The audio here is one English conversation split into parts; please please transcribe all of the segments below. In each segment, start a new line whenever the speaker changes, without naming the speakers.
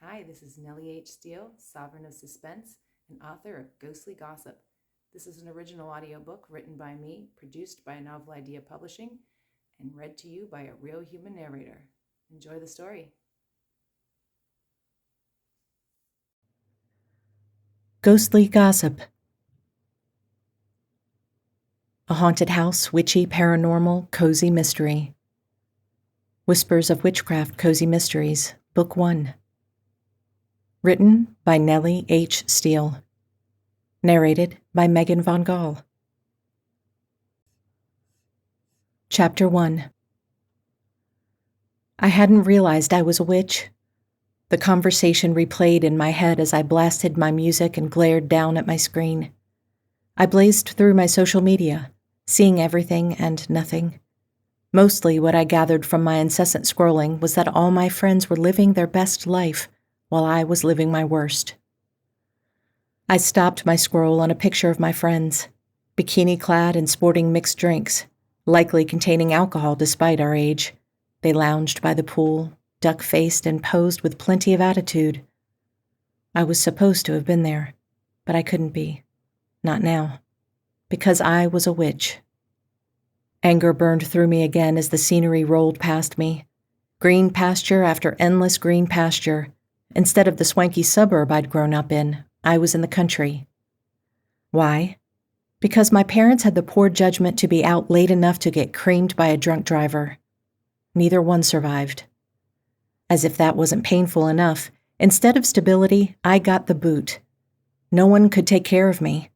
Hi, this is Nellie H. Steele, Sovereign of Suspense and author of Ghostly Gossip. This is an original audiobook written by me, produced by Novel Idea Publishing, and read to you by a real human narrator. Enjoy the story.
Ghostly Gossip. A haunted house, witchy, paranormal, cozy mystery. Whispers of Witchcraft Cozy Mysteries, Book 1. Written by Nellie H. Steele. Narrated by Megyn von Gal. Chapter 1. I hadn't realized I was a witch. The conversation replayed in my head as I blasted my music and glared down at my screen. I blazed through my social media, seeing everything and nothing. Mostly what I gathered from my incessant scrolling was that all my friends were living their best life while I was living my worst. I stopped my scroll on a picture of my friends, bikini-clad and sporting mixed drinks, likely containing alcohol despite our age. They lounged by the pool, duck-faced and posed with plenty of attitude. I was supposed to have been there, but I couldn't be. Not now. Because I was a witch. Anger burned through me again as the scenery rolled past me. Green pasture after endless green pasture. Instead of the swanky suburb I'd grown up in, I was in the country. Why? Because my parents had the poor judgment to be out late enough to get creamed by a drunk driver. Neither one survived. As if that wasn't painful enough, instead of stability, I got the boot. No one could take care of me.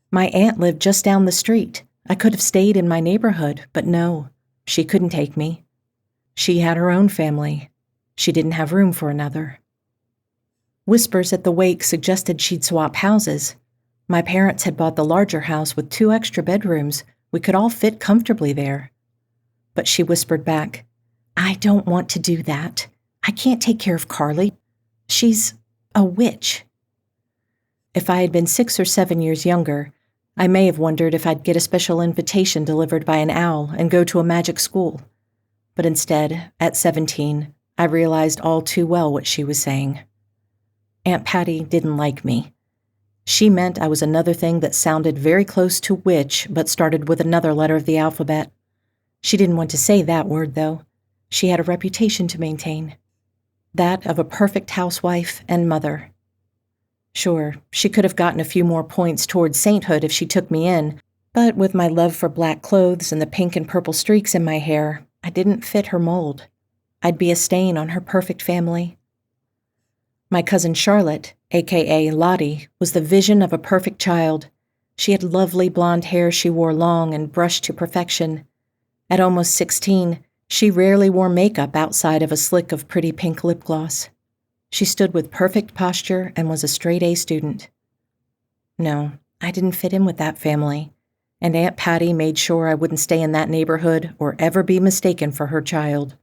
My aunt lived just down the street. I could have stayed in my neighborhood, but no, she couldn't take me. She had her own family. She didn't have room for another. Whispers at the wake suggested she'd swap houses. My parents had bought the larger house with 2 extra bedrooms. We could all fit comfortably there. But she whispered back, "I don't want to do that. I can't take care of Carly. She's a witch." If I had been 6 or 7 years younger, I may have wondered if I'd get a special invitation delivered by an owl and go to a magic school. But instead, at 17, I realized all too well what she was saying. Aunt Patty didn't like me. She meant I was another thing that sounded very close to witch, but started with another letter of the alphabet. She didn't want to say that word, though. She had a reputation to maintain. That of a perfect housewife and mother. Sure, she could have gotten a few more points towards sainthood if she took me in, but with my love for black clothes and the pink and purple streaks in my hair, I didn't fit her mold. I'd be a stain on her perfect family. My cousin Charlotte, aka Lottie, was the vision of a perfect child. She had lovely blonde hair she wore long and brushed to perfection. At almost 16, she rarely wore makeup outside of a slick of pretty pink lip gloss. She stood with perfect posture and was a straight-A student. No, I didn't fit in with that family, and Aunt Patty made sure I wouldn't stay in that neighborhood or ever be mistaken for her child.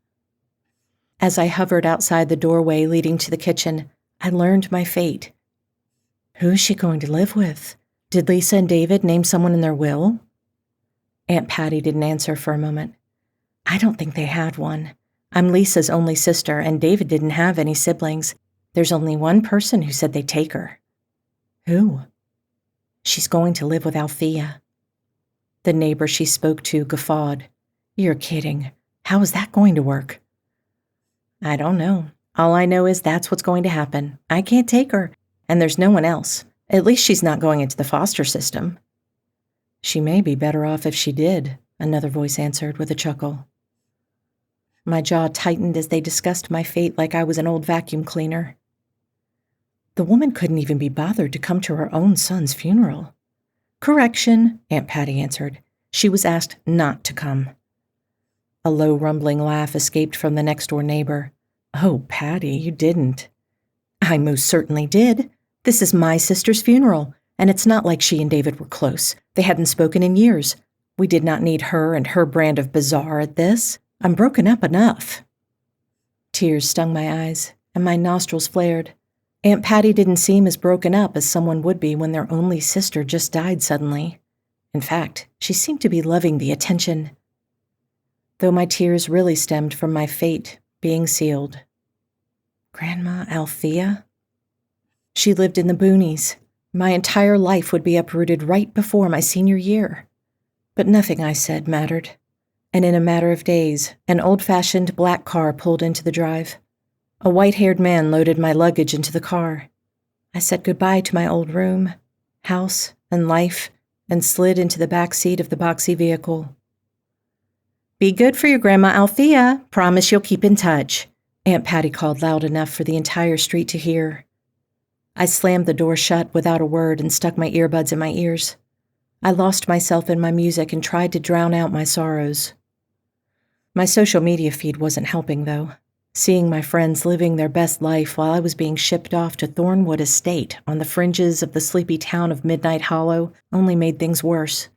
As I hovered outside the doorway leading to the kitchen, I learned my fate. Who's she going to live with? Did Lisa and David name someone in their will? Aunt Patty didn't answer for a moment. I don't think they had one. I'm Lisa's only sister, and David didn't have any siblings. There's only one person who said they'd take her. Who? She's going to live with Althea. The neighbor she spoke to guffawed. You're kidding. How is that going to work? I don't know. All I know is that's what's going to happen. I can't take her, and there's no one else. At least she's not going into the foster system. She may be better off if she did, another voice answered with a chuckle. My jaw tightened as they discussed my fate like I was an old vacuum cleaner. The woman couldn't even be bothered to come to her own son's funeral. Correction, Aunt Patty answered. She was asked not to come. A low rumbling laugh escaped from the next-door neighbor. Oh, Patty, you didn't. I most certainly did. This is my sister's funeral, and it's not like she and David were close. They hadn't spoken in years. We did not need her and her brand of bizarre at this. I'm broken up enough. Tears stung my eyes, and my nostrils flared. Aunt Patty didn't seem as broken up as someone would be when their only sister just died suddenly. In fact, she seemed to be loving the attention. Though my tears really stemmed from my fate being sealed. Grandma Althea? She lived in the boonies. My entire life would be uprooted right before my senior year. But nothing I said mattered. And in a matter of days, an old-fashioned black car pulled into the drive. A white-haired man loaded my luggage into the car. I said goodbye to my old room, house, and life, and slid into the back seat of the boxy vehicle. "Be good for your Grandma Althea. Promise you'll keep in touch," Aunt Patty called loud enough for the entire street to hear. I slammed the door shut without a word and stuck my earbuds in my ears. I lost myself in my music and tried to drown out my sorrows. My social media feed wasn't helping, though. Seeing my friends living their best life while I was being shipped off to Thornwood Estate on the fringes of the sleepy town of Midnight Hollow only made things worse.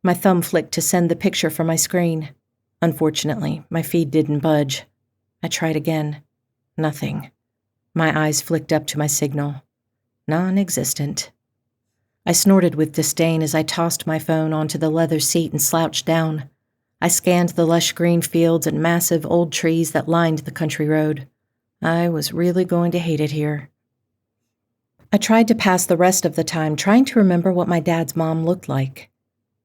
My thumb flicked to send the picture from my screen. Unfortunately, my feed didn't budge. I tried again. Nothing. My eyes flicked up to my signal. Non-existent. I snorted with disdain as I tossed my phone onto the leather seat and slouched down. I scanned the lush green fields and massive old trees that lined the country road. I was really going to hate it here. I tried to pass the rest of the time trying to remember what my dad's mom looked like.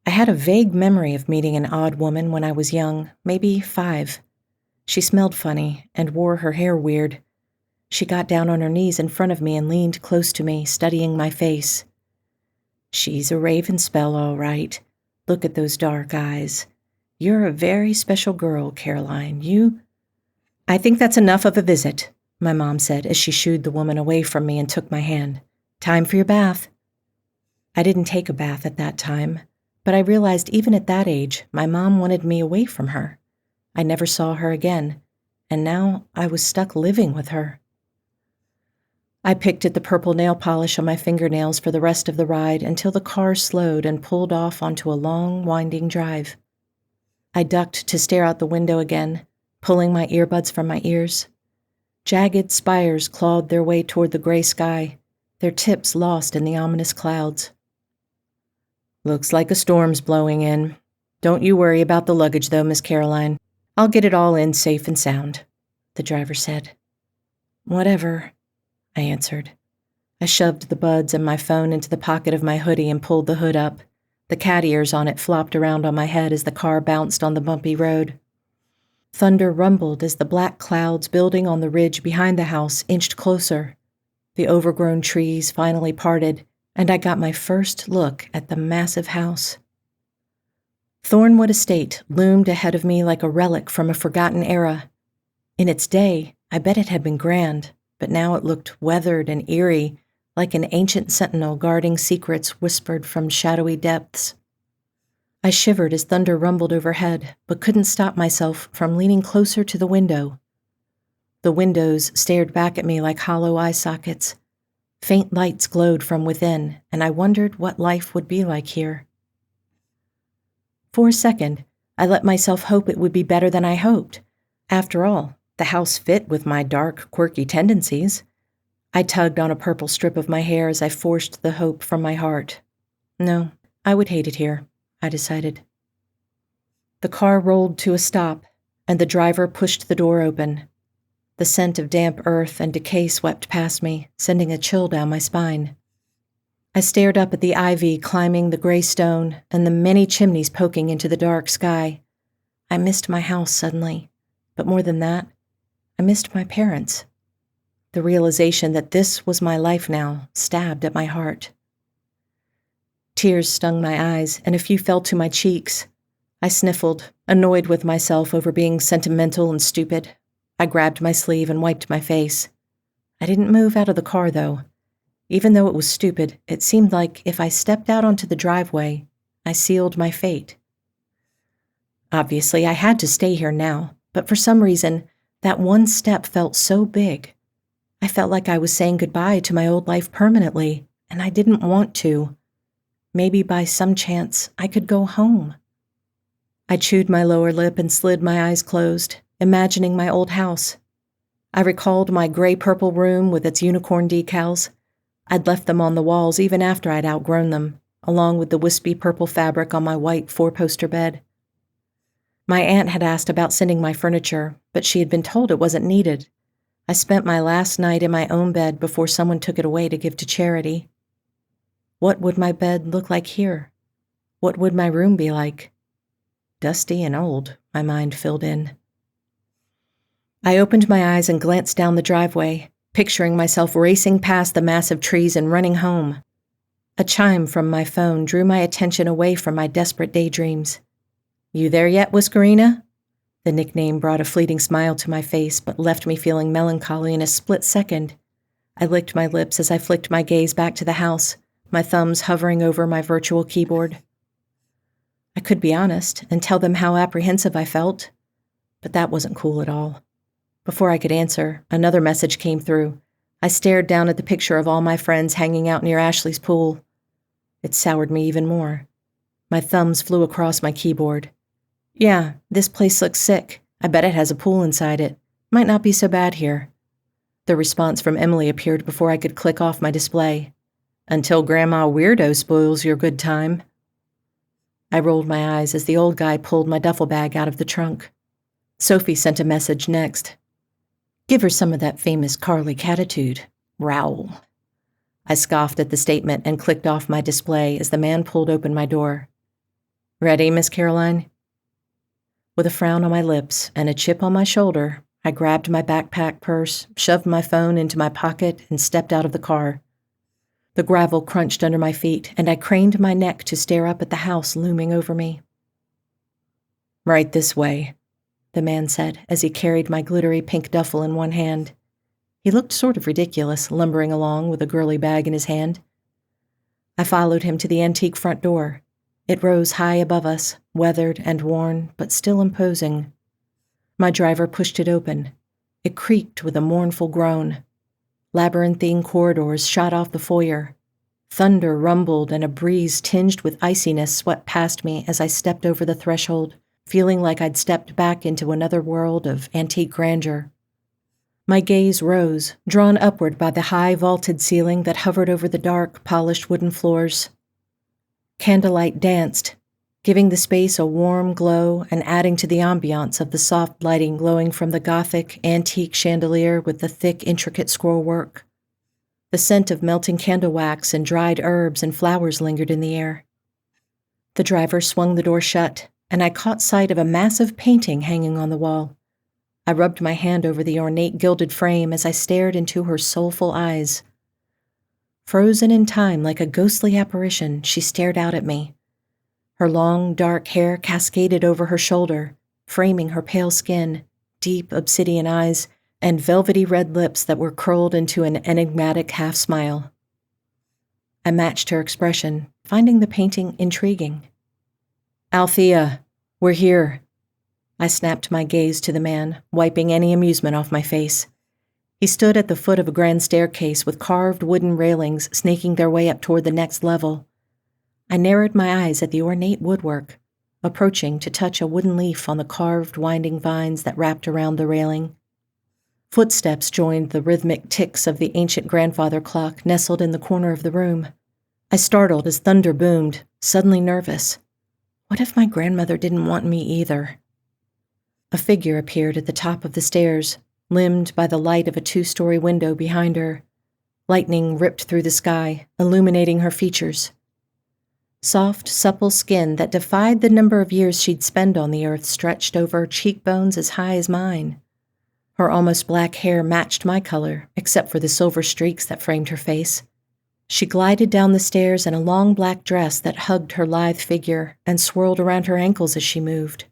I had a vague memory of meeting an odd woman when I was young, maybe 5. She smelled funny and wore her hair weird. She got down on her knees in front of me and leaned close to me, studying my face. "She's a Ravenspell, all right. Look at those dark eyes. You're a very special girl, Caroline. "I think that's enough of a visit," my mom said as she shooed the woman away from me and took my hand. "Time for your bath." I didn't take a bath at that time, but I realized even at that age, my mom wanted me away from her. I never saw her again, and now I was stuck living with her. I picked at the purple nail polish on my fingernails for the rest of the ride until the car slowed and pulled off onto a long, winding drive. I ducked to stare out the window again, pulling my earbuds from my ears. Jagged spires clawed their way toward the gray sky, their tips lost in the ominous clouds. "Looks like a storm's blowing in. Don't you worry about the luggage, though, Miss Caroline. I'll get it all in safe and sound," the driver said. "Whatever," I answered. I shoved the buds and my phone into the pocket of my hoodie and pulled the hood up. The cat ears on it flopped around on my head as the car bounced on the bumpy road. Thunder rumbled as the black clouds building on the ridge behind the house inched closer. The overgrown trees finally parted, and I got my first look at the massive house. Thornwood Estate loomed ahead of me like a relic from a forgotten era. In its day, I bet it had been grand, but now it looked weathered and eerie, like an ancient sentinel guarding secrets whispered from shadowy depths. I shivered as thunder rumbled overhead, but couldn't stop myself from leaning closer to the window. The windows stared back at me like hollow eye sockets. Faint lights glowed from within, and I wondered what life would be like here. For a second, I let myself hope it would be better than I hoped. After all, the house fit with my dark, quirky tendencies. I tugged on a purple strip of my hair as I forced the hope from my heart. No, I would hate it here, I decided. The car rolled to a stop, and the driver pushed the door open. The scent of damp earth and decay swept past me, sending a chill down my spine. I stared up at the ivy climbing the gray stone and the many chimneys poking into the dark sky. I missed my house suddenly, but more than that, I missed my parents. The realization that this was my life now stabbed at my heart. Tears stung my eyes, and a few fell to my cheeks. I sniffled, annoyed with myself over being sentimental and stupid. I grabbed my sleeve and wiped my face. I didn't move out of the car, though. Even though it was stupid, it seemed like if I stepped out onto the driveway, I sealed my fate. Obviously, I had to stay here now, but for some reason, that one step felt so big. I felt like I was saying goodbye to my old life permanently, and I didn't want to. Maybe by some chance, I could go home. I chewed my lower lip and slid my eyes closed, imagining my old house. I recalled my gray-purple room with its unicorn decals. I'd left them on the walls even after I'd outgrown them, along with the wispy purple fabric on my white 4-poster bed. My aunt had asked about sending my furniture, but she had been told it wasn't needed. I spent my last night in my own bed before someone took it away to give to charity. What would my bed look like here? What would my room be like? Dusty and old, my mind filled in. I opened my eyes and glanced down the driveway, picturing myself racing past the massive trees and running home. A chime from my phone drew my attention away from my desperate daydreams. "You there yet, Whiskerina?" The nickname brought a fleeting smile to my face, but left me feeling melancholy in a split second. I licked my lips as I flicked my gaze back to the house, my thumbs hovering over my virtual keyboard. I could be honest and tell them how apprehensive I felt, but that wasn't cool at all. Before I could answer, another message came through. I stared down at the picture of all my friends hanging out near Ashley's pool. It soured me even more. My thumbs flew across my keyboard. "Yeah, this place looks sick. I bet it has a pool inside it. Might not be so bad here." The response from Emily appeared before I could click off my display. "Until Grandma Weirdo spoils your good time." I rolled my eyes as the old guy pulled my duffel bag out of the trunk. Sophie sent a message next. "Give her some of that famous Carly catitude. Growl." I scoffed at the statement and clicked off my display as the man pulled open my door. "Ready, Miss Caroline?" With a frown on my lips and a chip on my shoulder, I grabbed my backpack purse, shoved my phone into my pocket, and stepped out of the car. The gravel crunched under my feet, and I craned my neck to stare up at the house looming over me. "Right this way," the man said as he carried my glittery pink duffel in one hand. He looked sort of ridiculous, lumbering along with a girly bag in his hand. I followed him to the antique front door. It rose high above us, weathered and worn, but still imposing. My driver pushed it open. It creaked with a mournful groan. Labyrinthine corridors shot off the foyer. Thunder rumbled and a breeze tinged with iciness swept past me as I stepped over the threshold, feeling like I'd stepped back into another world of antique grandeur. My gaze rose, drawn upward by the high vaulted ceiling that hovered over the dark, polished wooden floors. Candlelight danced, giving the space a warm glow and adding to the ambiance of the soft lighting glowing from the Gothic, antique chandelier with the thick, intricate scrollwork. The scent of melting candle wax and dried herbs and flowers lingered in the air. The driver swung the door shut, and I caught sight of a massive painting hanging on the wall. I rubbed my hand over the ornate gilded frame as I stared into her soulful eyes. Frozen in time like a ghostly apparition, she stared out at me. Her long, dark hair cascaded over her shoulder, framing her pale skin, deep obsidian eyes, and velvety red lips that were curled into an enigmatic half-smile. I matched her expression, finding the painting intriguing. "Althea, we're here." I snapped my gaze to the man, wiping any amusement off my face. He stood at the foot of a grand staircase with carved wooden railings snaking their way up toward the next level. I narrowed my eyes at the ornate woodwork, approaching to touch a wooden leaf on the carved winding vines that wrapped around the railing. Footsteps joined the rhythmic ticks of the ancient grandfather clock nestled in the corner of the room. I startled as thunder boomed, suddenly nervous. What if my grandmother didn't want me either? A figure appeared at the top of the stairs, limned by the light of a 2-story window behind her. Lightning ripped through the sky, illuminating her features. Soft, supple skin that defied the number of years she'd spent on the earth stretched over cheekbones as high as mine. Her almost black hair matched my color, except for the silver streaks that framed her face. She glided down the stairs in a long black dress that hugged her lithe figure and swirled around her ankles as she moved.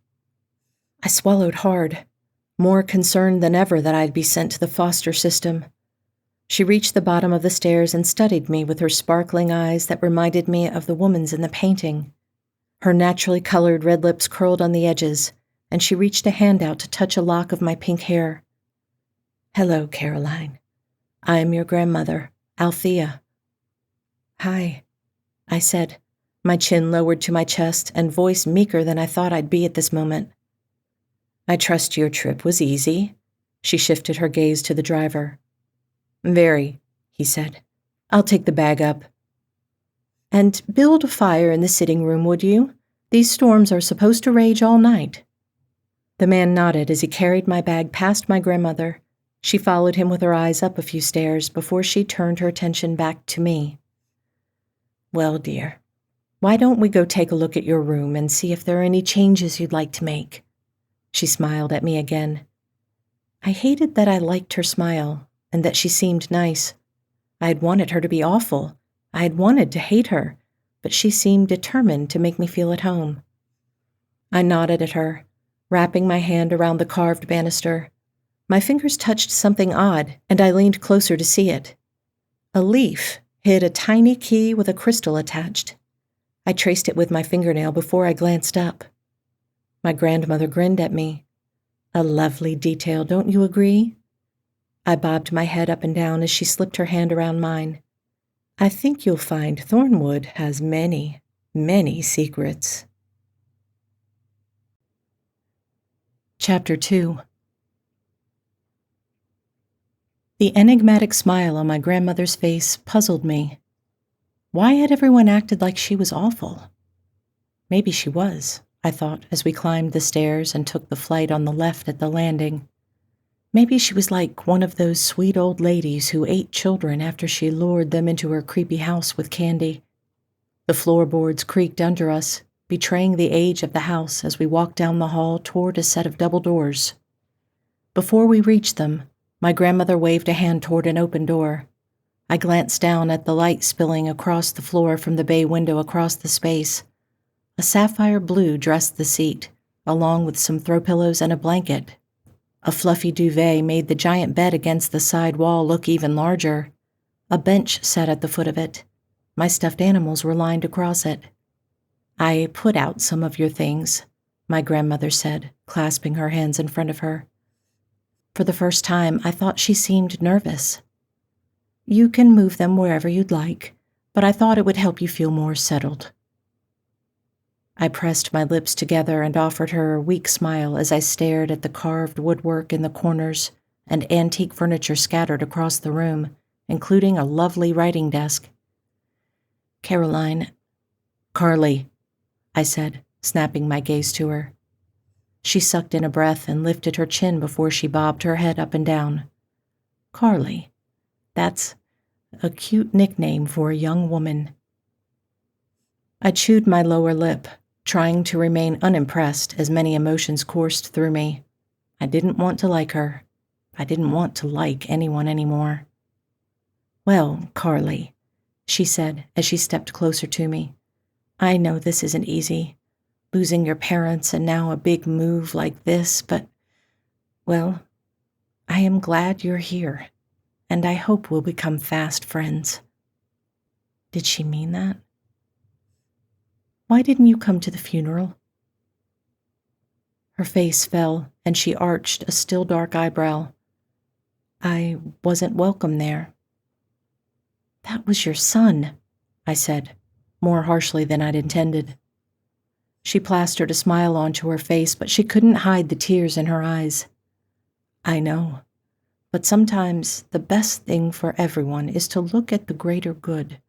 I swallowed hard, more concerned than ever that I'd be sent to the foster system. She reached the bottom of the stairs and studied me with her sparkling eyes that reminded me of the woman's in the painting. Her naturally colored red lips curled on the edges, and she reached a hand out to touch a lock of my pink hair. "Hello, Caroline. I am your grandmother, Althea." "Hi," I said, my chin lowered to my chest and voice meeker than I thought I'd be at this moment. "I trust your trip was easy." She shifted her gaze to the driver. "Very," he said. "I'll take the bag up." "And build a fire in the sitting room, would you? These storms are supposed to rage all night." The man nodded as he carried my bag past my grandmother, She followed him with her eyes up a few stairs before she turned her attention back to me. Well, dear, why don't we go take a look at your room and see if there are any changes you'd like to make? She smiled at me again. I hated that I liked her smile and that she seemed nice. I had wanted her to be awful. I had wanted to hate her, but she seemed determined to make me feel at home. I nodded at her, wrapping my hand around the carved banister. My fingers touched something odd, and I leaned closer to see it. A leaf hid a tiny key with a crystal attached. I traced it with my fingernail before I glanced up. My grandmother grinned at me. A lovely detail, don't you agree? I bobbed my head up and down as she slipped her hand around mine. I think you'll find Thornwood has many, many secrets. Chapter 2. The enigmatic smile on my grandmother's face puzzled me. Why had everyone acted like she was awful? Maybe she was, I thought as we climbed the stairs and took the flight on the left at the landing. Maybe she was like one of those sweet old ladies who ate children after she lured them into her creepy house with candy. The floorboards creaked under us, betraying the age of the house as we walked down the hall toward a set of double doors. Before we reached them, my grandmother waved a hand toward an open door. I glanced down at the light spilling across the floor from the bay window across the space. A sapphire blue dressed the seat, along with some throw pillows and a blanket. A fluffy duvet made the giant bed against the side wall look even larger. A bench sat at the foot of it. My stuffed animals were lined across it. I put out some of your things, my grandmother said, clasping her hands in front of her. For the first time, I thought she seemed nervous. You can move them wherever you'd like, but I thought it would help you feel more settled. I pressed my lips together and offered her a weak smile as I stared at the carved woodwork in the corners and antique furniture scattered across the room, including a lovely writing desk. Carly, I said, snapping my gaze to her. She sucked in a breath and lifted her chin before she bobbed her head up and down. Carly, that's a cute nickname for a young woman. I chewed my lower lip, trying to remain unimpressed as many emotions coursed through me. I didn't want to like her. I didn't want to like anyone anymore. Well, Carly, she said as she stepped closer to me, I know this isn't easy, losing your parents and now a big move like this, but, well, I am glad you're here, and I hope we'll become fast friends. Did she mean that? Why didn't you come to the funeral? Her face fell, and she arched a still dark eyebrow. I wasn't welcome there. That was your son, I said, more harshly than I'd intended. She plastered a smile onto her face, but she couldn't hide the tears in her eyes. I know, but sometimes the best thing for everyone is to look at the greater good.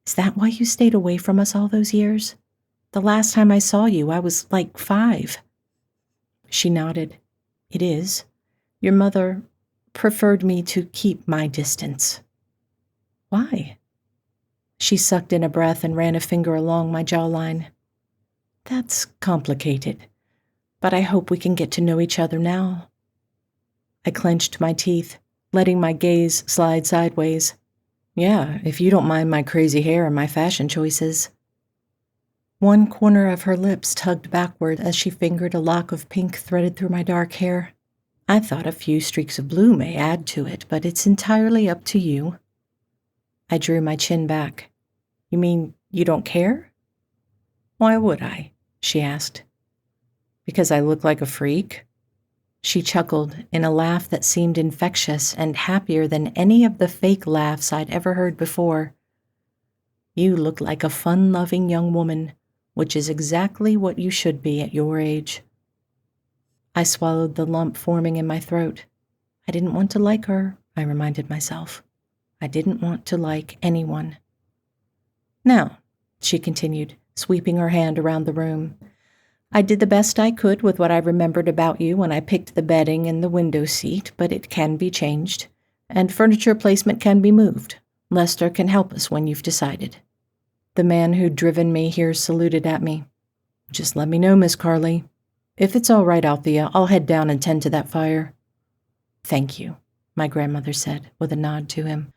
Is that why you stayed away from us all those years? The last time I saw you, I was like 5. She nodded. It is. Your mother preferred me to keep my distance. Why? She sucked in a breath and ran a finger along my jawline. That's complicated, but I hope we can get to know each other now. I clenched my teeth, letting my gaze slide sideways. Yeah, if you don't mind my crazy hair and my fashion choices. One corner of her lips tugged backward as she fingered a lock of pink threaded through my dark hair. I thought a few streaks of blue may add to it, but it's entirely up to you. I drew my chin back. You mean you don't care? Why would I? She asked. Because I look like a freak? She chuckled in a laugh that seemed infectious and happier than any of the fake laughs I'd ever heard before. You look like a fun-loving young woman, which is exactly what you should be at your age. I swallowed the lump forming in my throat. I didn't want to like her, I reminded myself. I didn't want to like anyone. Now, she continued, sweeping her hand around the room, I did the best I could with what I remembered about you when I picked the bedding and the window seat, but it can be changed, and furniture placement can be moved. Lester can help us when you've decided." The man who'd driven me here saluted at me. "Just let me know, Miss Carly. If it's all right, Althea, I'll head down and tend to that fire." "Thank you," my grandmother said, with a nod to him.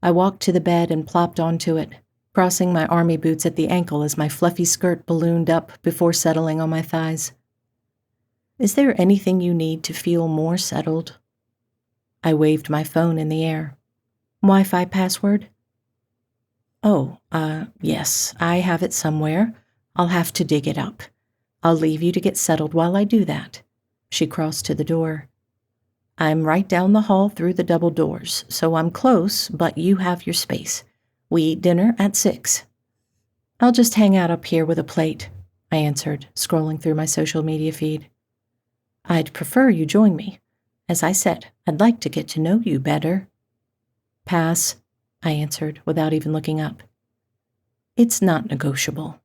I walked to the bed and plopped onto it, crossing my army boots at the ankle as my fluffy skirt ballooned up before settling on my thighs. "Is there anything you need to feel more settled?" I waved my phone in the air. "Wi-Fi password?" "Oh, yes, I have it somewhere. I'll have to dig it up. I'll leave you to get settled while I do that." She crossed to the door. "I'm right down the hall through the double doors, so I'm close, but you have your space. We eat dinner at 6. "I'll just hang out up here with a plate," I answered, scrolling through my social media feed. "I'd prefer you join me. As I said, I'd like to get to know you better." "Pass," I answered, without even looking up. "It's not negotiable."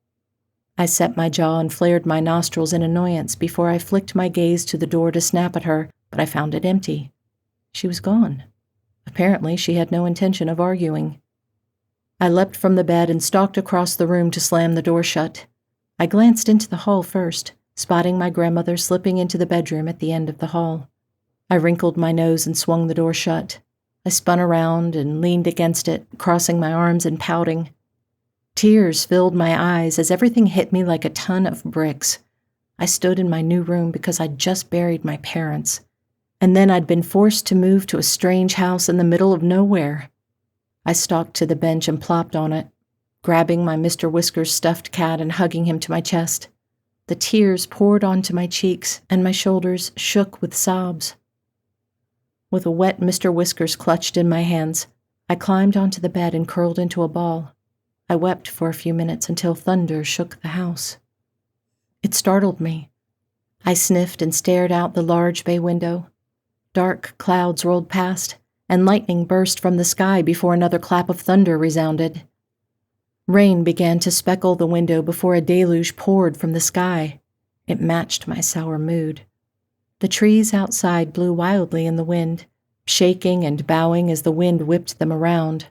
I set my jaw and flared my nostrils in annoyance before I flicked my gaze to the door to snap at her, but I found it empty. She was gone. Apparently, she had no intention of arguing. I leapt from the bed and stalked across the room to slam the door shut. I glanced into the hall first, spotting my grandmother slipping into the bedroom at the end of the hall. I wrinkled my nose and swung the door shut. I spun around and leaned against it, crossing my arms and pouting. Tears filled my eyes as everything hit me like a ton of bricks. I stood in my new room because I'd just buried my parents, and then I'd been forced to move to a strange house in the middle of nowhere. I stalked to the bench and plopped on it, grabbing my Mr. Whiskers stuffed cat and hugging him to my chest. The tears poured onto my cheeks, and my shoulders shook with sobs. With a wet Mr. Whiskers clutched in my hands, I climbed onto the bed and curled into a ball. I wept for a few minutes until thunder shook the house. It startled me. I sniffed and stared out the large bay window. Dark clouds rolled past, and lightning burst from the sky before another clap of thunder resounded. Rain began to speckle the window before a deluge poured from the sky. It matched my sour mood. The trees outside blew wildly in the wind, shaking and bowing as the wind whipped them around.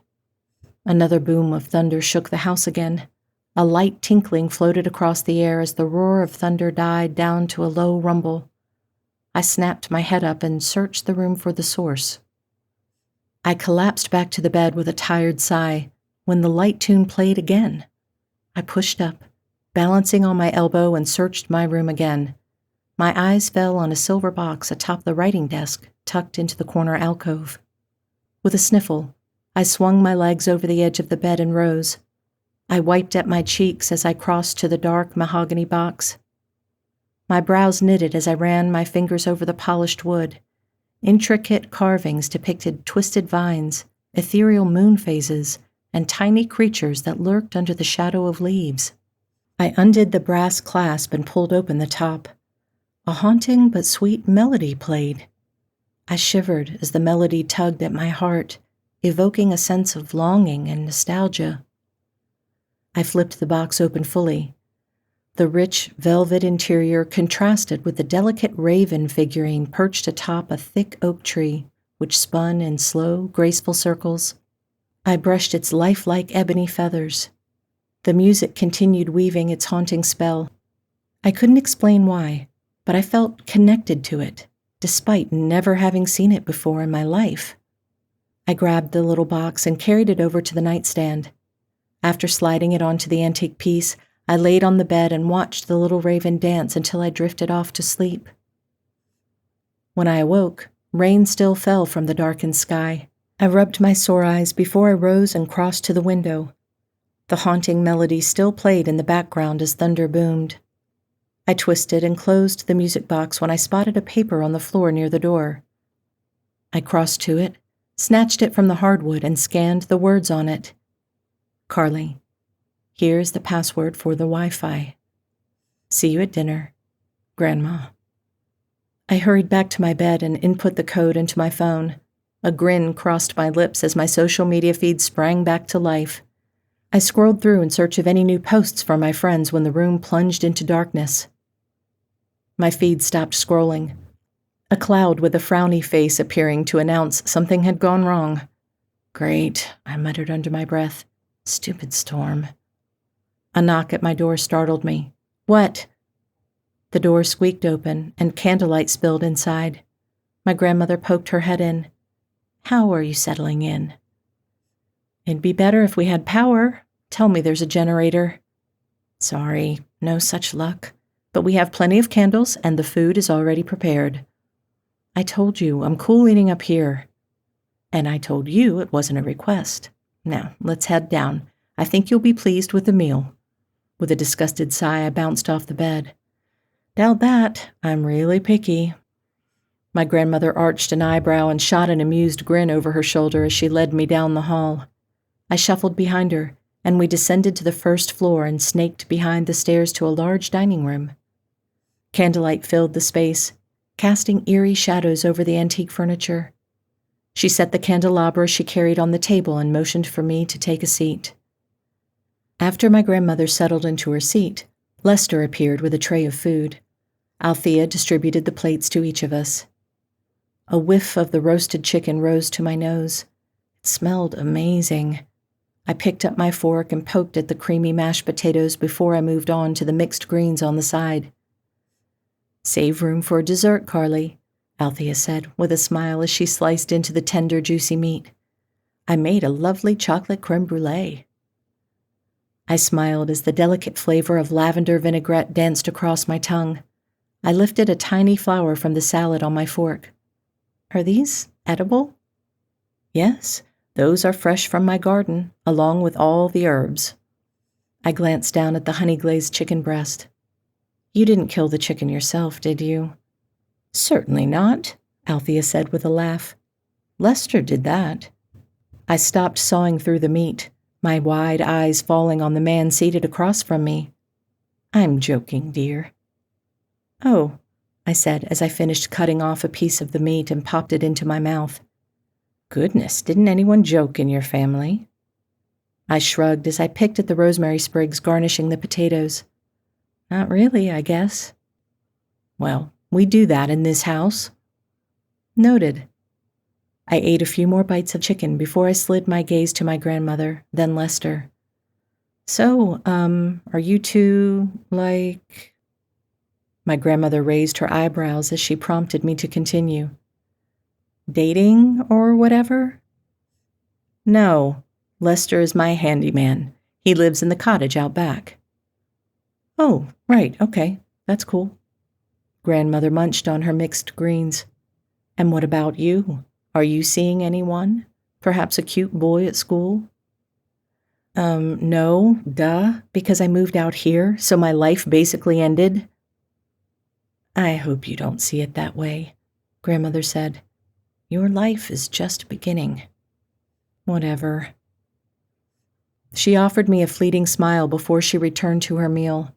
Another boom of thunder shook the house again. A light tinkling floated across the air as the roar of thunder died down to a low rumble. I snapped my head up and searched the room for the source. I collapsed back to the bed with a tired sigh when the light tune played again. I pushed up, balancing on my elbow, and searched my room again. My eyes fell on a silver box atop the writing desk tucked into the corner alcove. With a sniffle, I swung my legs over the edge of the bed and rose. I wiped at my cheeks as I crossed to the dark mahogany box. My brows knitted as I ran my fingers over the polished wood. Intricate carvings depicted twisted vines, ethereal moon phases, and tiny creatures that lurked under the shadow of leaves. I undid the brass clasp and pulled open the top. A haunting but sweet melody played. I shivered as the melody tugged at my heart, evoking a sense of longing and nostalgia. I flipped the box open fully. The rich velvet interior contrasted with the delicate raven figurine perched atop a thick oak tree, which spun in slow, graceful circles. I brushed its lifelike ebony feathers. The music continued weaving its haunting spell. I couldn't explain why, but I felt connected to it, despite never having seen it before in my life. I grabbed the little box and carried it over to the nightstand. After sliding it onto the antique piece, I laid on the bed and watched the little raven dance until I drifted off to sleep. When I awoke, rain still fell from the darkened sky. I rubbed my sore eyes before I rose and crossed to the window. The haunting melody still played in the background as thunder boomed. I twisted and closed the music box when I spotted a paper on the floor near the door. I crossed to it, snatched it from the hardwood, and scanned the words on it. Carly, here's the password for the Wi-Fi. See you at dinner. Grandma. I hurried back to my bed and input the code into my phone. A grin crossed my lips as my social media feed sprang back to life. I scrolled through in search of any new posts from my friends when the room plunged into darkness. My feed stopped scrolling. A cloud with a frowny face appearing to announce something had gone wrong. Great, I muttered under my breath. Stupid storm. A knock at my door startled me. What? The door squeaked open, and candlelight spilled inside. My grandmother poked her head in. How are you settling in? It'd be better if we had power. Tell me there's a generator. Sorry, no such luck. But we have plenty of candles, and the food is already prepared. I told you, I'm cool eating up here. And I told you it wasn't a request. Now, let's head down. I think you'll be pleased with the meal. With a disgusted sigh, I bounced off the bed. Doubt that. I'm really picky. My grandmother arched an eyebrow and shot an amused grin over her shoulder as she led me down the hall. I shuffled behind her, and we descended to the first floor and snaked behind the stairs to a large dining room. Candlelight filled the space, casting eerie shadows over the antique furniture. She set the candelabra she carried on the table and motioned for me to take a seat. After my grandmother settled into her seat, Lester appeared with a tray of food. Althea distributed the plates to each of us. A whiff of the roasted chicken rose to my nose. It smelled amazing. I picked up my fork and poked at the creamy mashed potatoes before I moved on to the mixed greens on the side. Save room for dessert, Carly, Althea said with a smile as she sliced into the tender, juicy meat. I made a lovely chocolate creme brulee. I smiled as the delicate flavor of lavender vinaigrette danced across my tongue. I lifted a tiny flower from the salad on my fork. Are these edible? Yes, those are fresh from my garden, along with all the herbs. I glanced down at the honey-glazed chicken breast. You didn't kill the chicken yourself, did you? Certainly not, Althea said with a laugh. Lester did that. I stopped sawing through the meat, my wide eyes falling on the man seated across from me. I'm joking, dear. Oh, I said as I finished cutting off a piece of the meat and popped it into my mouth. Goodness, didn't anyone joke in your family? I shrugged as I picked at the rosemary sprigs garnishing the potatoes. Not really, I guess. Well, we do that in this house. Noted. I ate a few more bites of chicken before I slid my gaze to my grandmother, then Lester. So, are you two, like... My grandmother raised her eyebrows as she prompted me to continue. Dating or whatever? No, Lester is my handyman. He lives in the cottage out back. Oh, right, okay, that's cool. Grandmother munched on her mixed greens. And what about you? Are you seeing anyone? Perhaps a cute boy at school? No, because I moved out here, so my life basically ended. I hope you don't see it that way, Grandmother said. Your life is just beginning. Whatever. She offered me a fleeting smile before she returned to her meal.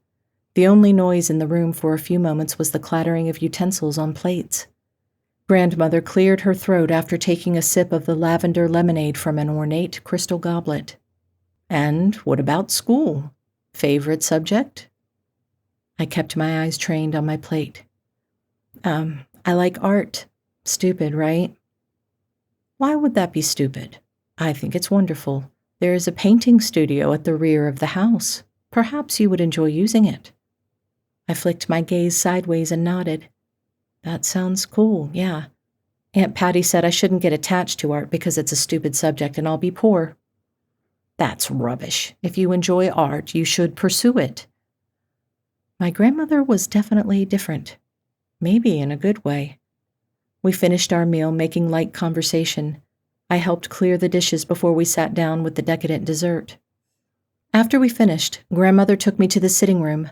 The only noise in the room for a few moments was the clattering of utensils on plates. Grandmother cleared her throat after taking a sip of the lavender lemonade from an ornate crystal goblet. And what about school? Favorite subject? I kept my eyes trained on my plate. I like art. Stupid, right? Why would that be stupid? I think it's wonderful. There is a painting studio at the rear of the house. Perhaps you would enjoy using it. I flicked my gaze sideways and nodded. That sounds cool, yeah. Aunt Patty said I shouldn't get attached to art because it's a stupid subject and I'll be poor. That's rubbish. If you enjoy art, you should pursue it. My grandmother was definitely different. Maybe in a good way. We finished our meal making light conversation. I helped clear the dishes before we sat down with the decadent dessert. After we finished, Grandmother took me to the sitting room.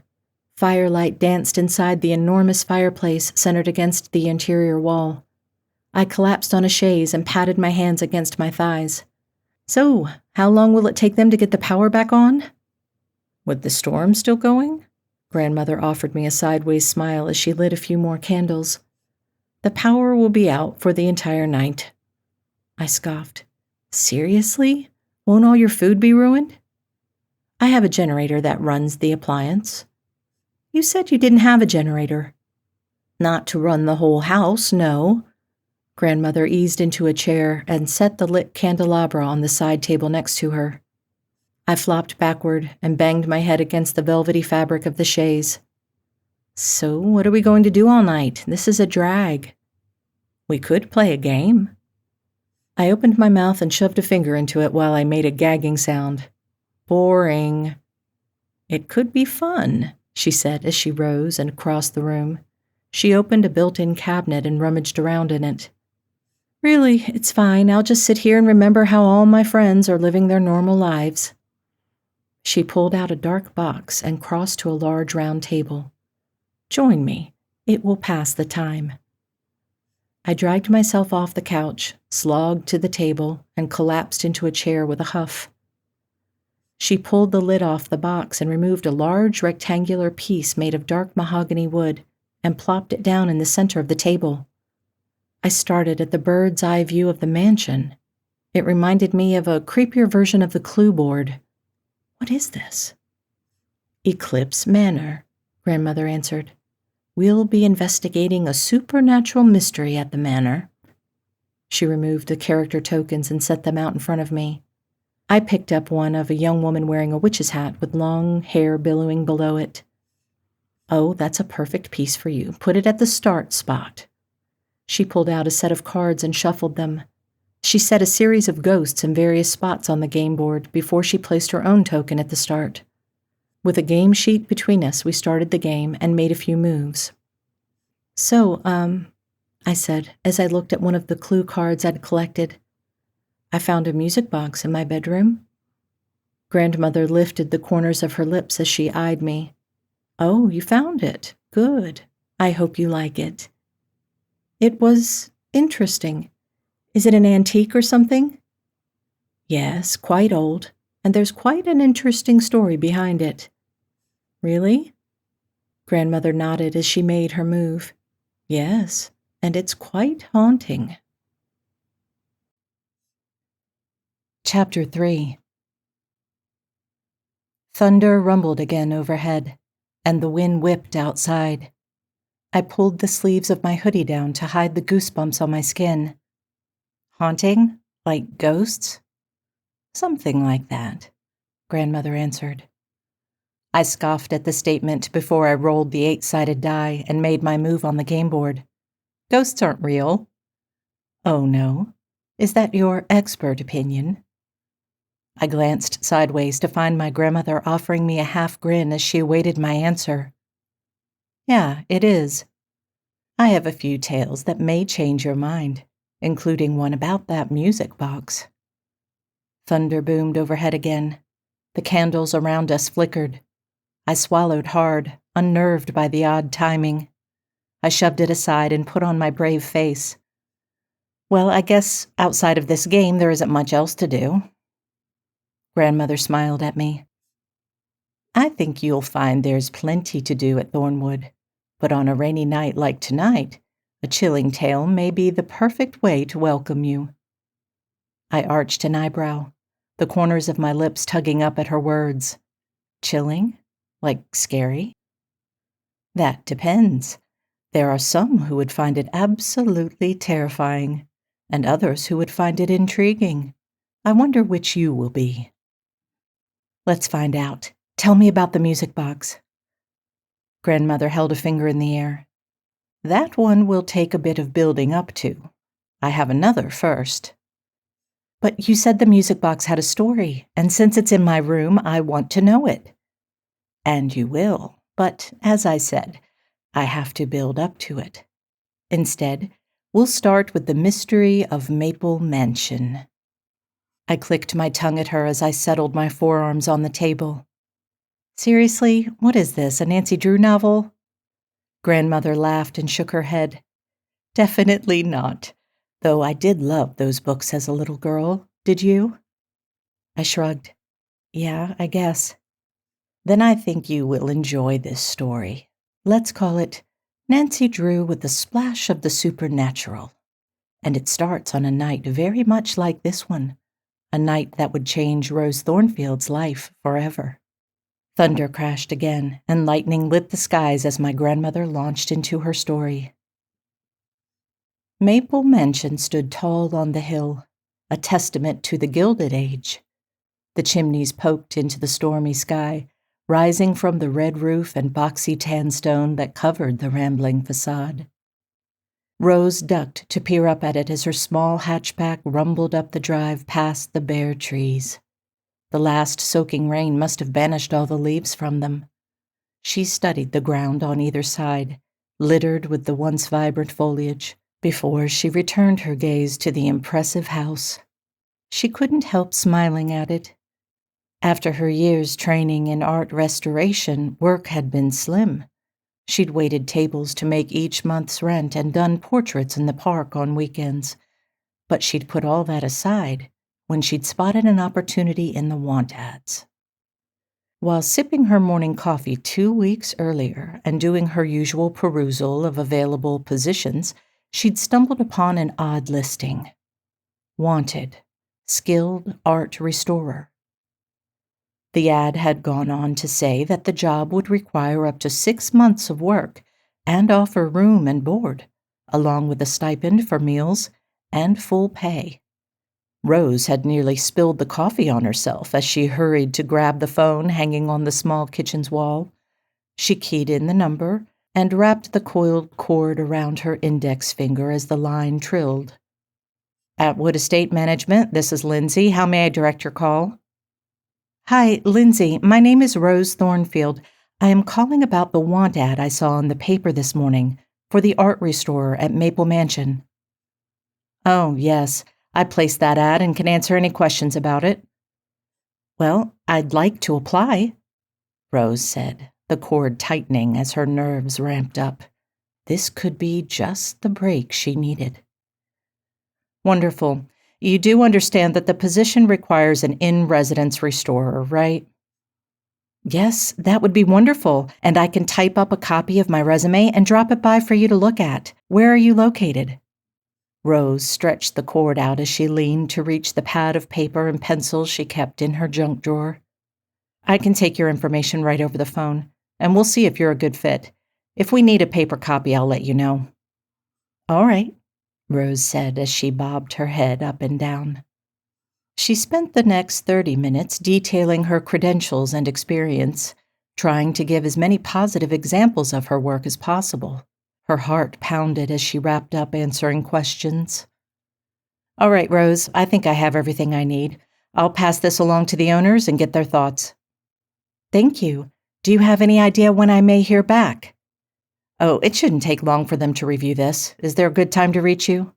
Firelight danced inside the enormous fireplace centered against the interior wall. I collapsed on a chaise and patted my hands against my thighs. So, how long will it take them to get the power back on? With the storm still going? Grandmother offered me a sideways smile as she lit a few more candles. The power will be out for the entire night. I scoffed. Seriously? Won't all your food be ruined? I have a generator that runs the appliance. You said you didn't have a generator. Not to run the whole house, no. Grandmother eased into a chair and set the lit candelabra on the side table next to her. I flopped backward and banged my head against the velvety fabric of the chaise. So, what are we going to do all night? This is a drag. We could play a game. I opened my mouth and shoved a finger into it while I made a gagging sound. Boring. It could be fun, she said as she rose and crossed the room. She opened a built-in cabinet and rummaged around in it. Really, it's fine. I'll just sit here and remember how all my friends are living their normal lives. She pulled out a dark box and crossed to a large round table. Join me. It will pass the time. I dragged myself off the couch, slogged to the table, and collapsed into a chair with a huff. She pulled the lid off the box and removed a large rectangular piece made of dark mahogany wood and plopped it down in the center of the table. I started at the bird's eye view of the mansion. It reminded me of a creepier version of the clue board. What is this? Eclipse Manor, Grandmother answered. We'll be investigating a supernatural mystery at the manor. She removed the character tokens and set them out in front of me. I picked up one of a young woman wearing a witch's hat with long hair billowing below it. Oh, that's a perfect piece for you. Put it at the start spot. She pulled out a set of cards and shuffled them. She set a series of ghosts in various spots on the game board before she placed her own token at the start. With a game sheet between us, we started the game and made a few moves. So, I said, as I looked at one of the clue cards I'd collected. I found a music box in my bedroom. Grandmother lifted the corners of her lips as she eyed me. Oh, you found it. Good. I hope you like it. It was interesting. Is it an antique or something? Yes, quite old, and there's quite an interesting story behind it. Really? Grandmother nodded as she made her move. Yes, and it's quite haunting. Chapter 3. Thunder rumbled again overhead, and the wind whipped outside. I pulled the sleeves of my hoodie down to hide the goosebumps on my skin. Haunting? Like ghosts? Something like that, Grandmother answered. I scoffed at the statement before I rolled the 8-sided die and made my move on the game board. Ghosts aren't real. Oh, no? Is that your expert opinion? I glanced sideways to find my grandmother offering me a half grin as she awaited my answer. Yeah, it is. I have a few tales that may change your mind, including one about that music box. Thunder boomed overhead again. The candles around us flickered. I swallowed hard, unnerved by the odd timing. I shoved it aside and put on my brave face. Well, I guess outside of this game there isn't much else to do. Grandmother smiled at me. I think you'll find there's plenty to do at Thornwood, but on a rainy night like tonight, a chilling tale may be the perfect way to welcome you. I arched an eyebrow, the corners of my lips tugging up at her words. Chilling? Like scary? That depends. There are some who would find it absolutely terrifying, and others who would find it intriguing. I wonder which you will be. Let's find out. Tell me about the music box. Grandmother held a finger in the air. That one will take a bit of building up to. I have another first. But you said the music box had a story, and since it's in my room, I want to know it. And you will, but as I said, I have to build up to it. Instead, we'll start with the mystery of Maple Mansion. I clicked my tongue at her as I settled my forearms on the table. Seriously, what is this, a Nancy Drew novel? Grandmother laughed and shook her head. Definitely not, though I did love those books as a little girl. Did you? I shrugged. Yeah, I guess. Then I think you will enjoy this story. Let's call it Nancy Drew with a Splash of the Supernatural. And it starts on a night very much like this one, a night that would change Rose Thornfield's life forever. Thunder crashed again, and lightning lit the skies as my grandmother launched into her story. Maple Mansion stood tall on the hill, a testament to the Gilded Age. The chimneys poked into the stormy sky, rising from the red roof and boxy tan stone that covered the rambling facade. Rose ducked to peer up at it as her small hatchback rumbled up the drive past the bare trees. The last soaking rain must have banished all the leaves from them. She studied the ground on either side, littered with the once vibrant foliage, before she returned her gaze to the impressive house. She couldn't help smiling at it. After her years training in art restoration, work had been slim. She'd waited tables to make each month's rent and done portraits in the park on weekends. But she'd put all that aside when she'd spotted an opportunity in the want ads. While sipping her morning coffee 2 weeks earlier and doing her usual perusal of available positions, she'd stumbled upon an odd listing. Wanted, skilled art restorer. The ad had gone on to say that the job would require up to 6 months of work and offer room and board, along with a stipend for meals and full pay. Rose had nearly spilled the coffee on herself as she hurried to grab the phone hanging on the small kitchen's wall. She keyed in the number and wrapped the coiled cord around her index finger as the line trilled. Atwood Estate Management, this is Lindsay. How may I direct your call? Hi, Lindsay. My name is Rose Thornfield. I am calling about the want ad I saw in the paper this morning for the art restorer at Maple Mansion. Oh, yes. I placed that ad and can answer any questions about it. Well, I'd like to apply, Rose said, the cord tightening as her nerves ramped up. This could be just the break she needed. Wonderful. You do understand that the position requires an in-residence restorer, right? Yes, that would be wonderful, and I can type up a copy of my resume and drop it by for you to look at. Where are you located? Rose stretched the cord out as she leaned to reach the pad of paper and pencils she kept in her junk drawer. I can take your information right over the phone, and we'll see if you're a good fit. If we need a paper copy, I'll let you know. All right, Rose said as she bobbed her head up and down. She spent the next 30 minutes detailing her credentials and experience, trying to give as many positive examples of her work as possible. Her heart pounded as she wrapped up answering questions. All right, Rose, I think I have everything I need. I'll pass this along to the owners and get their thoughts. Thank you. Do you have any idea when I may hear back? Oh, it shouldn't take long for them to review this. Is there a good time to reach you?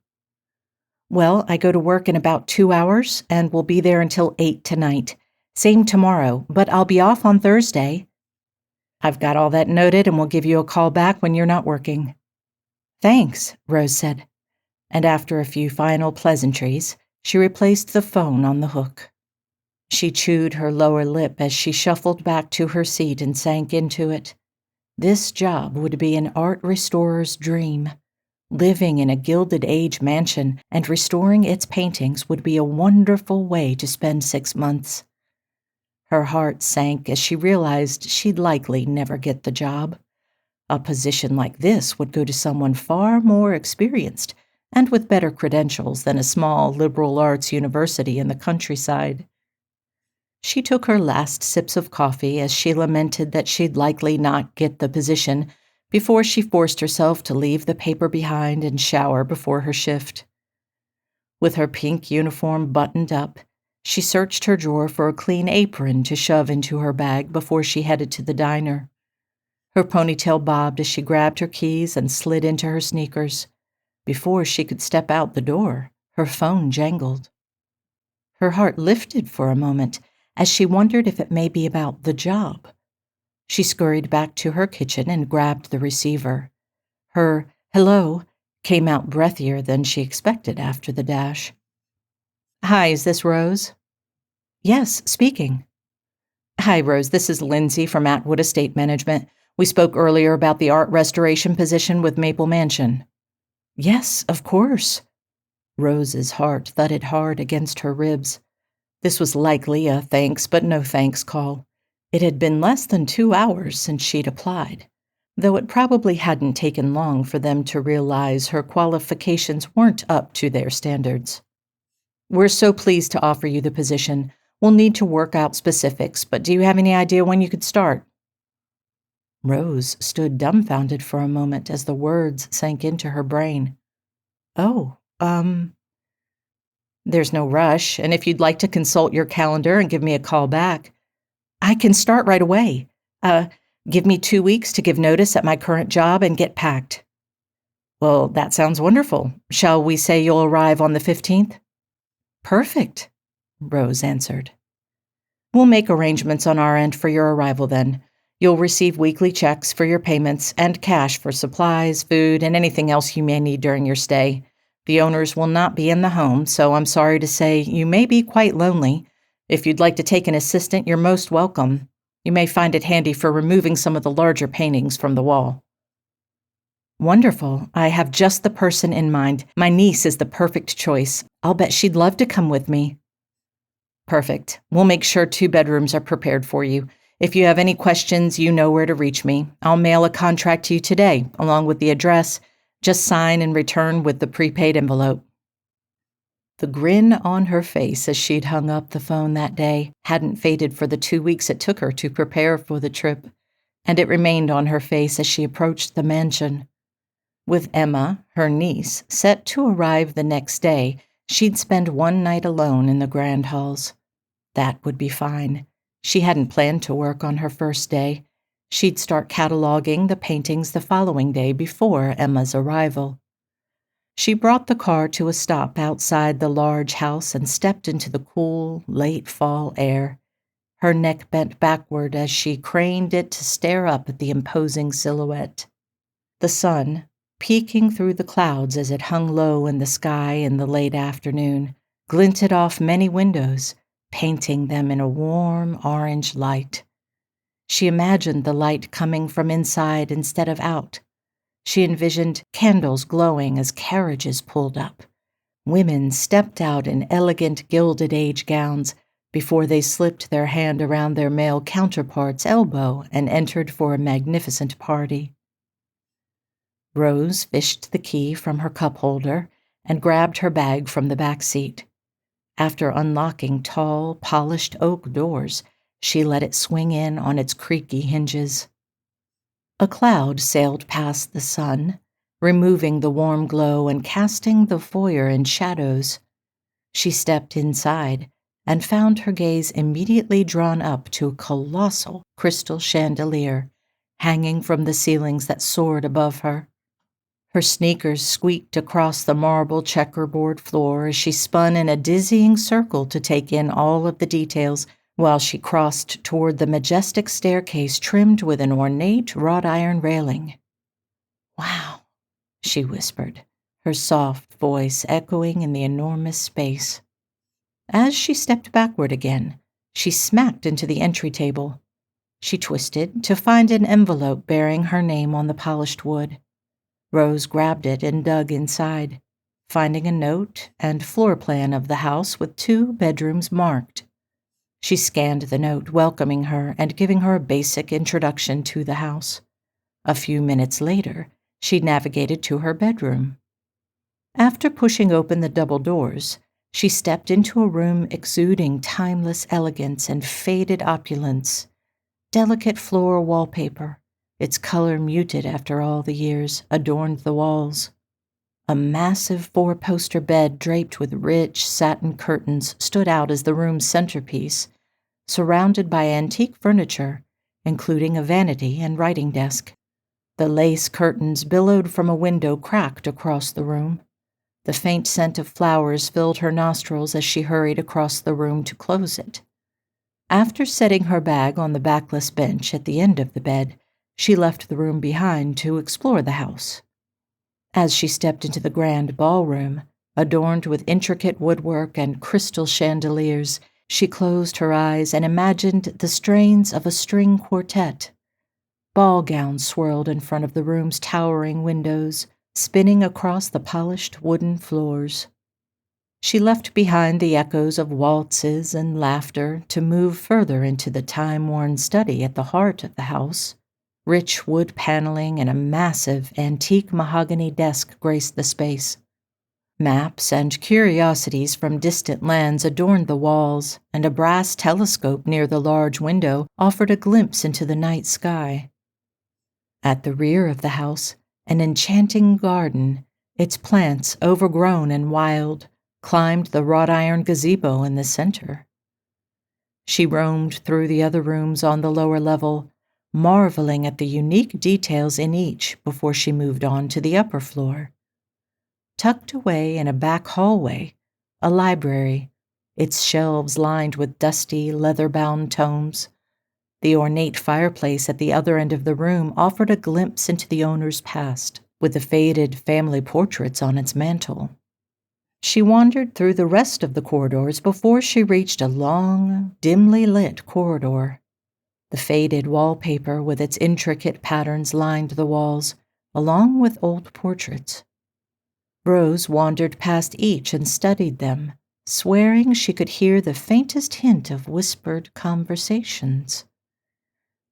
Well, I go to work in about 2 hours and will be there until 8 tonight. Same tomorrow, but I'll be off on Thursday. I've got all that noted and will give you a call back when you're not working. Thanks, Rose said, and after a few final pleasantries, she replaced the phone on the hook. She chewed her lower lip as she shuffled back to her seat and sank into it. This job would be an art restorer's dream. Living in a Gilded Age mansion and restoring its paintings would be a wonderful way to spend 6 months. Her heart sank as she realized she'd likely never get the job. A position like this would go to someone far more experienced and with better credentials than a small liberal arts university in the countryside. She took her last sips of coffee as she lamented that she'd likely not get the position before she forced herself to leave the paper behind and shower before her shift. With her pink uniform buttoned up, she searched her drawer for a clean apron to shove into her bag before she headed to the diner. Her ponytail bobbed as she grabbed her keys and slid into her sneakers. Before she could step out the door, her phone jangled. Her heart lifted for a moment as she wondered if it may be about the job. She scurried back to her kitchen and grabbed the receiver. Her hello came out breathier than she expected after the dash. Hi, is this Rose? Yes, speaking. Hi, Rose. This is Lindsay from Atwood Estate Management. We spoke earlier about the art restoration position with Maple Mansion. Yes, of course. Rose's heart thudded hard against her ribs. This was likely a thanks but no thanks call. It had been less than 2 hours since she'd applied. though it probably hadn't taken long for them to realize her qualifications weren't up to their standards. "We're so pleased to offer you the position. We'll need to work out specifics, but do you have any idea when you could start?" Rose stood dumbfounded for a moment as the words sank into her brain. "Oh, there's no rush, and if you'd like to consult your calendar and give me a call back, I can start right away. Give me 2 weeks to give notice at my current job and get packed." "Well, that sounds wonderful. Shall we say you'll arrive on the 15th? "Perfect," Rose answered. "We'll make arrangements on our end for your arrival then. You'll receive weekly checks for your payments and cash for supplies, food, and anything else you may need during your stay. The owners will not be in the home, so I'm sorry to say you may be quite lonely. If you'd like to take an assistant, you're most welcome. You may find it handy for removing some of the larger paintings from the wall." "Wonderful. I have just the person in mind. My niece is the perfect choice. I'll bet she'd love to come with me." "Perfect. We'll make sure 2 bedrooms are prepared for you. If you have any questions, you know where to reach me. I'll mail a contract to you today, along with the address. Just sign and return with the prepaid envelope." The grin on her face as she'd hung up the phone that day hadn't faded for the 2 weeks it took her to prepare for the trip, and it remained on her face as she approached the mansion. With Emma, her niece, set to arrive the next day, she'd spend one night alone in the grand halls. That would be fine. She hadn't planned to work on her first day. She'd start cataloging the paintings the following day before Emma's arrival. She brought the car to a stop outside the large house and stepped into the cool, late fall air. Her neck bent backward as she craned it to stare up at the imposing silhouette. The sun, peeking through the clouds as it hung low in the sky in the late afternoon, glinted off many windows, painting them in a warm orange light. She imagined the light coming from inside instead of out. She envisioned candles glowing as carriages pulled up. Women stepped out in elegant Gilded Age gowns before they slipped their hand around their male counterpart's elbow and entered for a magnificent party. Rose fished the key from her cup holder and grabbed her bag from the back seat. After unlocking tall, polished oak doors, she let it swing in on its creaky hinges. A cloud sailed past the sun, removing the warm glow and casting the foyer in shadows. She stepped inside and found her gaze immediately drawn up to a colossal crystal chandelier hanging from the ceilings that soared above her. Her sneakers squeaked across the marble checkerboard floor as she spun in a dizzying circle to take in all of the details while she crossed toward the majestic staircase trimmed with an ornate wrought iron railing. "Wow," she whispered, her soft voice echoing in the enormous space. As she stepped backward again, she smacked into the entry table. She twisted to find an envelope bearing her name on the polished wood. Rose grabbed it and dug inside, finding a note and floor plan of the house with 2 bedrooms marked. She scanned the note, welcoming her and giving her a basic introduction to the house. A few minutes later, she navigated to her bedroom. After pushing open the double doors, she stepped into a room exuding timeless elegance and faded opulence. Delicate floral wallpaper, its color muted after all the years, adorned the walls. A massive 4-poster bed draped with rich satin curtains stood out as the room's centerpiece, surrounded by antique furniture, including a vanity and writing desk. The lace curtains billowed from a window cracked across the room. The faint scent of flowers filled her nostrils as she hurried across the room to close it. After setting her bag on the backless bench at the end of the bed, she left the room behind to explore the house. As she stepped into the grand ballroom, adorned with intricate woodwork and crystal chandeliers, she closed her eyes and imagined the strains of a string quartet. Ball gowns swirled in front of the room's towering windows, spinning across the polished wooden floors. She left behind the echoes of waltzes and laughter to move further into the time-worn study at the heart of the house. Rich wood paneling and a massive antique mahogany desk graced the space. Maps and curiosities from distant lands adorned the walls, and a brass telescope near the large window offered a glimpse into the night sky. At the rear of the house, an enchanting garden, its plants overgrown and wild, climbed the wrought iron gazebo in the center. She roamed through the other rooms on the lower level, marveling at the unique details in each before she moved on to the upper floor. Tucked away in a back hallway, a library, its shelves lined with dusty, leather-bound tomes. The ornate fireplace at the other end of the room offered a glimpse into the owner's past, with the faded family portraits on its mantel. She wandered through the rest of the corridors before she reached a long, dimly lit corridor. The faded wallpaper with its intricate patterns lined the walls, along with old portraits. Rose wandered past each and studied them, swearing she could hear the faintest hint of whispered conversations.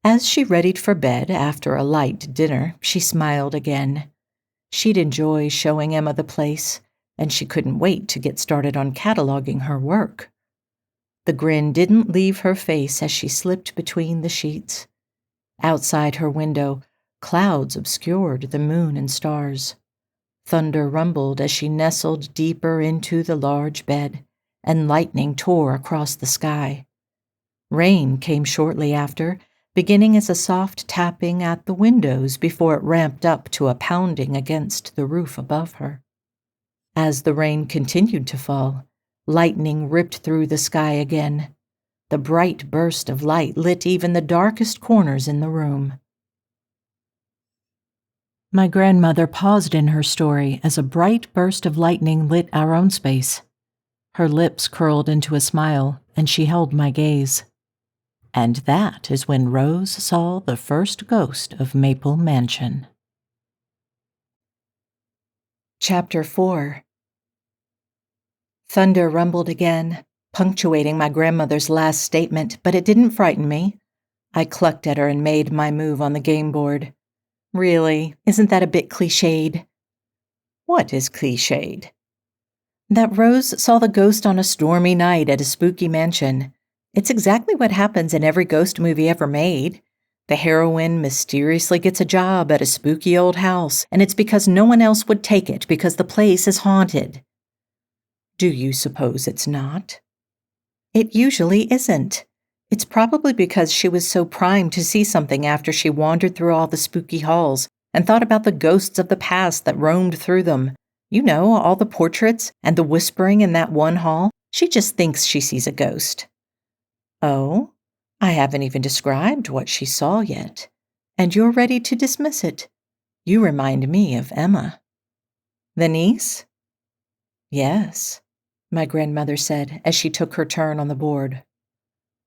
As she readied for bed after a light dinner, she smiled again. She'd enjoy showing Emma the place, and she couldn't wait to get started on cataloging her work. The grin didn't leave her face as she slipped between the sheets. Outside her window, clouds obscured the moon and stars. Thunder rumbled as she nestled deeper into the large bed, and lightning tore across the sky. Rain came shortly after, beginning as a soft tapping at the windows before it ramped up to a pounding against the roof above her. As the rain continued to fall, lightning ripped through the sky again. The bright burst of light lit even the darkest corners in the room. My grandmother paused in her story as a bright burst of lightning lit our own space. Her lips curled into a smile, and she held my gaze. And that is when Rose saw the first ghost of Maple Mansion. Chapter 4. Thunder rumbled again, punctuating my grandmother's last statement, but it didn't frighten me. I clucked at her and made my move on the game board. Really, isn't that a bit cliched? What is cliched? That Rose saw the ghost on a stormy night at a spooky mansion. It's exactly what happens in every ghost movie ever made. The heroine mysteriously gets a job at a spooky old house, and it's because no one else would take it because the place is haunted. Do you suppose it's not? It usually isn't. It's probably because she was so primed to see something after she wandered through all the spooky halls and thought about the ghosts of the past that roamed through them. You know, all the portraits and the whispering in that one hall. She just thinks she sees a ghost. Oh, I haven't even described what she saw yet, and you're ready to dismiss it. You remind me of Emma. The niece? Yes, my grandmother said as she took her turn on the board.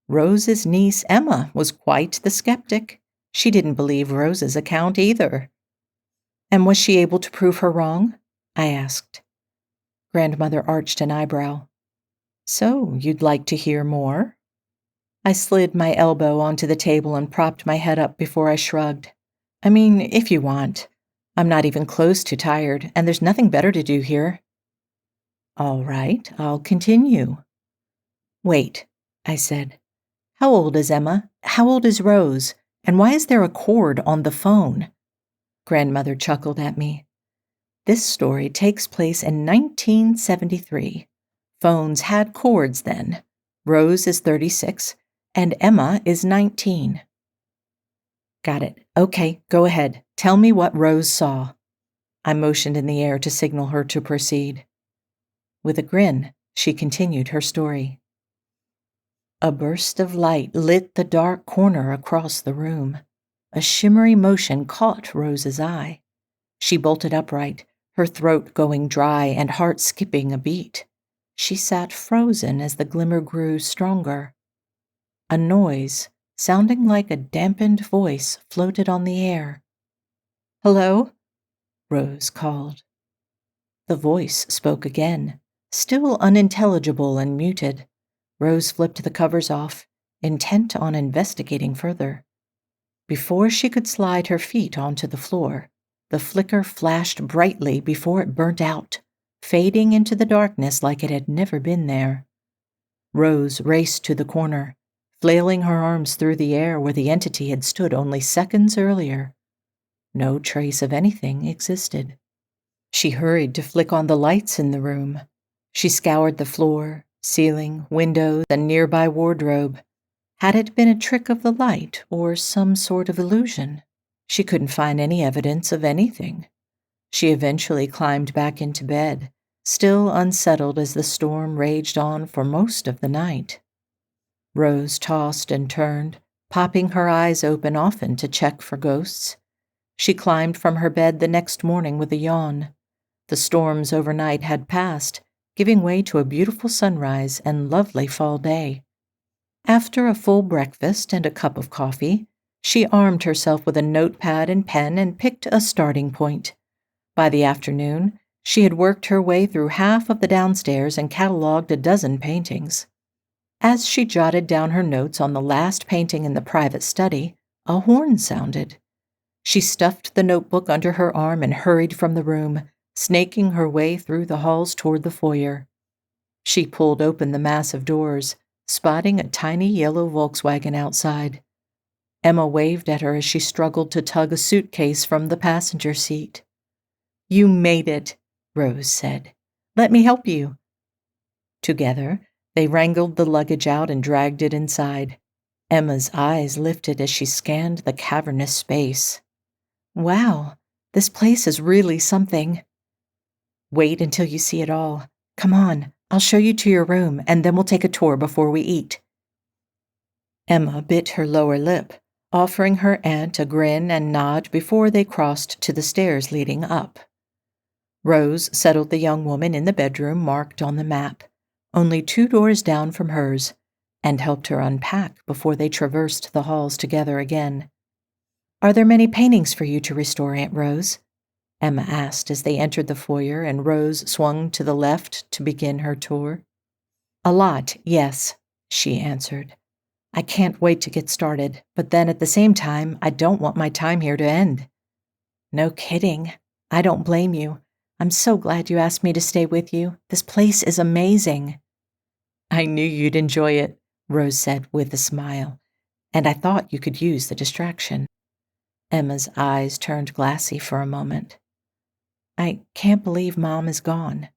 Rose's niece Emma was quite the skeptic. She didn't believe Rose's account either. And was she able to prove her wrong? I asked. Grandmother arched an eyebrow. So, you'd like to hear more? I slid my elbow onto the table and propped my head up before I shrugged. I mean, if you want. I'm not even close to tired, and there's nothing better to do here. All right, I'll continue. Wait, I said. How old is Emma? How old is Rose? And why is there a cord on the phone? Grandmother chuckled at me. This story takes place in 1973. Phones had cords then. Rose is 36, and Emma is 19. Got it. Okay, go ahead. Tell me what Rose saw. I motioned in the air to signal her to proceed. With a grin, she continued her story. A burst of light lit the dark corner across the room. A shimmery motion caught Rose's eye. She bolted upright, her throat going dry and heart skipping a beat. She sat frozen as the glimmer grew stronger. A noise, sounding like a dampened voice, floated on the air. Hello? Rose called. The voice spoke again, still unintelligible and muted. Rose flipped the covers off, intent on investigating further. Before she could slide her feet onto the floor, the flicker flashed brightly before it burnt out, fading into the darkness like it had never been there. Rose raced to the corner, flailing her arms through the air where the entity had stood only seconds earlier. No trace of anything existed. She hurried to flick on the lights in the room. She scoured the floor, ceiling, windows, and nearby wardrobe. Had it been a trick of the light or some sort of illusion? She couldn't find any evidence of anything. She eventually climbed back into bed, still unsettled as the storm raged on for most of the night. Rose tossed and turned, popping her eyes open often to check for ghosts. She climbed from her bed the next morning with a yawn. The storms overnight had passed, giving way to a beautiful sunrise and lovely fall day. After a full breakfast and a cup of coffee, she armed herself with a notepad and pen and picked a starting point. By the afternoon, she had worked her way through half of the downstairs and cataloged a dozen paintings. As she jotted down her notes on the last painting in the private study, a horn sounded. She stuffed the notebook under her arm and hurried from the room, snaking her way through the halls toward the foyer. She pulled open the massive doors, spotting a tiny yellow Volkswagen outside. Emma waved at her as she struggled to tug a suitcase from the passenger seat. "You made it," Rose said. "Let me help you." Together, they wrangled the luggage out and dragged it inside. Emma's eyes lifted as she scanned the cavernous space. "Wow, this place is really something." "Wait until you see it all. Come on, I'll show you to your room, and then we'll take a tour before we eat." Emma bit her lower lip, offering her aunt a grin and nod before they crossed to the stairs leading up. Rose settled the young woman in the bedroom marked on the map, only 2 doors down from hers, and helped her unpack before they traversed the halls together again. "Are there many paintings for you to restore, Aunt Rose?" Emma asked as they entered the foyer and Rose swung to the left to begin her tour. "A lot, yes," she answered. "I can't wait to get started, but then at the same time, I don't want my time here to end." "No kidding. I don't blame you. I'm so glad you asked me to stay with you. This place is amazing." "I knew you'd enjoy it," Rose said with a smile, "and I thought you could use the distraction." Emma's eyes turned glassy for a moment. "I can't believe Mom is gone."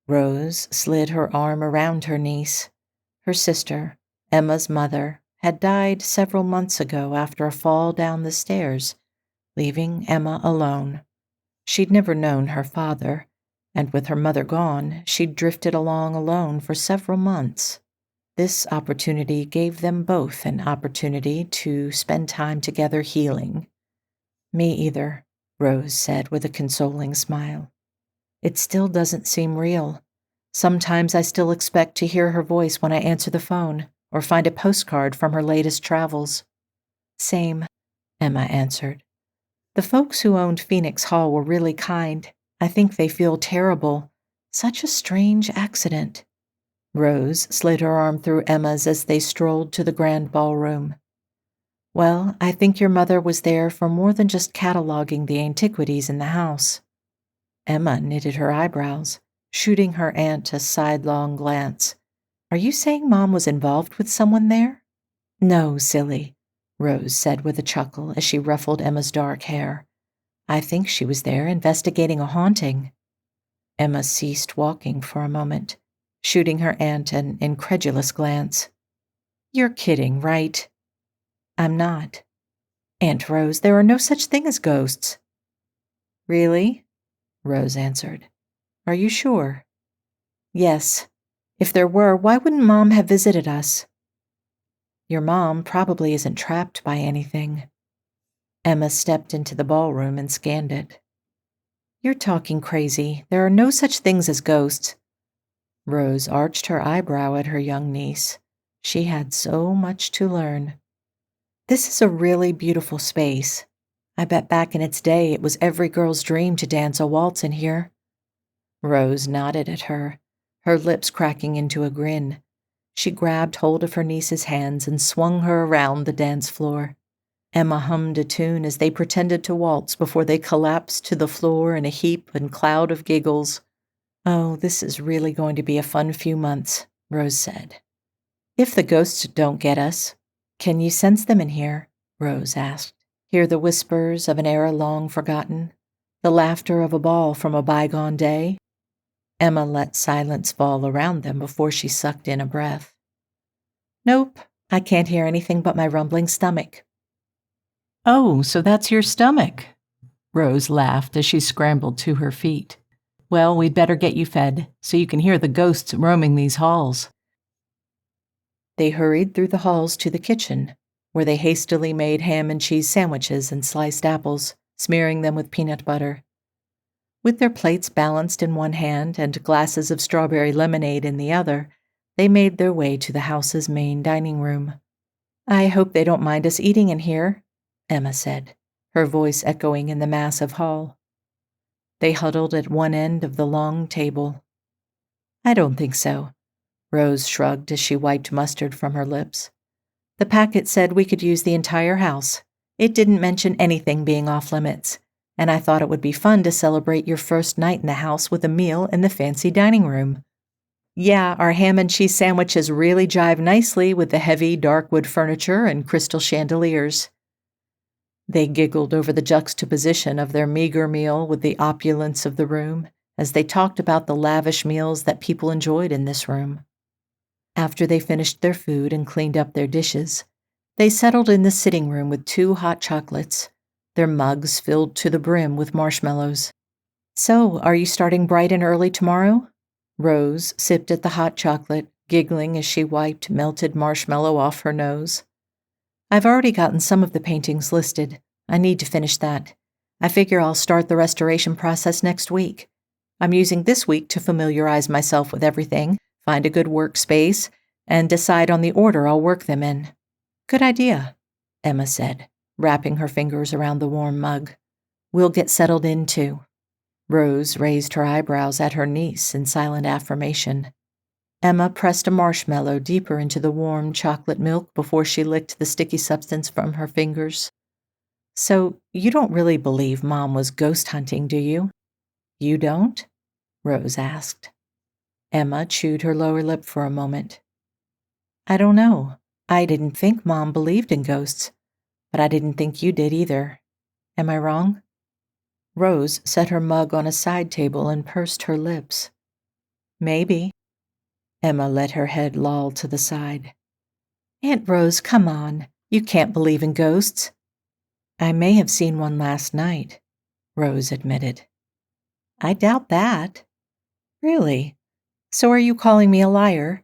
Rose slid her arm around her niece. Her sister, Emma's mother, had died several months ago after a fall down the stairs, leaving Emma alone. She'd never known her father, and with her mother gone, she'd drifted along alone for several months. This opportunity gave them both an opportunity to spend time together healing. "Me either," Rose said with a consoling smile. "It still doesn't seem real. Sometimes I still expect to hear her voice when I answer the phone or find a postcard from her latest travels." "Same," Emma answered. "The folks who owned Phoenix Hall were really kind. I think they feel terrible. Such a strange accident." Rose slid her arm through Emma's as they strolled to the grand ballroom. "Well, I think your mother was there for more than just cataloging the antiquities in the house." Emma knitted her eyebrows, shooting her aunt a sidelong glance. "Are you saying Mom was involved with someone there?" "No, silly," Rose said with a chuckle as she ruffled Emma's dark hair. "I think she was there investigating a haunting." Emma ceased walking for a moment, shooting her aunt an incredulous glance. "You're kidding, right?" "I'm not. Aunt Rose, there are no such thing as ghosts." "Really?" Rose answered. "Are you sure?" "Yes. If there were, why wouldn't Mom have visited us?" "Your mom probably isn't trapped by anything." Emma stepped into the ballroom and scanned it. "You're talking crazy. There are no such things as ghosts." Rose arched her eyebrow at her young niece. She had so much to learn. "This is a really beautiful space. I bet back in its day it was every girl's dream to dance a waltz in here." Rose nodded at her, her lips cracking into a grin. She grabbed hold of her niece's hands and swung her around the dance floor. Emma hummed a tune as they pretended to waltz before they collapsed to the floor in a heap and cloud of giggles. "Oh, this is really going to be a fun few months," Rose said. "If the ghosts don't get us, can you sense them in here?" Rose asked. "Hear the whispers of an era long forgotten? The laughter of a ball from a bygone day?" Emma let silence fall around them before she sucked in a breath. "Nope, I can't hear anything but my rumbling stomach." "Oh, so that's your stomach," Rose laughed as she scrambled to her feet. "Well, we'd better get you fed so you can hear the ghosts roaming these halls." They hurried through the halls to the kitchen, where they hastily made ham and cheese sandwiches and sliced apples, smearing them with peanut butter. With their plates balanced in one hand and glasses of strawberry lemonade in the other, they made their way to the house's main dining room. "I hope they don't mind us eating in here," Emma said, her voice echoing in the massive hall. They huddled at one end of the long table. "I don't think so," Rose shrugged as she wiped mustard from her lips. "The packet said we could use the entire house. It didn't mention anything being off limits, and I thought it would be fun to celebrate your first night in the house with a meal in the fancy dining room. Yeah, our ham and cheese sandwiches really jive nicely with the heavy dark wood furniture and crystal chandeliers." They giggled over the juxtaposition of their meager meal with the opulence of the room as they talked about the lavish meals that people enjoyed in this room. After they finished their food and cleaned up their dishes, they settled in the sitting room with 2 hot chocolates, their mugs filled to the brim with marshmallows. "So, are you starting bright and early tomorrow?" Rose sipped at the hot chocolate, giggling as she wiped melted marshmallow off her nose. "I've already gotten some of the paintings listed. I need to finish that. I figure I'll start the restoration process next week. I'm using this week to familiarize myself with everything, find a good workspace, and decide on the order I'll work them in." "Good idea," Emma said, wrapping her fingers around the warm mug. "We'll get settled in, too." Rose raised her eyebrows at her niece in silent affirmation. Emma pressed a marshmallow deeper into the warm chocolate milk before she licked the sticky substance from her fingers. "So, you don't really believe Mom was ghost hunting, do you?" "You don't?" Rose asked. Emma chewed her lower lip for a moment. "I don't know. I didn't think Mom believed in ghosts, but I didn't think you did either. Am I wrong?" Rose set her mug on a side table and pursed her lips. "Maybe." Emma let her head loll to the side. "Aunt Rose, come on. You can't believe in ghosts." "I may have seen one last night," Rose admitted. "I doubt that." "Really? So are you calling me a liar?"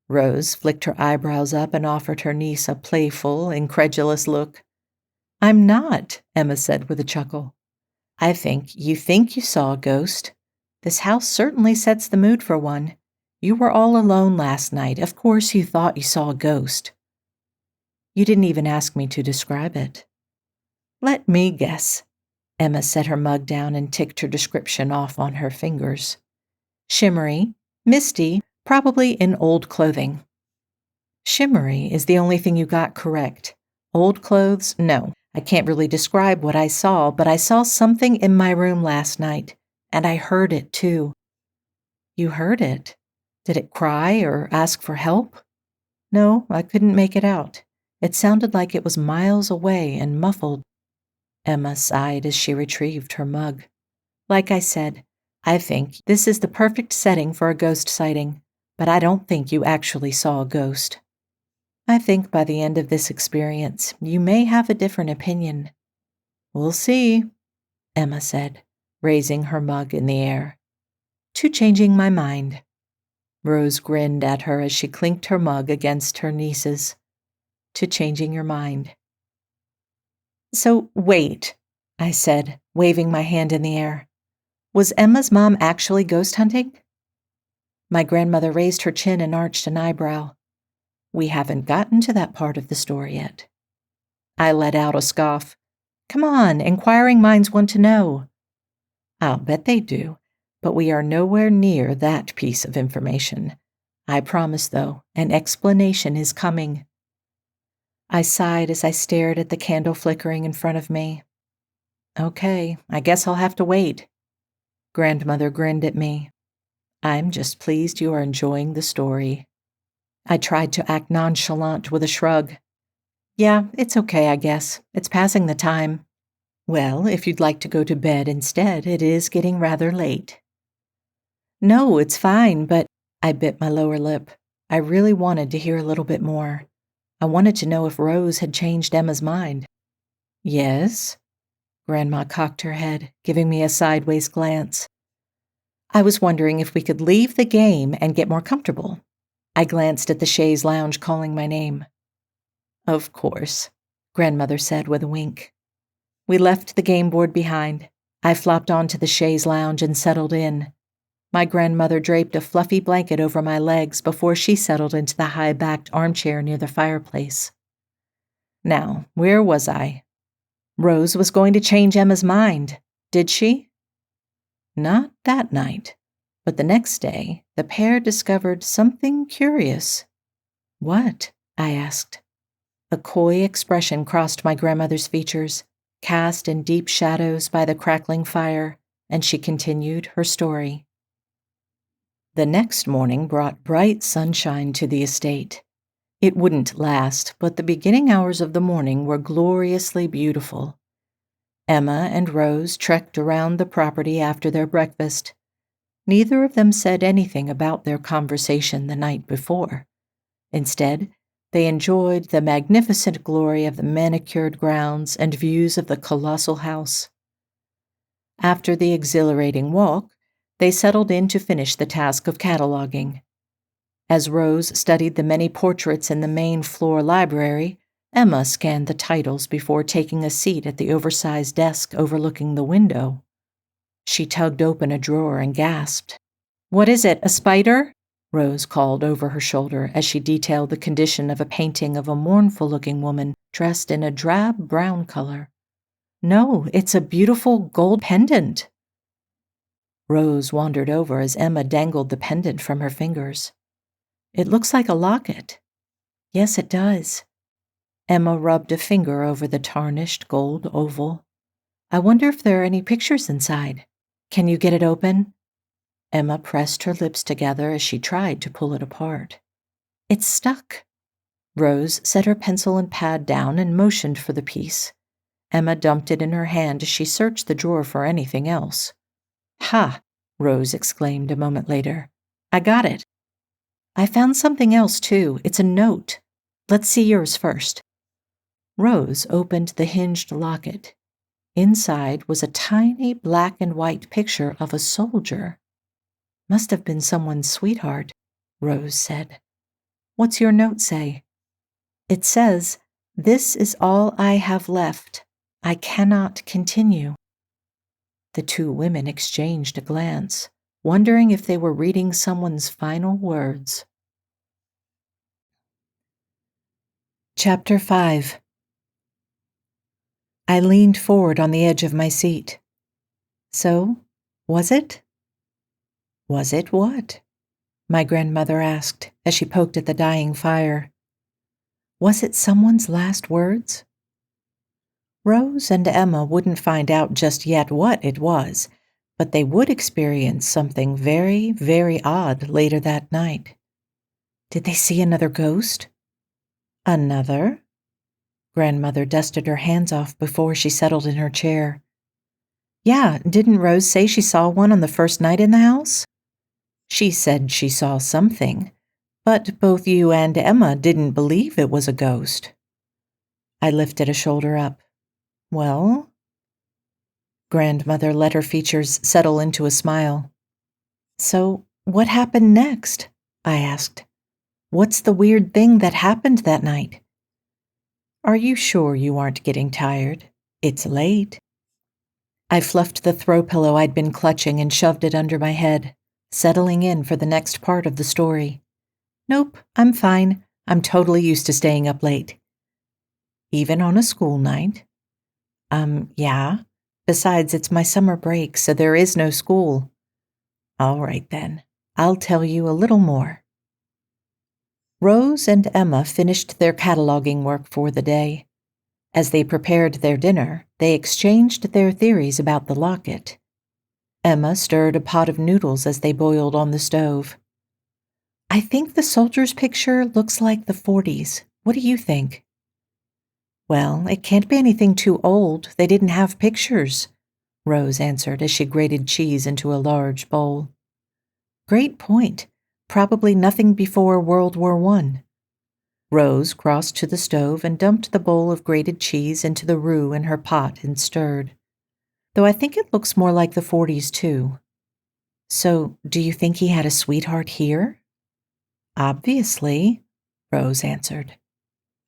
Rose flicked her eyebrows up and offered her niece a playful, incredulous look. "I'm not," Emma said with a chuckle. "I think you saw a ghost. This house certainly sets the mood for one. You were all alone last night. Of course you thought you saw a ghost." "You didn't even ask me to describe it." "Let me guess." Emma set her mug down and ticked her description off on her fingers. "Shimmery, misty, probably in old clothing." "Shimmery is the only thing you got correct. Old clothes, no. I can't really describe what I saw, but I saw something in my room last night, and I heard it too." "You heard it? Did it cry or ask for help?" "No, I couldn't make it out. It sounded like it was miles away and muffled." Emma sighed as she retrieved her mug. "Like I said, I think this is the perfect setting for a ghost sighting, but I don't think you actually saw a ghost. I think by the end of this experience, you may have a different opinion." "We'll see," Emma said, raising her mug in the air. "To changing my mind." Rose grinned at her as she clinked her mug against her niece's. "To changing your mind." "So, wait," I said, waving my hand in the air. "Was Emma's mom actually ghost hunting?" My grandmother raised her chin and arched an eyebrow. "We haven't gotten to that part of the story yet." I let out a scoff. "Come on, inquiring minds want to know." "I'll bet they do, but we are nowhere near that piece of information. I promise, though, an explanation is coming." I sighed as I stared at the candle flickering in front of me. Okay, I guess I'll have to wait. Grandmother grinned at me. I'm just pleased you are enjoying the story. I tried to act nonchalant with a shrug. Yeah, it's okay, I guess. It's passing the time. Well, if you'd like to go to bed instead, it is getting rather late. No, it's fine, but I bit my lower lip. I really wanted to hear a little bit more. I wanted to know if Rose had changed Emma's mind. Yes? Grandma cocked her head, giving me a sideways glance. I was wondering if we could leave the game and get more comfortable. I glanced at the chaise lounge calling my name. Of course, Grandmother said with a wink. We left the game board behind. I flopped onto the chaise lounge and settled in. My grandmother draped a fluffy blanket over my legs before she settled into the high-backed armchair near the fireplace. Now, where was I? Rose was going to change Emma's mind, did she? Not that night, but the next day, the pair discovered something curious. What? I asked. A coy expression crossed my grandmother's features, cast in deep shadows by the crackling fire, and she continued her story. The next morning brought bright sunshine to the estate. It wouldn't last, but the beginning hours of the morning were gloriously beautiful. Emma and Rose trekked around the property after their breakfast. Neither of them said anything about their conversation the night before. Instead, they enjoyed the magnificent glory of the manicured grounds and views of the colossal house. After the exhilarating walk, they settled in to finish the task of cataloging. As Rose studied the many portraits in the main floor library, Emma scanned the titles before taking a seat at the oversized desk overlooking the window. She tugged open a drawer and gasped. "What is it, a spider?" Rose called over her shoulder as she detailed the condition of a painting of a mournful-looking woman dressed in a drab brown color. "No, it's a beautiful gold pendant." Rose wandered over as Emma dangled the pendant from her fingers. "It looks like a locket." "Yes, it does." Emma rubbed a finger over the tarnished gold oval. "I wonder if there are any pictures inside. Can you get it open?" Emma pressed her lips together as she tried to pull it apart. "It's stuck." Rose set her pencil and pad down and motioned for the piece. Emma dumped it in her hand as she searched the drawer for anything else. "Ha!" Rose exclaimed a moment later. "I got it." "I found something else, too. It's a note. Let's see yours first." Rose opened the hinged locket. Inside was a tiny black and white picture of a soldier. "Must have been someone's sweetheart," Rose said. "What's your note say?" "It says, 'This is all I have left. I cannot continue.'" The two women exchanged a glance, wondering if they were reading someone's final words. Chapter 5. I leaned forward on the edge of my seat. "So, was it?" "Was it what?" my grandmother asked as she poked at the dying fire. "Was it someone's last words?" Rose and Emma wouldn't find out just yet what it was, but they would experience something very, very odd later that night. Did they see another ghost? Another? Grandmother dusted her hands off before she settled in her chair. "Yeah, didn't Rose say she saw one on the first night in the house?" "She said she saw something, but both you and Emma didn't believe it was a ghost." I lifted a shoulder up. "Well?" Grandmother let her features settle into a smile. "So, what happened next?" I asked. "What's the weird thing that happened that night?" "Are you sure you aren't getting tired? It's late." I fluffed the throw pillow I'd been clutching and shoved it under my head, settling in for the next part of the story. "Nope, I'm fine. I'm totally used to staying up late." "Even on a school night?" Yeah. Besides, it's my summer break, so there is no school." "All right, then. I'll tell you a little more." Rose and Emma finished their cataloging work for the day. As they prepared their dinner, they exchanged their theories about the locket. Emma stirred a pot of noodles as they boiled on the stove. "I think the soldier's picture looks like the 40s. What do you think?" "Well, it can't be anything too old. They didn't have pictures," Rose answered as she grated cheese into a large bowl. "Great point. Probably nothing before World War I." Rose crossed to the stove and dumped the bowl of grated cheese into the roux in her pot and stirred. "Though I think it looks more like the 40s, too." "So, do you think he had a sweetheart here?" "Obviously," Rose answered.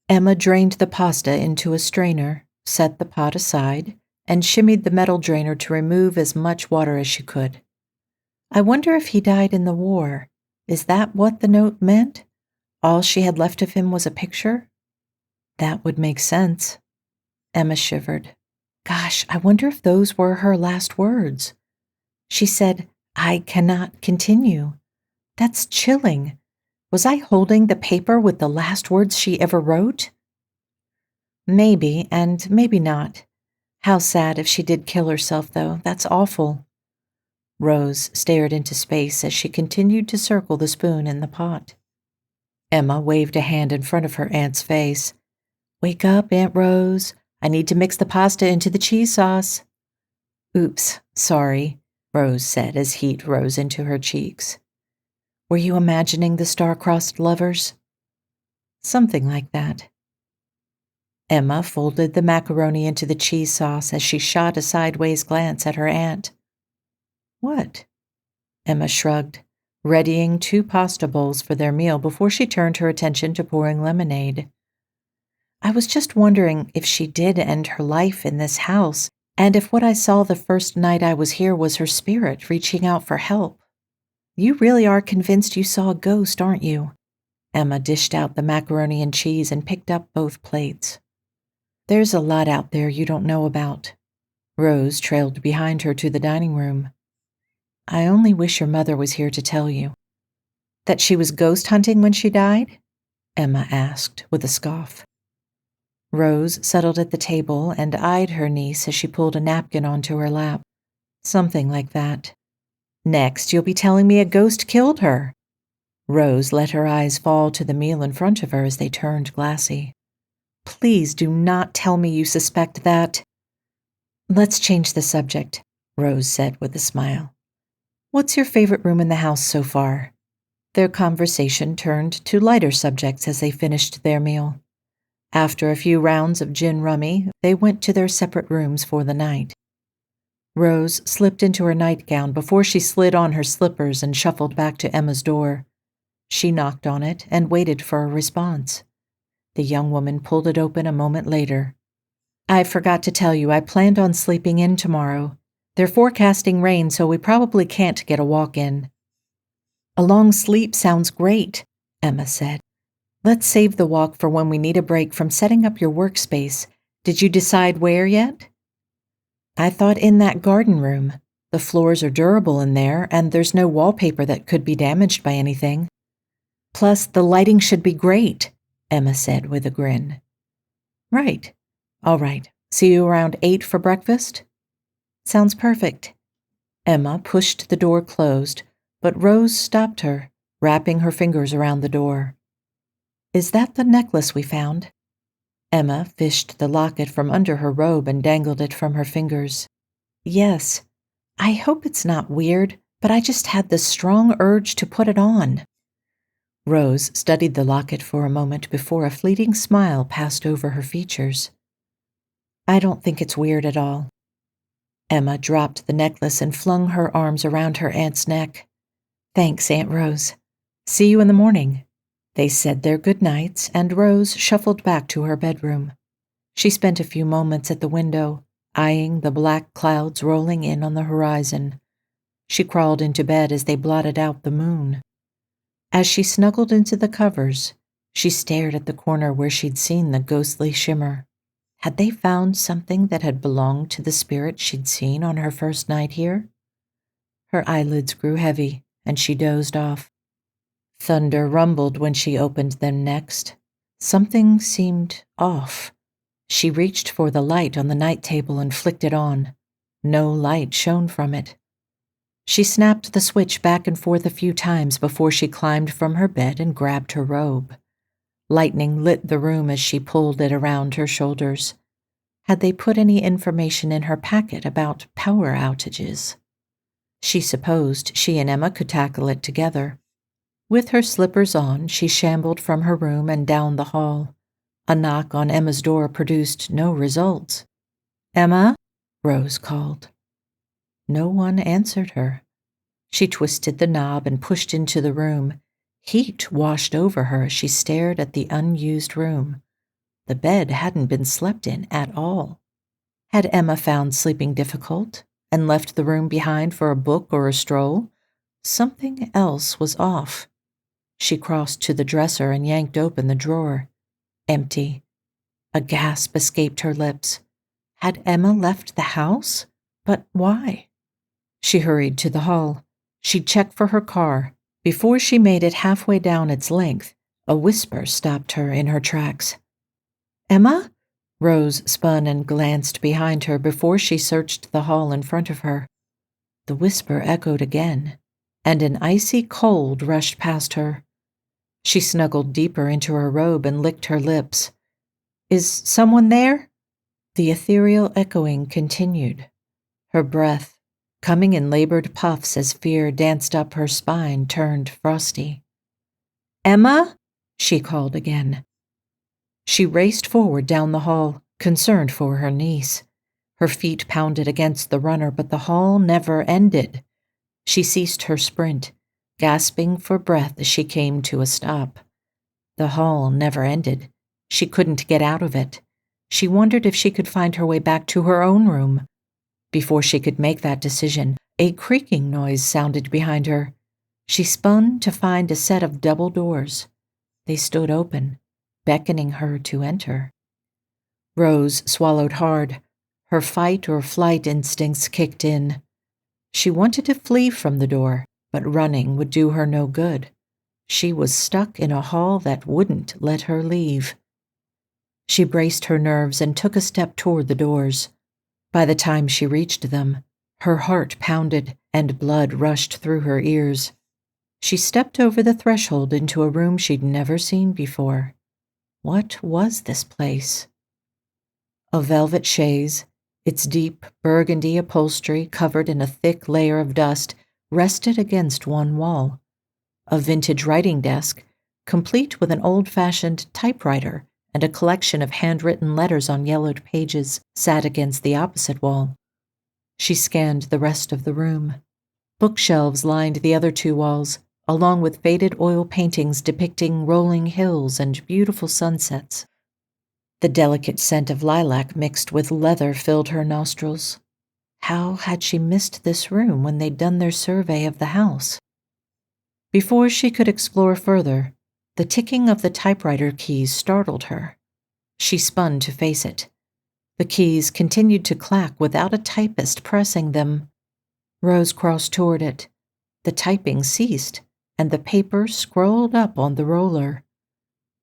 Emma drained the pasta into a strainer, set the pot aside, and shimmied the metal drainer to remove as much water as she could. "I wonder if he died in the war. Is that what the note meant? All she had left of him was a picture?" "That would make sense." Emma shivered. "Gosh, I wonder if those were her last words. She said, 'I cannot continue.' That's chilling. Was I holding the paper with the last words she ever wrote?" "Maybe, and maybe not. How sad if she did kill herself, though. That's awful." Rose stared into space as she continued to circle the spoon in the pot. Emma waved a hand in front of her aunt's face. "Wake up, Aunt Rose. I need to mix the pasta into the cheese sauce." "Oops, sorry," Rose said as heat rose into her cheeks. "Were you imagining the star-crossed lovers?" "Something like that." Emma folded the macaroni into the cheese sauce as she shot a sideways glance at her aunt. "What?" Emma shrugged, readying 2 pasta bowls for their meal before she turned her attention to pouring lemonade. "I was just wondering if she did end her life in this house, and if what I saw the first night I was here was her spirit reaching out for help. You really are convinced you saw a ghost, aren't you?" Emma dished out the macaroni and cheese and picked up both plates. "There's a lot out there you don't know about." Rose trailed behind her to the dining room. "I only wish your mother was here to tell you." "That she was ghost hunting when she died?" Emma asked with a scoff. Rose settled at the table and eyed her niece as she pulled a napkin onto her lap. "Something like that. Next, you'll be telling me a ghost killed her." Rose let her eyes fall to the meal in front of her as they turned glassy. "Please do not tell me you suspect that." "Let's change the subject," Rose said with a smile. "What's your favorite room in the house so far?" Their conversation turned to lighter subjects as they finished their meal. After a few rounds of gin rummy, they went to their separate rooms for the night. Rose slipped into her nightgown before she slid on her slippers and shuffled back to Emma's door. She knocked on it and waited for a response. The young woman pulled it open a moment later. "I forgot to tell you I planned on sleeping in tomorrow. They're forecasting rain, so we probably can't get a walk in." "A long sleep sounds great," Emma said. "Let's save the walk for when we need a break from setting up your workspace. Did you decide where yet?" "I thought in that garden room. The floors are durable in there, and there's no wallpaper that could be damaged by anything. Plus, the lighting should be great," Emma said with a grin. "Right. All right. See you around 8 for breakfast?" "Sounds perfect." Emma pushed the door closed, but Rose stopped her, wrapping her fingers around the door. "Is that the necklace we found?" Emma fished the locket from under her robe and dangled it from her fingers. "Yes. I hope it's not weird, but I just had this strong urge to put it on." Rose studied the locket for a moment before a fleeting smile passed over her features. "I don't think it's weird at all." Emma dropped the necklace and flung her arms around her aunt's neck. "Thanks, Aunt Rose. See you in the morning." They said their good nights, and Rose shuffled back to her bedroom. She spent a few moments at the window, eyeing the black clouds rolling in on the horizon. She crawled into bed as they blotted out the moon. As she snuggled into the covers, she stared at the corner where she'd seen the ghostly shimmer. Had they found something that had belonged to the spirit she'd seen on her first night here? Her eyelids grew heavy, and she dozed off. Thunder rumbled when she opened them next. Something seemed off. She reached for the light on the night table and flicked it on. No light shone from it. She snapped the switch back and forth a few times before she climbed from her bed and grabbed her robe. Lightning lit the room as she pulled it around her shoulders. Had they put any information in her packet about power outages? She supposed she and Emma could tackle it together. With her slippers on, she shambled from her room and down the hall. A knock on Emma's door produced no results. "Emma?" Rose called. No one answered her. She twisted the knob and pushed into the room. Heat washed over her as she stared at the unused room. The bed hadn't been slept in at all. Had Emma found sleeping difficult and left the room behind for a book or a stroll? Something else was off. She crossed to the dresser and yanked open the drawer. Empty. A gasp escaped her lips. Had Emma left the house? But why? She hurried to the hall. She'd check for her car. Before she made it halfway down its length, a whisper stopped her in her tracks. "Emma?" Rose spun and glanced behind her before she searched the hall in front of her. The whisper echoed again, and an icy cold rushed past her. She snuggled deeper into her robe and licked her lips. "Is someone there?" The ethereal echoing continued. Her breath, coming in labored puffs as fear danced up her spine, turned frosty. "Emma?" she called again. She raced forward down the hall, concerned for her niece. Her feet pounded against the runner, but the hall never ended. She ceased her sprint, gasping for breath as she came to a stop. The hall never ended. She couldn't get out of it. She wondered if she could find her way back to her own room. Before she could make that decision, a creaking noise sounded behind her. She spun to find a set of double doors. They stood open, beckoning her to enter. Rose swallowed hard. Her fight or flight instincts kicked in. She wanted to flee from the door, but running would do her no good. She was stuck in a hall that wouldn't let her leave. She braced her nerves and took a step toward the doors. By the time she reached them, her heart pounded and blood rushed through her ears. She stepped over the threshold into a room she'd never seen before. What was this place? A velvet chaise, its deep burgundy upholstery covered in a thick layer of dust, rested against one wall. A vintage writing desk, complete with an old-fashioned typewriter and a collection of handwritten letters on yellowed pages, sat against the opposite wall. She scanned the rest of the room. Bookshelves lined the other two walls, along with faded oil paintings depicting rolling hills and beautiful sunsets. The delicate scent of lilac mixed with leather filled her nostrils. How had she missed this room when they'd done their survey of the house? Before she could explore further, the ticking of the typewriter keys startled her. She spun to face it. The keys continued to clack without a typist pressing them. Rose crossed toward it. The typing ceased, and the paper scrolled up on the roller.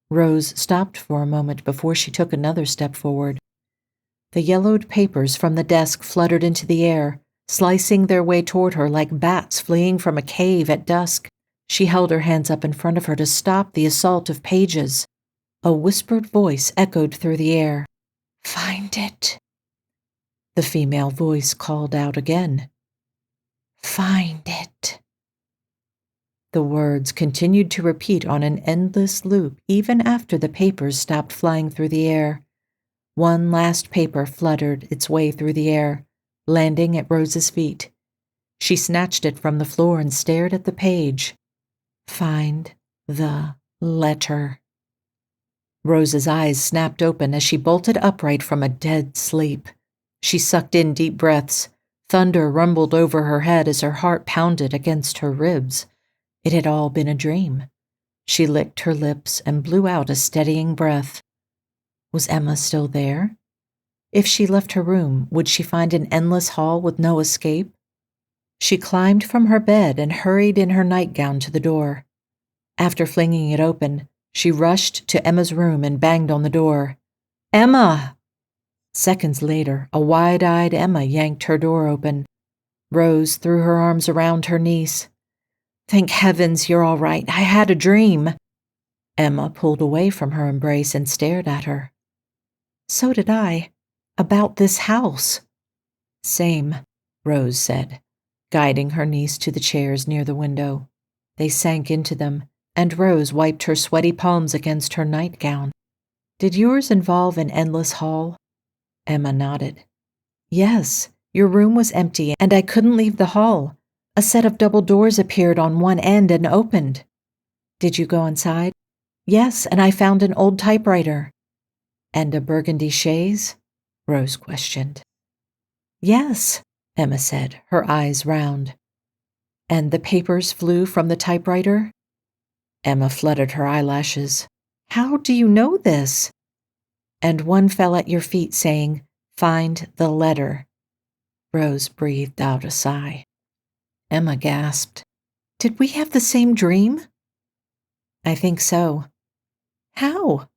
Rose stopped for a moment before she took another step forward. The yellowed papers from the desk fluttered into the air, slicing their way toward her like bats fleeing from a cave at dusk. She held her hands up in front of her to stop the assault of pages. A whispered voice echoed through the air. "Find it." The female voice called out again. "Find it." The words continued to repeat on an endless loop even after the papers stopped flying through the air. One last paper fluttered its way through the air, landing at Rose's feet. She snatched it from the floor and stared at the page. Find the letter. Rose's eyes snapped open as she bolted upright from a dead sleep. She sucked in deep breaths. Thunder rumbled over her head as her heart pounded against her ribs. It had all been a dream. She licked her lips and blew out a steadying breath. Was Emma still there? If she left her room, would she find an endless hall with no escape? She climbed from her bed and hurried in her nightgown to the door. After flinging it open, she rushed to Emma's room and banged on the door. "Emma!" Seconds later, a wide-eyed Emma yanked her door open. Rose threw her arms around her niece. "Thank heavens you're all right. I had a dream." Emma pulled away from her embrace and stared at her. "So did I. About this house." "Same," Rose said, guiding her niece to the chairs near the window. They sank into them, and Rose wiped her sweaty palms against her nightgown. "Did yours involve an endless hall?" Emma nodded. "Yes, your room was empty and I couldn't leave the hall. A set of double doors appeared on one end and opened." "Did you go inside?" "Yes, and I found an old typewriter." "And a burgundy chaise?" Rose questioned. "Yes," Emma said, her eyes round. "And the papers flew from the typewriter?" Emma fluttered her eyelashes. "How do you know this?" "And one fell at your feet saying, 'Find the letter.'" Rose breathed out a sigh. Emma gasped. "Did we have the same dream?" "I think so." "How?"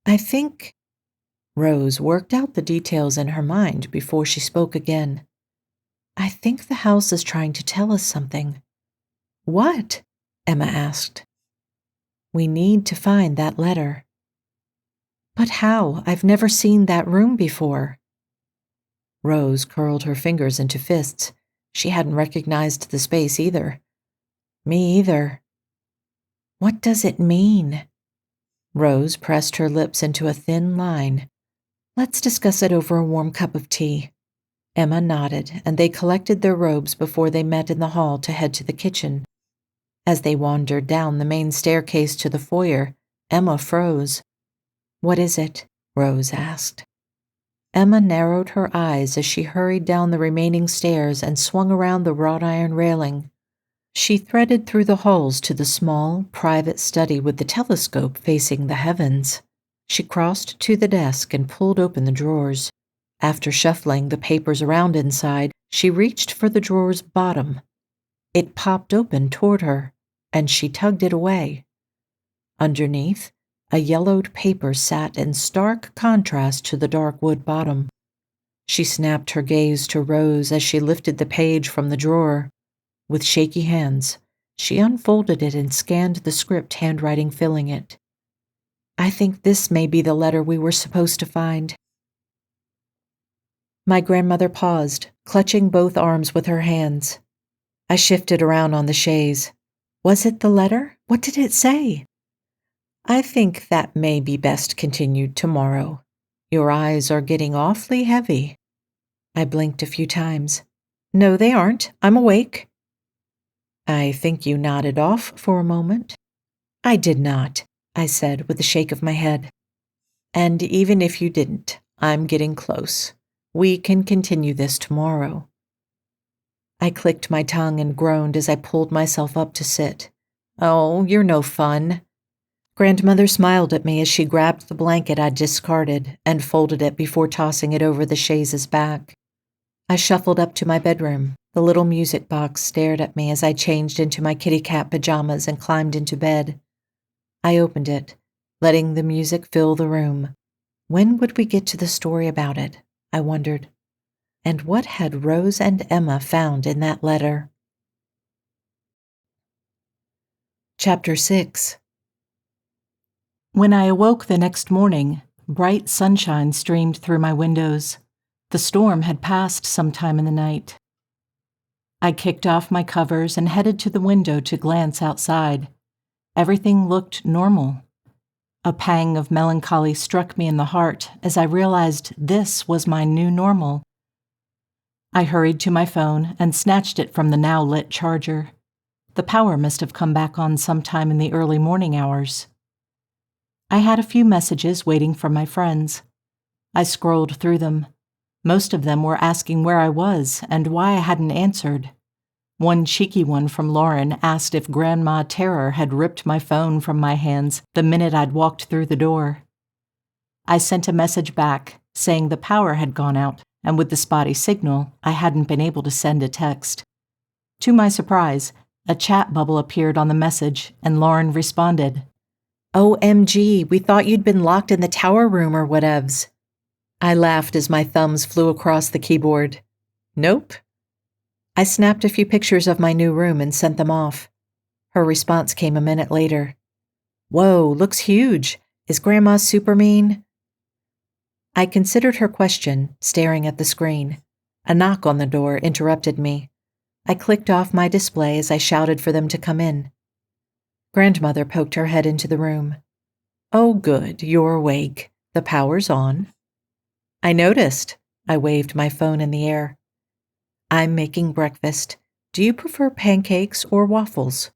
"I think—" Rose worked out the details in her mind before she spoke again. "I think the house is trying to tell us something." "What?" Emma asked. "We need to find that letter." "But how? I've never seen that room before." Rose curled her fingers into fists. She hadn't recognized the space either. "Me either." "What does it mean?" Rose pressed her lips into a thin line. "Let's discuss it over a warm cup of tea." Emma nodded, and they collected their robes before they met in the hall to head to the kitchen. As they wandered down the main staircase to the foyer, Emma froze. "What is it?" Rose asked. Emma narrowed her eyes as she hurried down the remaining stairs and swung around the wrought iron railing. She threaded through the halls to the small, private study with the telescope facing the heavens. She crossed to the desk and pulled open the drawers. After shuffling the papers around inside, she reached for the drawer's bottom. It popped open toward her, and she tugged it away. Underneath, a yellowed paper sat in stark contrast to the dark wood bottom. She snapped her gaze to Rose as she lifted the page from the drawer. With shaky hands, she unfolded it and scanned the script handwriting filling it. "I think this may be the letter we were supposed to find." My grandmother paused, clutching both arms with her hands. I shifted around on the chaise. "Was it the letter? What did it say?" "I think that may be best continued tomorrow. Your eyes are getting awfully heavy." I blinked a few times. "No, they aren't. I'm awake." "I think you nodded off for a moment." "I did not," I said with a shake of my head. "And even if you didn't, I'm getting close. We can continue this tomorrow." I clicked my tongue and groaned as I pulled myself up to sit. "Oh, you're no fun." Grandmother smiled at me as she grabbed the blanket I'd discarded and folded it before tossing it over the chaise's back. I shuffled up to my bedroom. The little music box stared at me as I changed into my kitty cat pajamas and climbed into bed. I opened it, letting the music fill the room. When would we get to the story about it? I wondered. And what had Rose and Emma found in that letter? Chapter 6. When I awoke the next morning, bright sunshine streamed through my windows. The storm had passed sometime in the night. I kicked off my covers and headed to the window to glance outside. Everything looked normal. A pang of melancholy struck me in the heart as I realized this was my new normal. I hurried to my phone and snatched it from the now-lit charger. The power must have come back on sometime in the early morning hours. I had a few messages waiting from my friends. I scrolled through them. Most of them were asking where I was and why I hadn't answered. One cheeky one from Lauren asked if Grandma Terror had ripped my phone from my hands the minute I'd walked through the door. I sent a message back saying the power had gone out, and with the spotty signal, I hadn't been able to send a text. To my surprise, A chat bubble appeared on the message, and Lauren responded, "OMG, we thought you'd been locked in the tower room or whatevs." I laughed as my thumbs flew across the keyboard. Nope. I snapped a few pictures of my new room and sent them off. Her response came a minute later. "Whoa, looks huge. Is Grandma super mean?" I considered her question, staring at the screen. A knock on the door interrupted me. I clicked off my display as I shouted for them to come in. Grandmother poked her head into the room. "Oh, good, you're awake. The power's on." "I noticed." I waved my phone in the air. "I'm making breakfast. Do you prefer pancakes or waffles?"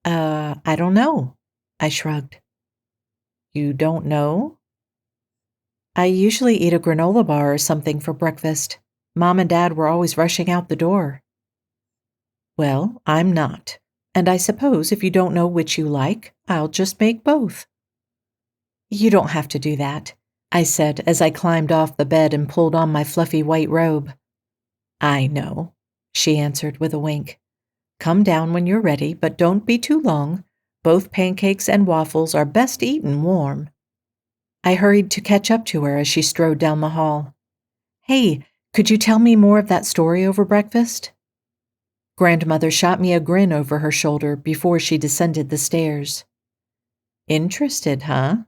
I don't know." I shrugged. "You don't know?" "I usually eat a granola bar or something for breakfast. Mom and Dad were always rushing out the door." "Well, I'm not. And I suppose if you don't know which you like, I'll just make both." "You don't have to do that," I said as I climbed off the bed and pulled on my fluffy white robe. "I know," she answered with a wink. "Come down when you're ready, but don't be too long. Both pancakes and waffles are best eaten warm." I hurried to catch up to her as she strode down the hall. "Hey, could you tell me more of that story over breakfast?" Grandmother shot me a grin over her shoulder before she descended the stairs. "Interested, huh?"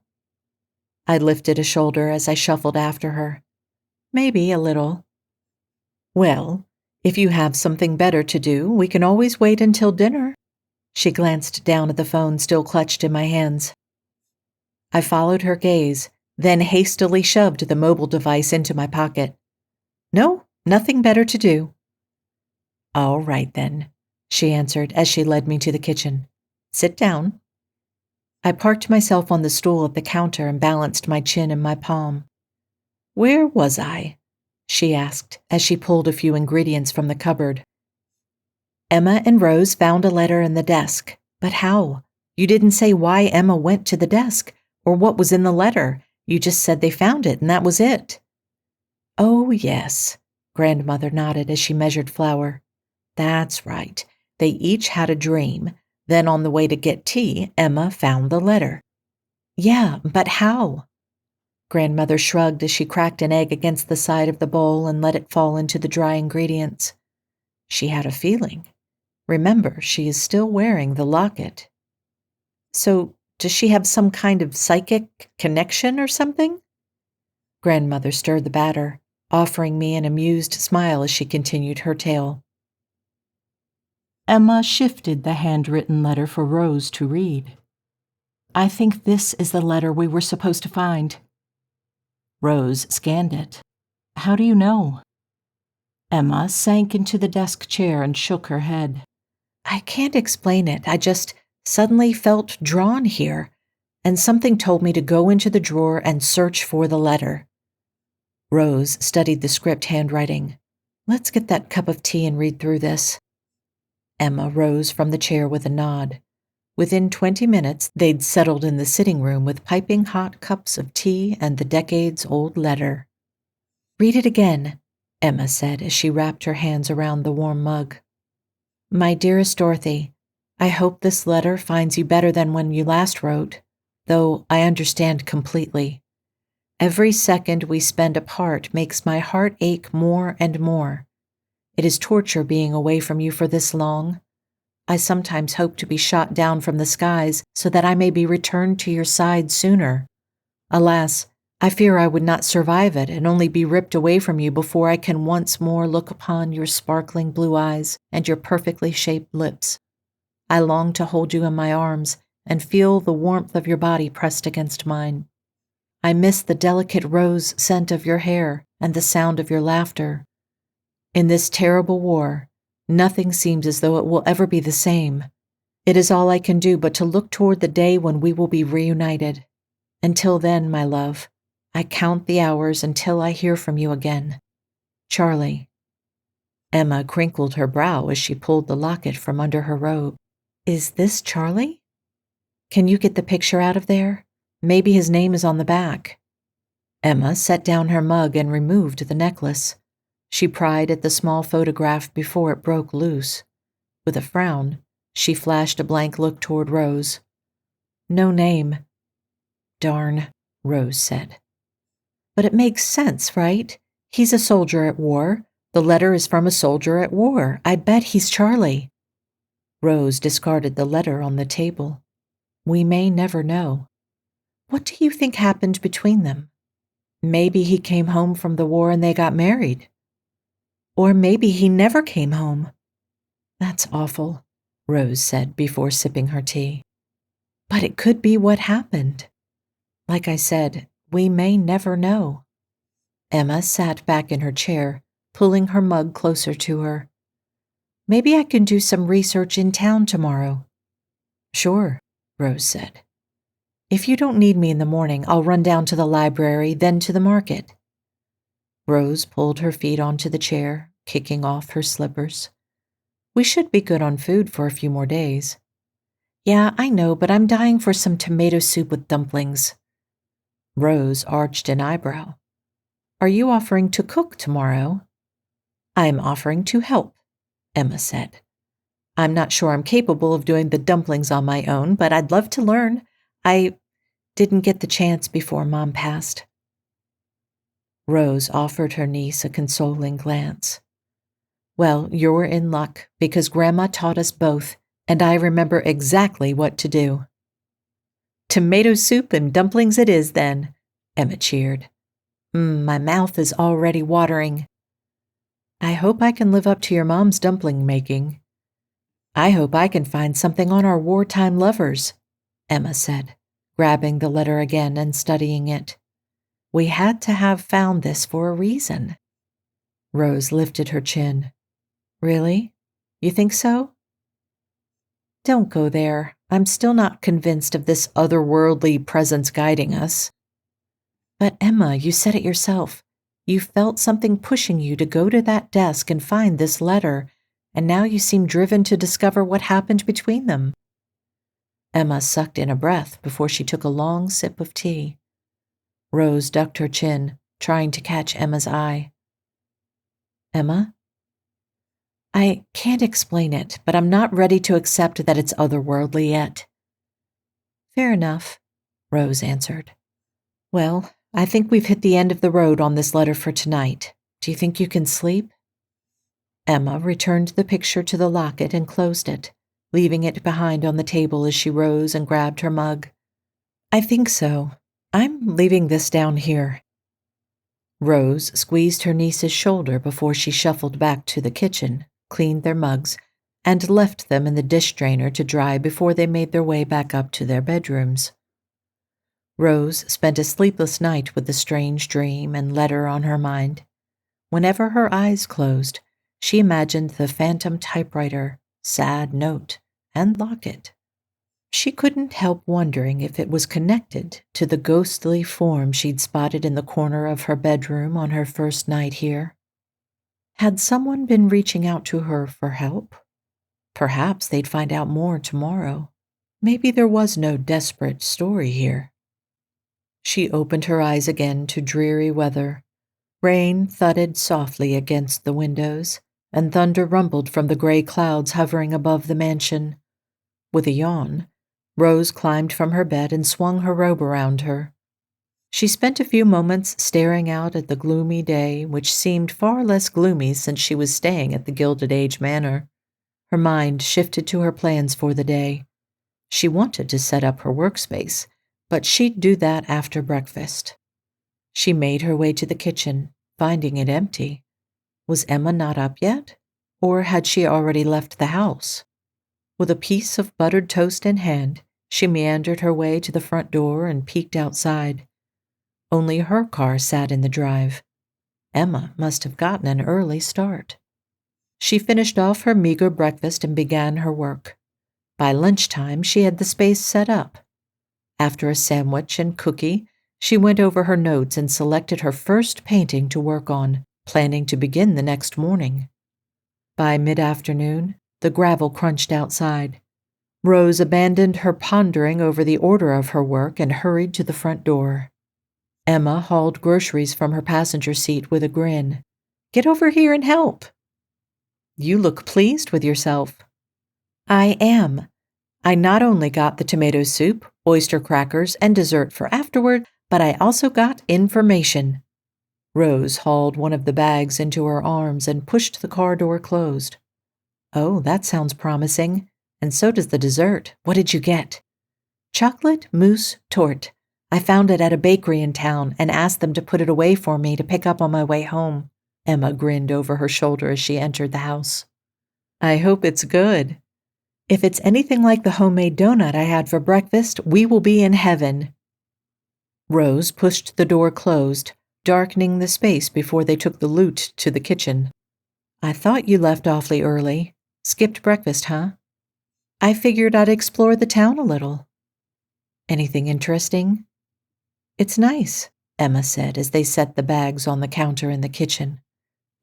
I lifted a shoulder as I shuffled after her. "Maybe a little." "Well, if you have something better to do, we can always wait until dinner." She glanced down at the phone still clutched in my hands. I followed her gaze, then hastily shoved the mobile device into my pocket. "No, nothing better to do." "All right, then," she answered as she led me to the kitchen. "Sit down." I parked myself on the stool at the counter and balanced my chin in my palm. "Where was I?" she asked as she pulled a few ingredients from the cupboard. "Emma and Rose found a letter in the desk. But how? You didn't say why Emma went to the desk or what was in the letter. You just said they found it and that was it." "Oh, yes," Grandmother nodded as she measured flour. "That's right. They each had a dream. Then on the way to get tea, Emma found the letter." "Yeah, but how?" Grandmother shrugged as she cracked an egg against the side of the bowl and let it fall into the dry ingredients. "She had a feeling. Remember, she is still wearing the locket." "So, does she have some kind of psychic connection or something?" Grandmother stirred the batter, offering me an amused smile as she continued her tale. Emma shifted the handwritten letter for Rose to read. "I think this is the letter we were supposed to find." Rose scanned it. "How do you know?" Emma sank into the desk chair and shook her head. "I can't explain it. I just suddenly felt drawn here, and something told me to go into the drawer and search for the letter." Rose studied the script handwriting. "Let's get that cup of tea and read through this." Emma rose from the chair with a nod. Within 20 minutes, they'd settled in the sitting room with piping hot cups of tea and the decades-old letter. "Read it again," Emma said as she wrapped her hands around the warm mug. "My dearest Dorothy, I hope this letter finds you better than when you last wrote, though I understand completely. Every second we spend apart makes my heart ache more and more. It is torture being away from you for this long. I sometimes hope to be shot down from the skies so that I may be returned to your side sooner. Alas, I fear I would not survive it and only be ripped away from you before I can once more look upon your sparkling blue eyes and your perfectly shaped lips. I long to hold you in my arms and feel the warmth of your body pressed against mine. I miss the delicate rose scent of your hair and the sound of your laughter. In this terrible war, nothing seems as though it will ever be the same. It is all I can do but to look toward the day when we will be reunited. Until then, my love, I count the hours until I hear from you again. Charlie." Emma crinkled her brow as she pulled the locket from under her robe. "Is this Charlie? Can you get the picture out of there? Maybe his name is on the back." Emma set down her mug and removed the necklace. She pried at the small photograph before it broke loose. With a frown, she flashed a blank look toward Rose. No name. Darn, Rose said. But it makes sense, right? He's a soldier at war. The letter is from a soldier at war. I bet he's Charlie. Rose discarded the letter on the table. We may never know. What do you think happened between them? Maybe he came home from the war and they got married. Or maybe he never came home. That's awful, Rose said before sipping her tea. But it could be what happened. Like I said, we may never know. Emma sat back in her chair, pulling her mug closer to her. Maybe I can do some research in town tomorrow. Sure, Rose said. If you don't need me in the morning, I'll run down to the library, then to the market. Rose pulled her feet onto the chair, kicking off her slippers. We should be good on food for a few more days. Yeah, I know, but I'm dying for some tomato soup with dumplings. Rose arched an eyebrow. Are you offering to cook tomorrow? I'm offering to help, Emma said. I'm not sure I'm capable of doing the dumplings on my own, but I'd love to learn. I didn't get the chance before Mom passed. Rose offered her niece a consoling glance. Well, you're in luck, because Grandma taught us both, and I remember exactly what to do. Tomato soup and dumplings it is, then, Emma cheered. My mouth is already watering. I hope I can live up to your mom's dumpling making. I hope I can find something on our wartime lovers, Emma said, grabbing the letter again and studying it. We had to have found this for a reason. Rose lifted her chin. Really? You think so? Don't go there. I'm still not convinced of this otherworldly presence guiding us. But Emma, you said it yourself. You felt something pushing you to go to that desk and find this letter, and now you seem driven to discover what happened between them. Emma sucked in a breath before she took a long sip of tea. Rose ducked her chin, trying to catch Emma's eye. Emma? I can't explain it, but I'm not ready to accept that it's otherworldly yet. Fair enough, Rose answered. Well, I think we've hit the end of the road on this letter for tonight. Do you think you can sleep? Emma returned the picture to the locket and closed it, leaving it behind on the table as she rose and grabbed her mug. I think so. I'm leaving this down here. Rose squeezed her niece's shoulder before she shuffled back to the kitchen, cleaned their mugs, and left them in the dish drainer to dry before they made their way back up to their bedrooms. Rose spent a sleepless night with the strange dream and letter on her mind. Whenever her eyes closed, she imagined the phantom typewriter, sad note, and locket. She couldn't help wondering if it was connected to the ghostly form she'd spotted in the corner of her bedroom on her first night here. Had someone been reaching out to her for help? Perhaps they'd find out more tomorrow. Maybe there was no desperate story here. She opened her eyes again to dreary weather. Rain thudded softly against the windows, and thunder rumbled from the gray clouds hovering above the mansion. With a yawn, Rose climbed from her bed and swung her robe around her. She spent a few moments staring out at the gloomy day, which seemed far less gloomy since she was staying at the Gilded Age Manor. Her mind shifted to her plans for the day. She wanted to set up her workspace, but she'd do that after breakfast. She made her way to the kitchen, finding it empty. Was Emma not up yet? Or had she already left the house? With a piece of buttered toast in hand, she meandered her way to the front door and peeked outside. Only her car sat in the drive. Emma must have gotten an early start. She finished off her meager breakfast and began her work. By lunchtime, she had the space set up. After a sandwich and cookie, she went over her notes and selected her first painting to work on, planning to begin the next morning. By mid-afternoon, the gravel crunched outside. Rose abandoned her pondering over the order of her work and hurried to the front door. Emma hauled groceries from her passenger seat with a grin. "Get over here and help." "You look pleased with yourself." I am. I not only got the tomato soup, oyster crackers, and dessert for afterward, but I also got information. Rose hauled one of the bags into her arms and pushed the car door closed. Oh, that sounds promising. And so does the dessert. What did you get? Chocolate mousse torte. I found it at a bakery in town and asked them to put it away for me to pick up on my way home. Emma grinned over her shoulder as she entered the house. I hope it's good. If it's anything like the homemade donut I had for breakfast, we will be in heaven. Rose pushed the door closed, darkening the space before they took the loot to the kitchen. I thought you left awfully early. Skipped breakfast, huh? I figured I'd explore the town a little. Anything interesting? It's nice, Emma said as they set the bags on the counter in the kitchen.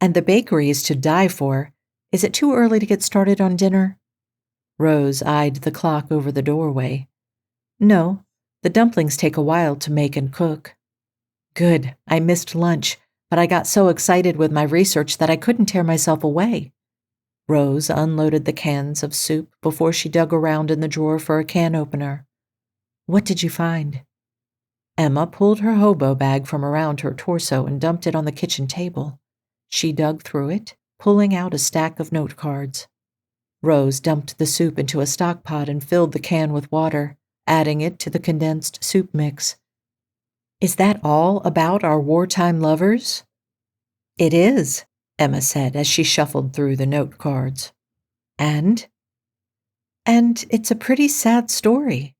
And the bakery is to die for. Is it too early to get started on dinner? Rose eyed the clock over the doorway. No, the dumplings take a while to make and cook. Good, I missed lunch, but I got so excited with my research that I couldn't tear myself away. Rose unloaded the cans of soup before she dug around in the drawer for a can opener. What did you find? Emma pulled her hobo bag from around her torso and dumped it on the kitchen table. She dug through it, pulling out a stack of note cards. Rose dumped the soup into a stock pot and filled the can with water, adding it to the condensed soup mix. Is that all about our wartime lovers? It is, Emma said as she shuffled through the note cards. And it's a pretty sad story.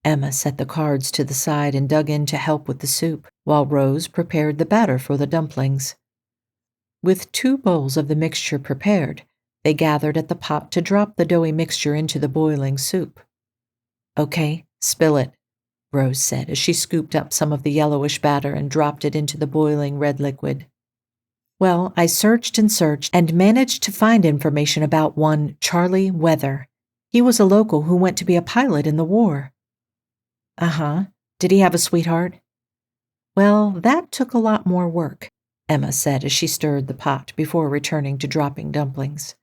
Emma set the cards to the side and dug in to help with the soup, while Rose prepared the batter for the dumplings. With 2 bowls of the mixture prepared, they gathered at the pot to drop the doughy mixture into the boiling soup. Okay, spill it, Rose said as she scooped up some of the yellowish batter and dropped it into the boiling red liquid. Well, I searched and managed to find information about one Charlie Weather. He was a local who went to be a pilot in the war. Uh-huh. Did he have a sweetheart? Well, that took a lot more work, Emma said as she stirred the pot before returning to dropping dumplings.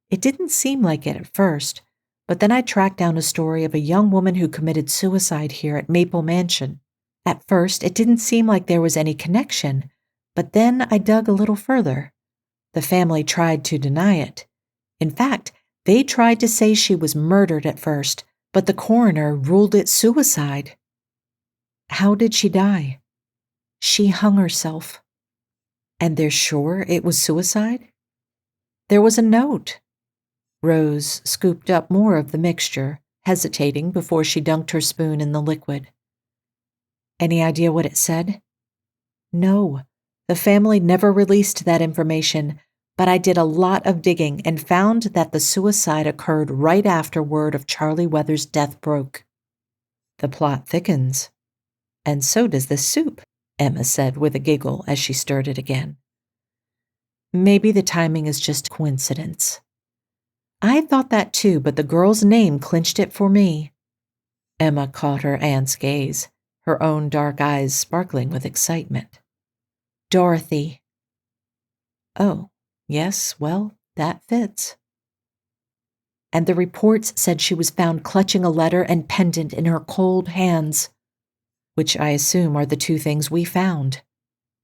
It didn't seem like it at first, but then I tracked down a story of a young woman who committed suicide here at Maple Mansion. At first, it didn't seem like there was any connection, but then I dug a little further. The family tried to deny it. In fact, they tried to say she was murdered at first, but the coroner ruled it suicide. How did she die? She hung herself. And they're sure it was suicide? There was a note. Rose scooped up more of the mixture, hesitating before she dunked her spoon in the liquid. Any idea what it said? No, the family never released that information, but I did a lot of digging and found that the suicide occurred right after word of Charlie Weather's death broke. The plot thickens. And so does the soup, Emma said with a giggle as she stirred it again. Maybe the timing is just coincidence. I thought that too, but the girl's name clinched it for me. Emma caught her aunt's gaze, her own dark eyes sparkling with excitement. Dorothy. Oh, yes, well, that fits. And the reports said she was found clutching a letter and pendant in her cold hands, which I assume are the 2 things we found.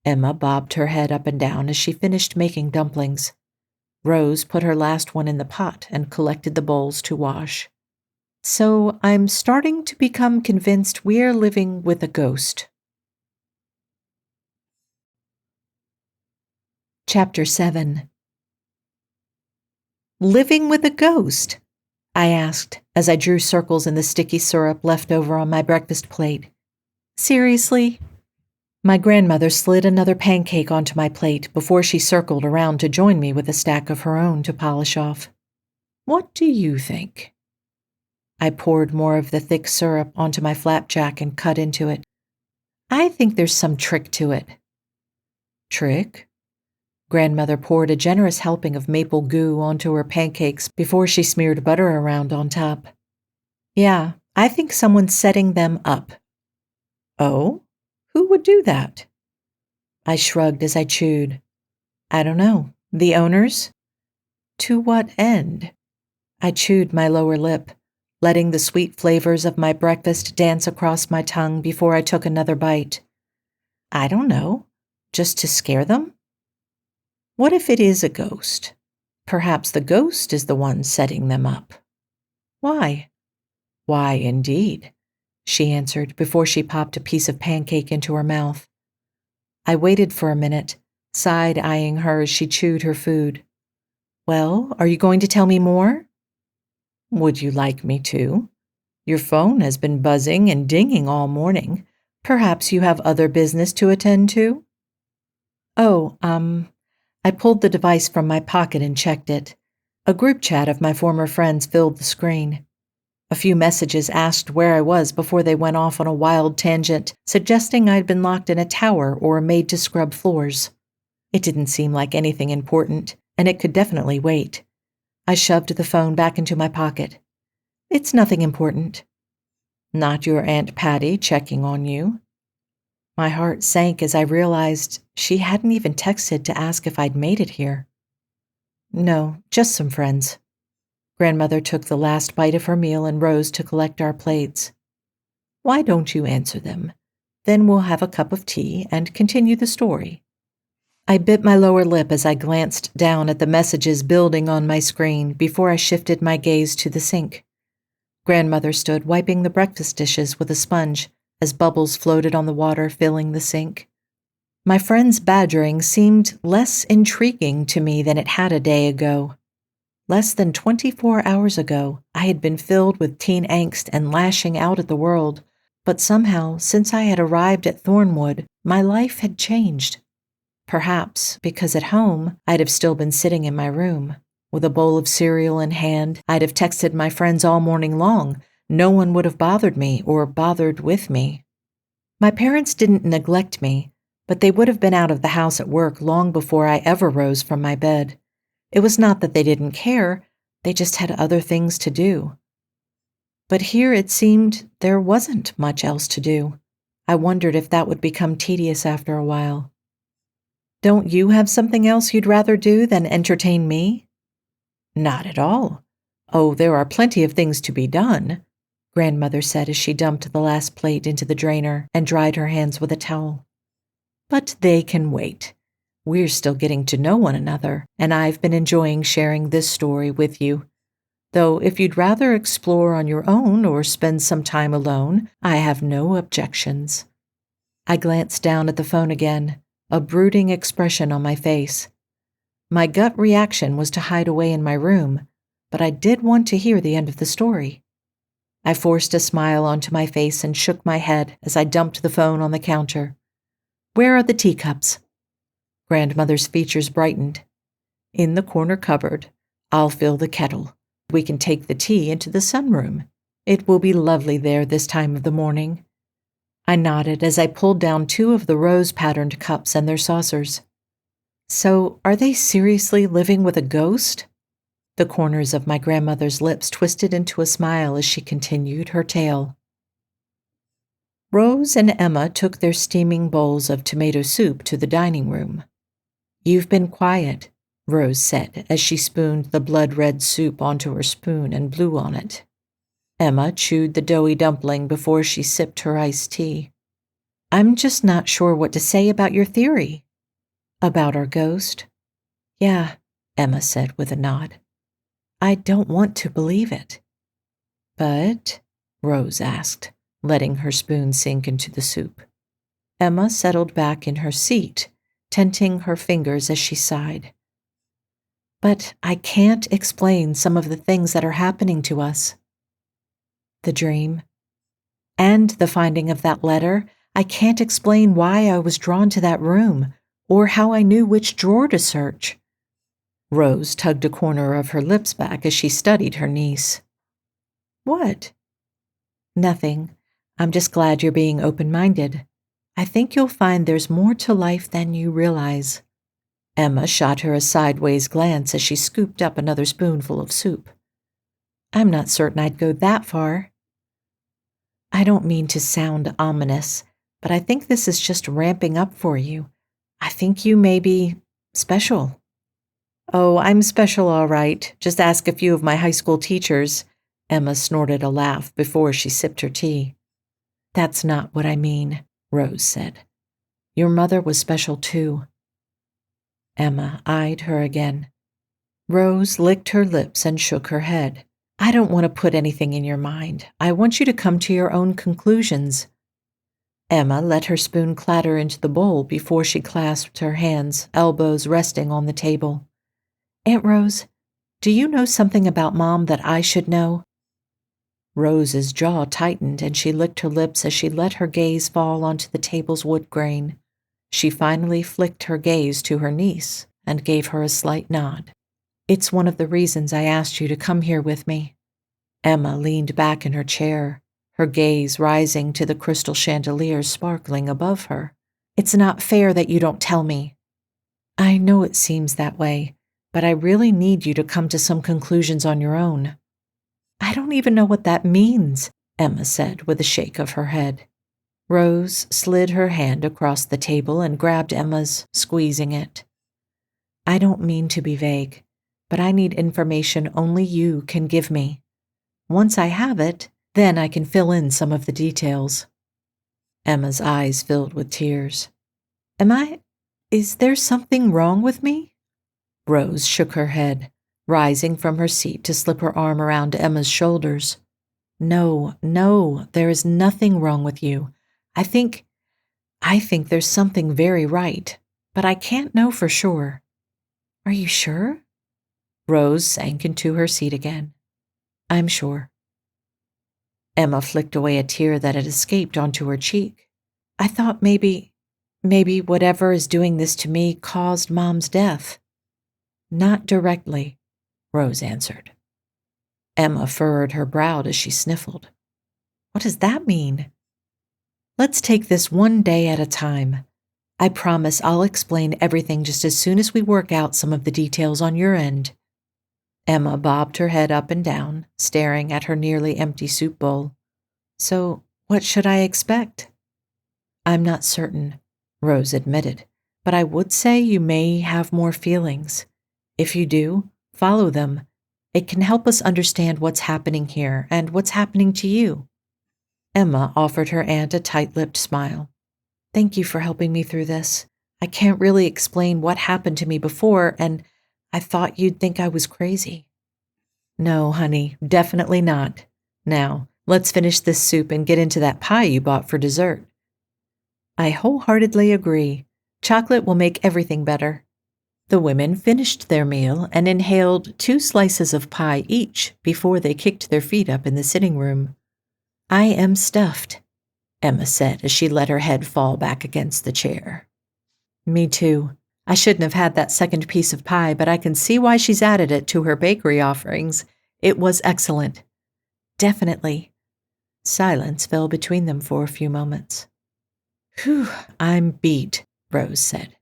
Emma bobbed her head up and down as she finished making dumplings. Rose put her last one in the pot and collected the bowls to wash. So I'm starting to become convinced we're living with a ghost. Chapter 7. Living with a ghost? I asked as I drew circles in the sticky syrup left over on my breakfast plate. Seriously? My grandmother slid another pancake onto my plate before she circled around to join me with a stack of her own to polish off. What do you think? I poured more of the thick syrup onto my flapjack and cut into it. I think there's some trick to it. Trick? Grandmother poured a generous helping of maple goo onto her pancakes before she smeared butter around on top. Yeah, I think someone's setting them up. Oh? Who would do that? I shrugged as I chewed. I don't know. The owners? To what end? I chewed my lower lip, letting the sweet flavors of my breakfast dance across my tongue before I took another bite. I don't know. Just to scare them? What if it is a ghost? Perhaps the ghost is the one setting them up. Why? Why, indeed, she answered before she popped a piece of pancake into her mouth. I waited for a minute, side-eyeing her as she chewed her food. Well, are you going to tell me more? Would you like me to? Your phone has been buzzing and dinging all morning. Perhaps you have other business to attend to? Oh, I pulled the device from my pocket and checked it. A group chat of my former friends filled the screen. A few messages asked where I was before they went off on a wild tangent, suggesting I'd been locked in a tower or made to scrub floors. It didn't seem like anything important, and it could definitely wait. I shoved the phone back into my pocket. It's nothing important. Not your Aunt Patty checking on you? My heart sank as I realized she hadn't even texted to ask if I'd made it here. No, just some friends. Grandmother took the last bite of her meal and rose to collect our plates. Why don't you answer them? Then we'll have a cup of tea and continue the story. I bit my lower lip as I glanced down at the messages building on my screen before I shifted my gaze to the sink. Grandmother stood wiping the breakfast dishes with a sponge as bubbles floated on the water filling the sink. My friend's badgering seemed less intriguing to me than it had a day ago. Less than 24 hours ago, I had been filled with teen angst and lashing out at the world, but somehow, since I had arrived at Thornwood, my life had changed. Perhaps because at home, I'd have still been sitting in my room. With a bowl of cereal in hand, I'd have texted my friends all morning long. No one would have bothered me or bothered with me. My parents didn't neglect me, but they would have been out of the house at work long before I ever rose from my bed. It was not that they didn't care, they just had other things to do. But here it seemed there wasn't much else to do. I wondered if that would become tedious after a while. Don't you have something else you'd rather do than entertain me? Not at all. Oh, there are plenty of things to be done, Grandmother said as she dumped the last plate into the drainer and dried her hands with a towel. But they can wait. We're still getting to know one another, and I've been enjoying sharing this story with you. Though if you'd rather explore on your own or spend some time alone, I have no objections. I glanced down at the phone again, a brooding expression on my face. My gut reaction was to hide away in my room, but I did want to hear the end of the story. I forced a smile onto my face and shook my head as I dumped the phone on the counter. Where are the teacups? Grandmother's features brightened. In the corner cupboard. I'll fill the kettle. We can take the tea into the sunroom. It will be lovely there this time of the morning. I nodded as I pulled down 2 of the rose-patterned cups and their saucers. So, are they seriously living with a ghost? The corners of my grandmother's lips twisted into a smile as she continued her tale. Rose and Emma took their steaming bowls of tomato soup to the dining room. You've been quiet, Rose said as she spooned the blood-red soup onto her spoon and blew on it. Emma chewed the doughy dumpling before she sipped her iced tea. I'm just not sure what to say about your theory. About our ghost? Yeah, Emma said with a nod. I don't want to believe it. But, Rose asked, letting her spoon sink into the soup. Emma settled back in her seat, tenting her fingers as she sighed. But I can't explain some of the things that are happening to us. The dream. And the finding of that letter. I can't explain why I was drawn to that room, or how I knew which drawer to search. Rose tugged a corner of her lips back as she studied her niece. What? Nothing. I'm just glad you're being open-minded. I think you'll find there's more to life than you realize. Emma shot her a sideways glance as she scooped up another spoonful of soup. I'm not certain I'd go that far. I don't mean to sound ominous, but I think this is just ramping up for you. I think you may be special. Oh, I'm special all right. Just ask a few of my high school teachers. Emma snorted a laugh before she sipped her tea. That's not what I mean, Rose said. Your mother was special too. Emma eyed her again. Rose licked her lips and shook her head. I don't want to put anything in your mind. I want you to come to your own conclusions. Emma let her spoon clatter into the bowl before she clasped her hands, elbows resting on the table. Aunt Rose, do you know something about Mom that I should know? Rose's jaw tightened and she licked her lips as she let her gaze fall onto the table's wood grain. She finally flicked her gaze to her niece and gave her a slight nod. It's one of the reasons I asked you to come here with me. Emma leaned back in her chair, her gaze rising to the crystal chandelier sparkling above her. It's not fair that you don't tell me. I know it seems that way, but I really need you to come to some conclusions on your own. I don't even know what that means, Emma said with a shake of her head. Rose slid her hand across the table and grabbed Emma's, squeezing it. I don't mean to be vague, but I need information only you can give me. Once I have it, then I can fill in some of the details. Emma's eyes filled with tears. Is there something wrong with me? Rose shook her head, rising from her seat to slip her arm around Emma's shoulders. No, there is nothing wrong with you. I think there's something very right, but I can't know for sure. Are you sure? Rose sank into her seat again. I'm sure. Emma flicked away a tear that had escaped onto her cheek. I thought maybe whatever is doing this to me caused Mom's death. Not directly, Rose answered. Emma furrowed her brow as she sniffled. What does that mean? Let's take this one day at a time. I promise I'll explain everything just as soon as we work out some of the details on your end. Emma bobbed her head up and down, staring at her nearly empty soup bowl. So, what should I expect? I'm not certain, Rose admitted, but I would say you may have more feelings. If you do, follow them. It can help us understand what's happening here and what's happening to you. Emma offered her aunt a tight-lipped smile. Thank you for helping me through this. I can't really explain what happened to me before, and I thought you'd think I was crazy. No, honey, definitely not. Now, let's finish this soup and get into that pie you bought for dessert. I wholeheartedly agree. Chocolate will make everything better. The women finished their meal and inhaled 2 slices of pie each before they kicked their feet up in the sitting room. I am stuffed, Emma said as she let her head fall back against the chair. Me too. I shouldn't have had that second piece of pie, but I can see why she's added it to her bakery offerings. It was excellent. Definitely. Silence fell between them for a few moments. Whew, I'm beat, Rose said.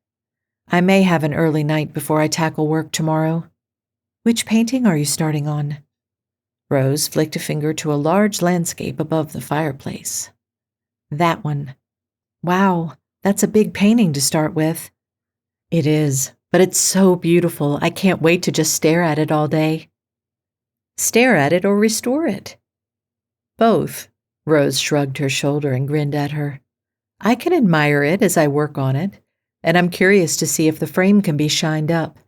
I may have an early night before I tackle work tomorrow. Which painting are you starting on? Rose flicked a finger to a large landscape above the fireplace. That one. Wow, that's a big painting to start with. It is, but it's so beautiful. I can't wait to just stare at it all day. Stare at it or restore it? Both. Rose shrugged her shoulder and grinned at her. I can admire it as I work on it, and I'm curious to see if the frame can be shined up.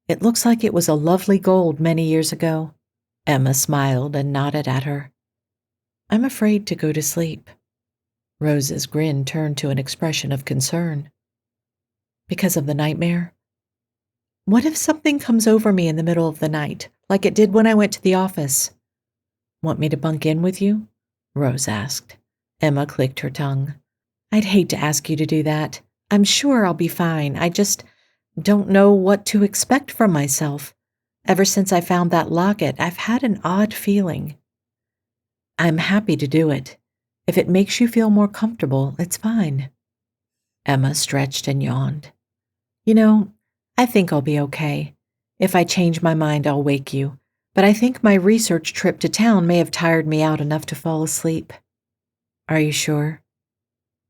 It looks like it was a lovely gold many years ago. Emma smiled and nodded at her. I'm afraid to go to sleep. Rose's grin turned to an expression of concern. Because of the nightmare? What if something comes over me in the middle of the night, like it did when I went to the office? Want me to bunk in with you? Rose asked. Emma clicked her tongue. I'd hate to ask you to do that. I'm sure I'll be fine. I just don't know what to expect from myself. Ever since I found that locket, I've had an odd feeling. I'm happy to do it. If it makes you feel more comfortable, it's fine. Emma stretched and yawned. You know, I think I'll be okay. If I change my mind, I'll wake you. But I think my research trip to town may have tired me out enough to fall asleep. Are you sure?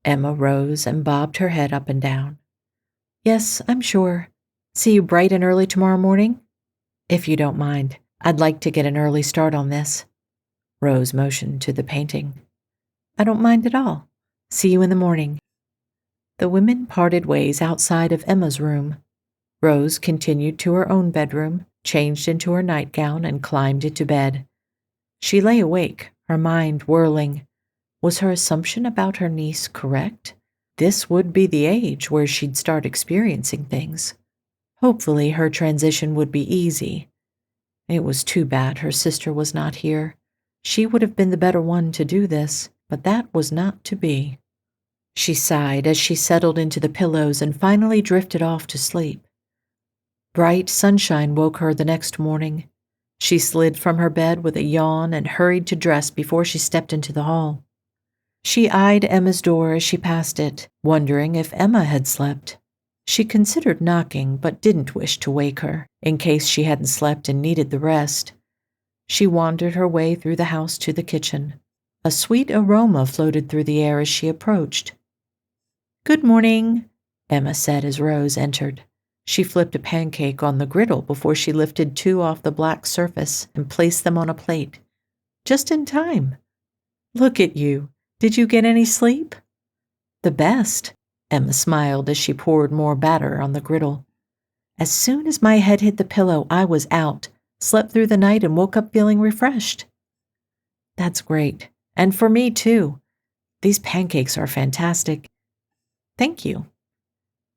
Emma rose and bobbed her head up and down. Yes, I'm sure. See you bright and early tomorrow morning? If you don't mind, I'd like to get an early start on this. Rose motioned to the painting. I don't mind at all. See you in the morning. The women parted ways outside of Emma's room. Rose continued to her own bedroom, changed into her nightgown, and climbed into bed. She lay awake, her mind whirling. Was her assumption about her niece correct? This would be the age where she'd start experiencing things. Hopefully her transition would be easy. It was too bad her sister was not here. She would have been the better one to do this, but that was not to be. She sighed as she settled into the pillows and finally drifted off to sleep. Bright sunshine woke her the next morning. She slid from her bed with a yawn and hurried to dress before she stepped into the hall. She eyed Emma's door as she passed it, wondering if Emma had slept. She considered knocking, but didn't wish to wake her, in case she hadn't slept and needed the rest. She wandered her way through the house to the kitchen. A sweet aroma floated through the air as she approached. Good morning, Emma said as Rose entered. She flipped a pancake on the griddle before she lifted 2 off the black surface and placed them on a plate. Just in time. Look at you. Did you get any sleep? The best, Emma smiled as she poured more batter on the griddle. As soon as my head hit the pillow, I was out, slept through the night, and woke up feeling refreshed. That's great. And for me, too. These pancakes are fantastic. Thank you.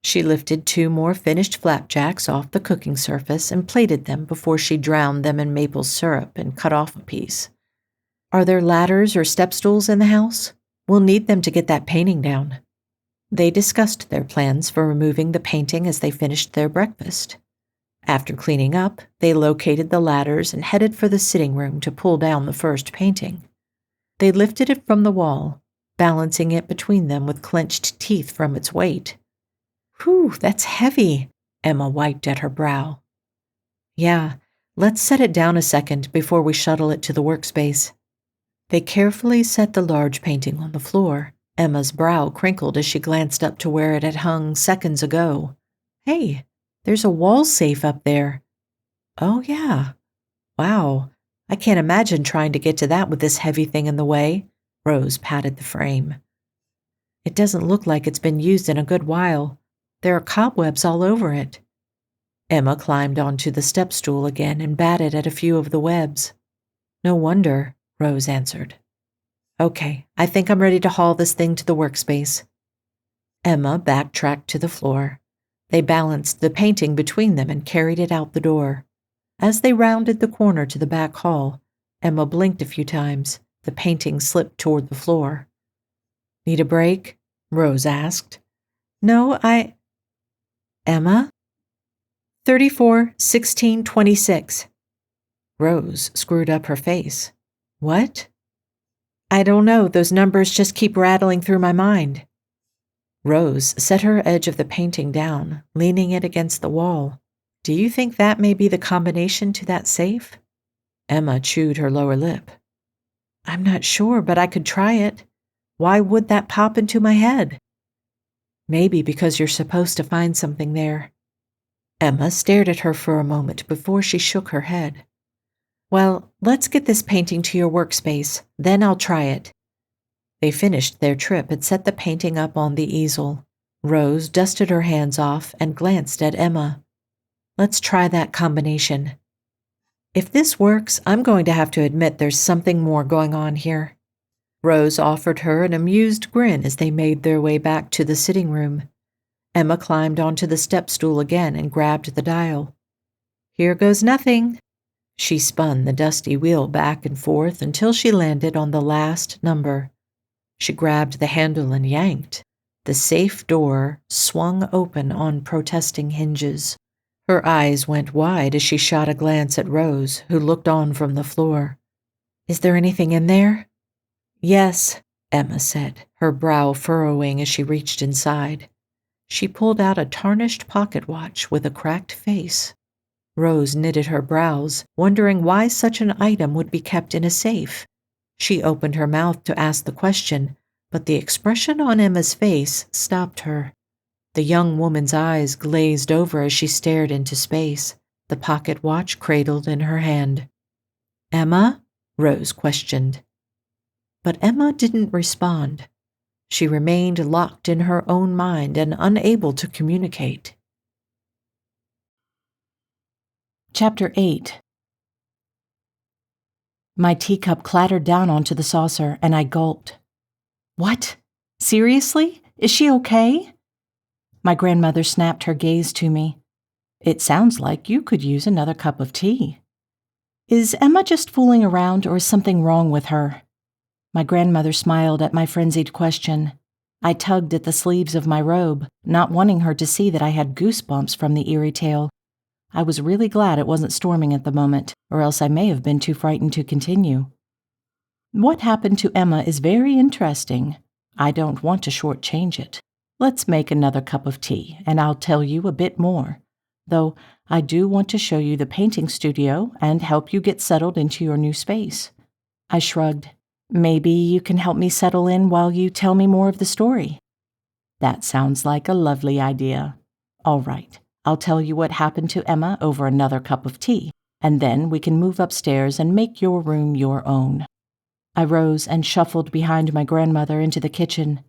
She lifted 2 more finished flapjacks off the cooking surface and plated them before she drowned them in maple syrup and cut off a piece. Are there ladders or step stools in the house? We'll need them to get that painting down. They discussed their plans for removing the painting as they finished their breakfast. After cleaning up, they located the ladders and headed for the sitting room to pull down the first painting. They lifted it from the wall, balancing it between them with clenched teeth from its weight. Whew, that's heavy, Emma wiped at her brow. Yeah, let's set it down a second before we shuttle it to the workspace. They carefully set the large painting on the floor. Emma's brow crinkled as she glanced up to where it had hung seconds ago. Hey, there's a wall safe up there. Oh, yeah. Wow, I can't imagine trying to get to that with this heavy thing in the way. Rose patted the frame. It doesn't look like it's been used in a good while. There are cobwebs all over it. Emma climbed onto the step stool again and batted at a few of the webs. No wonder, Rose answered. Okay, I think I'm ready to haul this thing to the workspace. Emma backtracked to the floor. They balanced the painting between them and carried it out the door. As they rounded the corner to the back hall, Emma blinked a few times. The painting slipped toward the floor. Need a break? Rose asked. No, Emma? 34, 16, 26. Rose screwed up her face. What? I don't know, those numbers just keep rattling through my mind. Rose set her edge of the painting down, leaning it against the wall. Do you think that may be the combination to that safe? Emma chewed her lower lip. I'm not sure, but I could try it. Why would that pop into my head? Maybe because you're supposed to find something there. Emma stared at her for a moment before she shook her head. Well, let's get this painting to your workspace, then I'll try it. They finished their trip and set the painting up on the easel. Rose dusted her hands off and glanced at Emma. Let's try that combination. If this works, I'm going to have to admit there's something more going on here. Rose offered her an amused grin as they made their way back to the sitting room. Emma climbed onto the step stool again and grabbed the dial. Here goes nothing. She spun the dusty wheel back and forth until she landed on the last number. She grabbed the handle and yanked. The safe door swung open on protesting hinges. Her eyes went wide as she shot a glance at Rose, who looked on from the floor. Is there anything in there? Yes, Emma said, her brow furrowing as she reached inside. She pulled out a tarnished pocket watch with a cracked face. Rose knitted her brows, wondering why such an item would be kept in a safe. She opened her mouth to ask the question, but the expression on Emma's face stopped her. The young woman's eyes glazed over as she stared into space, the pocket watch cradled in her hand. "Emma?" Rose questioned. But Emma didn't respond. She remained locked in her own mind and unable to communicate. Chapter 8. My teacup clattered down onto the saucer, and I gulped. "What? Seriously? Is she okay?" My grandmother snapped her gaze to me. "It sounds like you could use another cup of tea." "Is Emma just fooling around, or is something wrong with her?" My grandmother smiled at my frenzied question. I tugged at the sleeves of my robe, not wanting her to see that I had goosebumps from the eerie tale. I was really glad it wasn't storming at the moment, or else I may have been too frightened to continue. "What happened to Emma is very interesting. I don't want to shortchange it. Let's make another cup of tea, and I'll tell you a bit more. Though I do want to show you the painting studio and help you get settled into your new space." I shrugged. "Maybe you can help me settle in while you tell me more of the story." "That sounds like a lovely idea. All right, I'll tell you what happened to Emma over another cup of tea, and then we can move upstairs and make your room your own." I rose and shuffled behind my grandmother into the kitchen.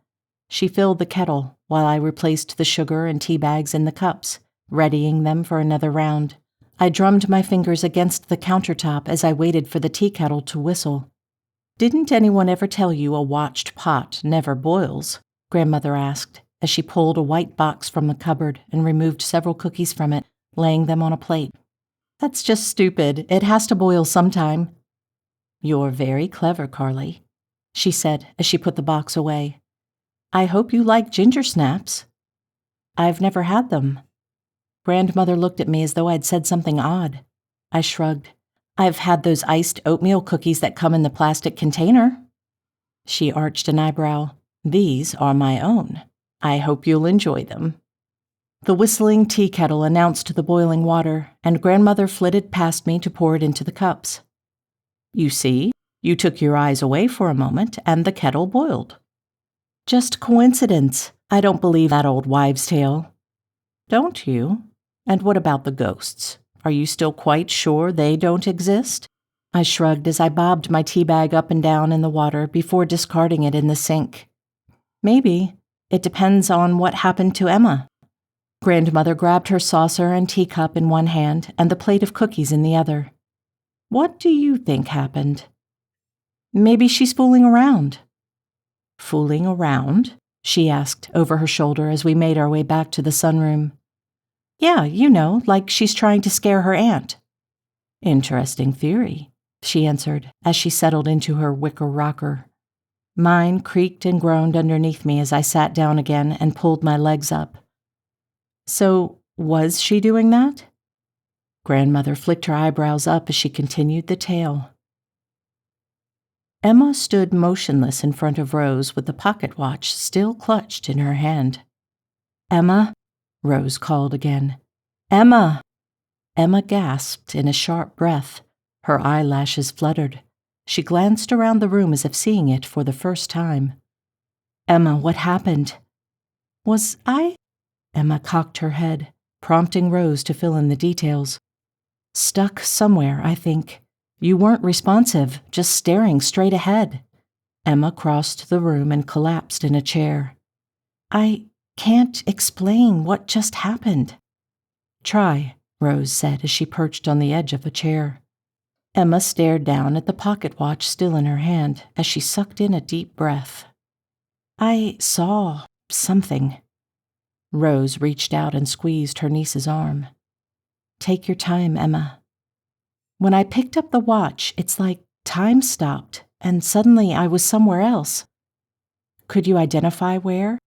She filled the kettle while I replaced the sugar and tea bags in the cups, readying them for another round. I drummed my fingers against the countertop as I waited for the tea kettle to whistle. "Didn't anyone ever tell you a watched pot never boils?" Grandmother asked, as she pulled a white box from the cupboard and removed several cookies from it, laying them on a plate. "That's just stupid. It has to boil sometime." "You're very clever, Carly," she said as she put the box away. "I hope you like ginger snaps." "I've never had them." Grandmother looked at me as though I'd said something odd. I shrugged. "I've had those iced oatmeal cookies that come in the plastic container." She arched an eyebrow. "These are my own. I hope you'll enjoy them." The whistling tea kettle announced the boiling water, and Grandmother flitted past me to pour it into the cups. "You see, you took your eyes away for a moment, and the kettle boiled." "Just coincidence. I don't believe that old wives' tale." "Don't you? And what about the ghosts? Are you still quite sure they don't exist?" I shrugged as I bobbed my tea bag up and down in the water before discarding it in the sink. "Maybe. It depends on what happened to Emma." Grandmother grabbed her saucer and teacup in one hand and the plate of cookies in the other. "What do you think happened?" "Maybe she's fooling around." "Fooling around?" she asked over her shoulder as we made our way back to the sunroom. "Yeah, you know, like she's trying to scare her aunt." "Interesting theory," she answered as she settled into her wicker rocker. Mine creaked and groaned underneath me as I sat down again and pulled my legs up. "So, was she doing that?" Grandmother flicked her eyebrows up as she continued the tale. Emma stood motionless in front of Rose with the pocket watch still clutched in her hand. "Emma?" Rose called again. "Emma!" Emma gasped in a sharp breath. Her eyelashes fluttered. She glanced around the room as if seeing it for the first time. "Emma, what happened?" "Was I?" Emma cocked her head, prompting Rose to fill in the details. "Stuck somewhere, I think. You weren't responsive, just staring straight ahead." Emma crossed the room and collapsed in a chair. "I can't explain what just happened." "Try," Rose said as she perched on the edge of a chair. Emma stared down at the pocket watch still in her hand as she sucked in a deep breath. "I saw something." Rose reached out and squeezed her niece's arm. "Take your time, Emma." "When I picked up the watch, it's like time stopped, and suddenly I was somewhere else." "Could you identify where?"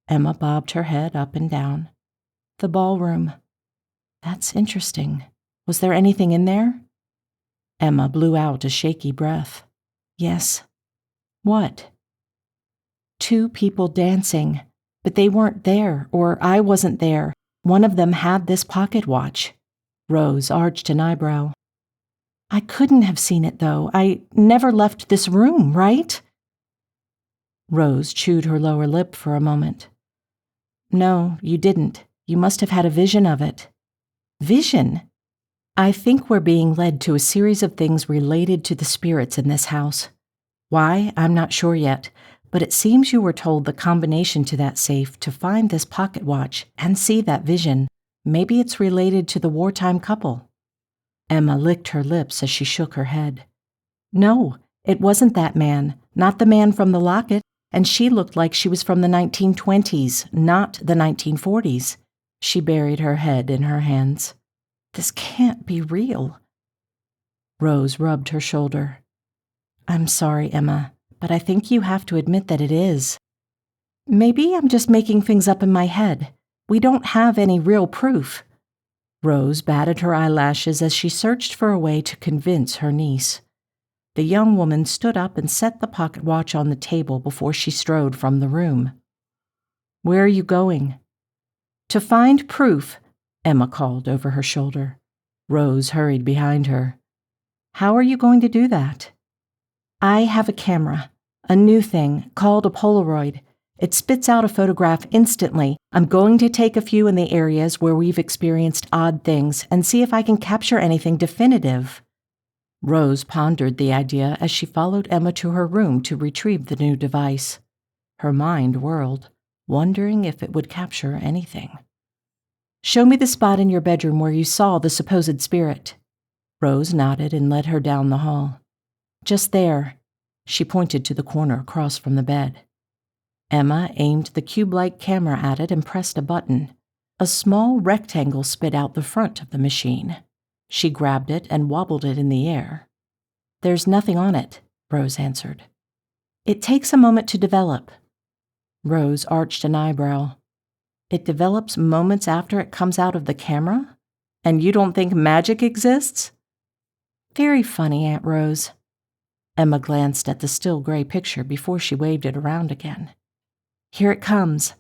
Emma bobbed her head up and down. "The ballroom." "That's interesting. Was there anything in there?" Emma blew out a shaky breath. "Yes." "What?" "Two people dancing, but they weren't there, or I wasn't there. One of them had this pocket watch." Rose arched an eyebrow. "I couldn't have seen it, though. I never left this room, right?" Rose chewed her lower lip for a moment. No, you didn't. You must have had a vision of it. Vision? I think we're being led to a series of things related to the spirits in this house. Why, I'm not sure yet, but it seems you were told the combination to that safe to find this pocket watch and see that vision. Maybe it's related to the wartime couple. Emma licked her lips as she shook her head. No, it wasn't that man, not the man from the locket, and she looked like she was from the 1920s, not the 1940s. She buried her head in her hands. This can't be real. Rose rubbed her shoulder. I'm sorry, Emma, but I think you have to admit that it is. Maybe I'm just making things up in my head. We don't have any real proof. Rose batted her eyelashes as she searched for a way to convince her niece. The young woman stood up and set the pocket watch on the table before she strode from the room. Where are you going? To find proof, Emma called over her shoulder. Rose hurried behind her. How are you going to do that? I have a camera, a new thing called a Polaroid. It spits out a photograph instantly. I'm going to take a few in the areas where we've experienced odd things and see if I can capture anything definitive. Rose pondered the idea as she followed Emma to her room to retrieve the new device. Her mind whirled, wondering if it would capture anything. Show me the spot in your bedroom where you saw the supposed spirit. Rose nodded and led her down the hall. Just there. She pointed to the corner across from the bed. Emma aimed the cube-like camera at it and pressed a button. A small rectangle spit out the front of the machine. She grabbed it and wobbled it in the air. There's nothing on it, Rose answered. It takes a moment to develop. Rose arched an eyebrow. It develops moments after it comes out of the camera? And you don't think magic exists? Very funny, Aunt Rose. Emma glanced at the still gray picture before she waved it around again. Here it comes.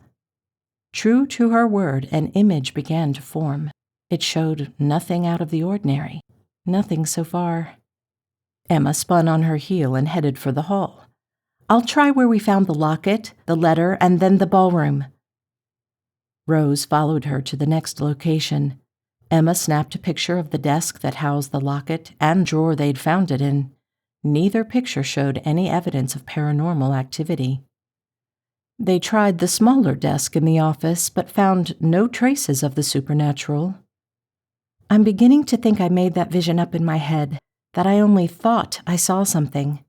True to her word, an image began to form. It showed nothing out of the ordinary. Nothing so far. Emma spun on her heel and headed for the hall. I'll try where we found the locket, the letter, and then the ballroom. Rose followed her to the next location. Emma snapped a picture of the desk that housed the locket and drawer they'd found it in. Neither picture showed any evidence of paranormal activity. They tried the smaller desk in the office, but found no traces of the supernatural. I'm beginning to think I made that vision up in my head, that I only thought I saw something.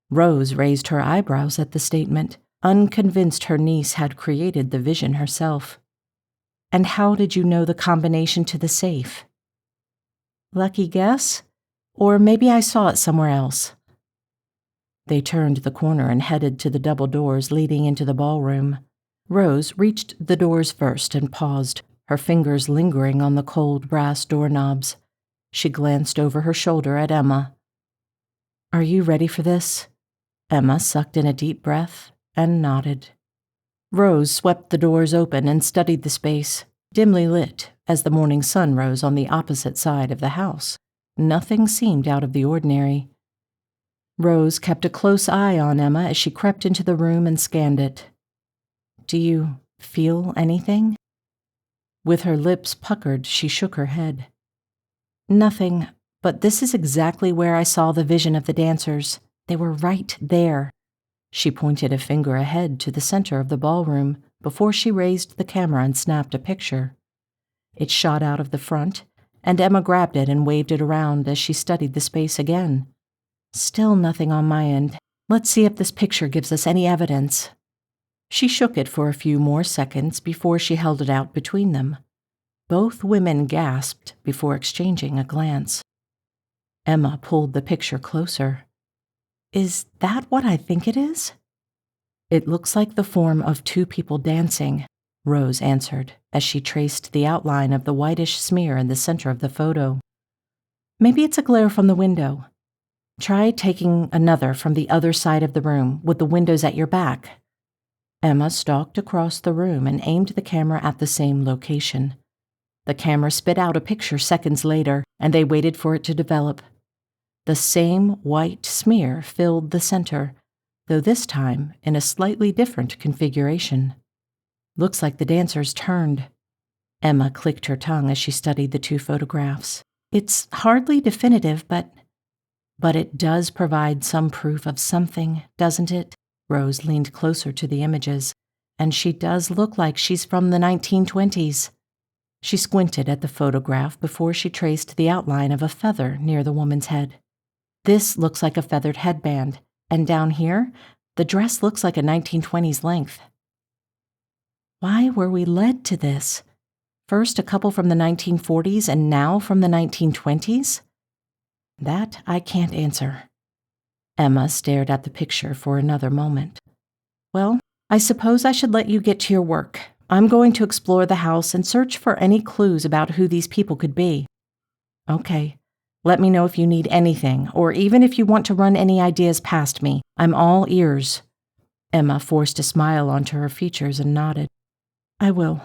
Rose raised her eyebrows at the statement, unconvinced her niece had created the vision herself. And how did you know the combination to the safe? Lucky guess? Or maybe I saw it somewhere else. They turned the corner and headed to the double doors leading into the ballroom. Rose reached the doors first and paused, her fingers lingering on the cold brass doorknobs. She glanced over her shoulder at Emma. Are you ready for this? Emma sucked in a deep breath and nodded. Rose swept the doors open and studied the space, dimly lit as the morning sun rose on the opposite side of the house. Nothing seemed out of the ordinary. Rose kept a close eye on Emma as she crept into the room and scanned it. Do you feel anything? With her lips puckered, she shook her head. Nothing, but this is exactly where I saw the vision of the dancers. They were right there. She pointed a finger ahead to the center of the ballroom before she raised the camera and snapped a picture. It shot out of the front, and Emma grabbed it and waved it around as she studied the space again. Still nothing on my end. Let's see if this picture gives us any evidence. She shook it for a few more seconds before she held it out between them. Both women gasped before exchanging a glance. Emma pulled the picture closer. Is that what I think it is? It looks like the form of two people dancing, Rose answered as she traced the outline of the whitish smear in the center of the photo. Maybe it's a glare from the window. Try taking another from the other side of the room with the windows at your back. Emma stalked across the room and aimed the camera at the same location. The camera spit out a picture seconds later, and they waited for it to develop. The same white smear filled the center, though this time in a slightly different configuration. Looks like the dancers turned. Emma clicked her tongue as she studied the two photographs. It's hardly definitive, but it does provide some proof of something, doesn't it? Rose leaned closer to the images, and she does look like she's from the 1920s. She squinted at the photograph before she traced the outline of a feather near the woman's head. This looks like a feathered headband, and down here, the dress looks like a 1920s length. Why were we led to this? First a couple from the 1940s and now from the 1920s? That I can't answer. Emma stared at the picture for another moment. Well, I suppose I should let you get to your work. I'm going to explore the house and search for any clues about who these people could be. Okay. Let me know if you need anything, or even if you want to run any ideas past me. I'm all ears. Emma forced a smile onto her features and nodded. I will.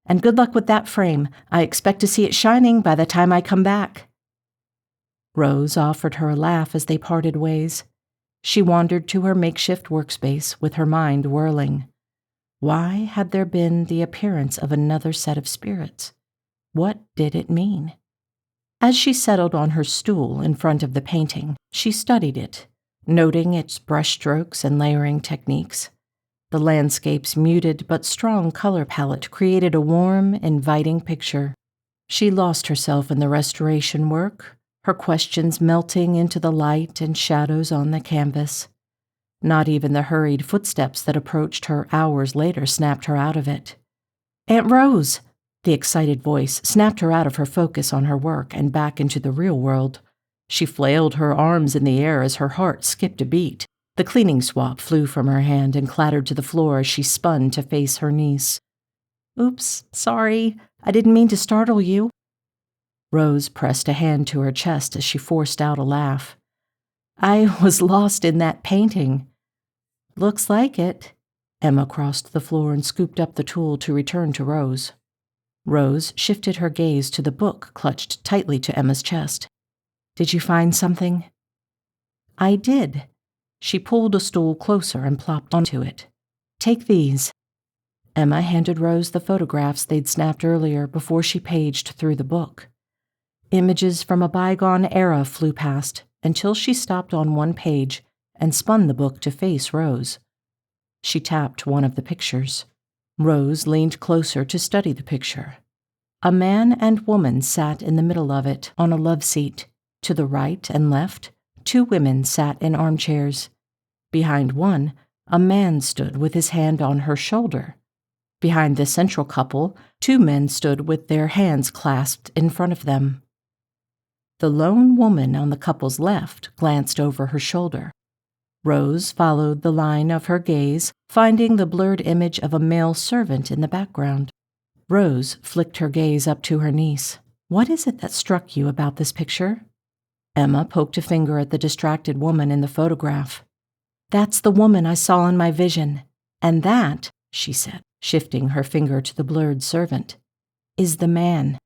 And good luck with that frame. I expect to see it shining by the time I come back. Rose offered her a laugh as they parted ways. She wandered to her makeshift workspace with her mind whirling. Why had there been the appearance of another set of spirits? What did it mean? As she settled on her stool in front of the painting, she studied it, noting its brushstrokes and layering techniques. The landscape's muted but strong color palette created a warm, inviting picture. She lost herself in the restoration work, her questions melting into the light and shadows on the canvas. Not even the hurried footsteps that approached her hours later snapped her out of it. "Aunt Rose!" The excited voice snapped her out of her focus on her work and back into the real world. She flailed her arms in the air as her heart skipped a beat. The cleaning swab flew from her hand and clattered to the floor as she spun to face her niece. "Oops, sorry. I didn't mean to startle you." Rose pressed a hand to her chest as she forced out a laugh. "I was lost in that painting." "Looks like it." Emma crossed the floor and scooped up the tool to return to Rose. Rose shifted her gaze to the book clutched tightly to Emma's chest. "Did you find something?" "I did." She pulled a stool closer and plopped onto it. "Take these." Emma handed Rose the photographs they'd snapped earlier before she paged through the book. Images from a bygone era flew past until she stopped on one page and spun the book to face Rose. She tapped one of the pictures. Rose leaned closer to study the picture. A man and woman sat in the middle of it on a love seat. To the right and left, two women sat in armchairs. Behind one, a man stood with his hand on her shoulder. Behind the central couple, two men stood with their hands clasped in front of them. The lone woman on the couple's left glanced over her shoulder. Rose followed the line of her gaze, finding the blurred image of a male servant in the background. Rose flicked her gaze up to her niece. "What is it that struck you about this picture?" Emma poked a finger at the distracted woman in the photograph. "That's the woman I saw in my vision. And that," she said, shifting her finger to the blurred servant, "is the man.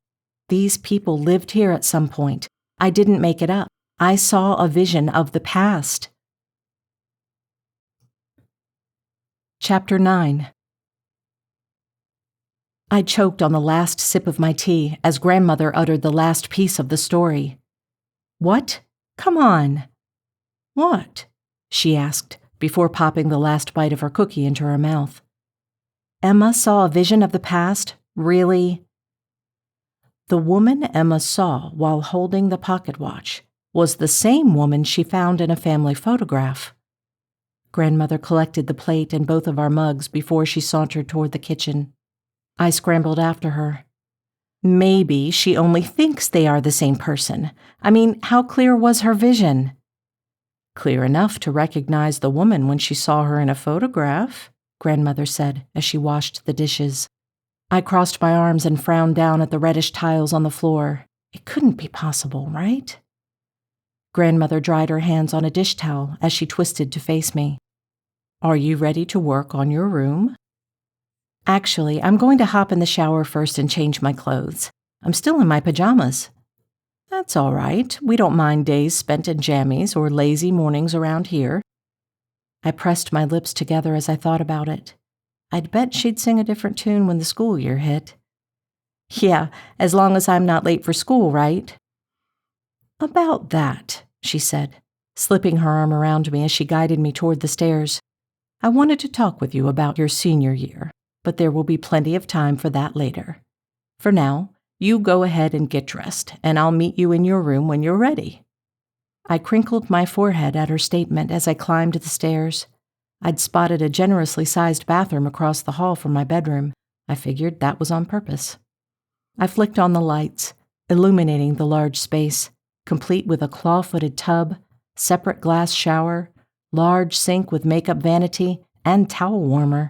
These people lived here at some point. I didn't make it up. I saw a vision of the past." Chapter 9. I choked on the last sip of my tea as Grandmother uttered the last piece of the story. "What? Come on." "What?" she asked before popping the last bite of her cookie into her mouth. "Emma saw a vision of the past? Really?" The woman Emma saw while holding the pocket watch was the same woman she found in a family photograph. Grandmother collected the plate and both of our mugs before she sauntered toward the kitchen. I scrambled after her. "Maybe she only thinks they are the same person. I mean, how clear was her vision?" "Clear enough to recognize the woman when she saw her in a photograph," Grandmother said as she washed the dishes. I crossed my arms and frowned down at the reddish tiles on the floor. It couldn't be possible, right? Grandmother dried her hands on a dish towel as she twisted to face me. "Are you ready to work on your room?" "Actually, I'm going to hop in the shower first and change my clothes. I'm still in my pajamas." "That's all right. We don't mind days spent in jammies or lazy mornings around here." I pressed my lips together as I thought about it. I'd bet she'd sing a different tune when the school year hit. Yeah, as long as I'm not late for school, right? About that, she said, slipping her arm around me as she guided me toward the stairs. I wanted to talk with you about your senior year, but there will be plenty of time for that later. For now, you go ahead and get dressed, and I'll meet you in your room when you're ready. I crinkled my forehead at her statement as I climbed the stairs. I'd spotted a generously sized bathroom across the hall from my bedroom. I figured that was on purpose. I flicked on the lights, illuminating the large space, complete with a claw-footed tub, separate glass shower, large sink with makeup vanity, and towel warmer.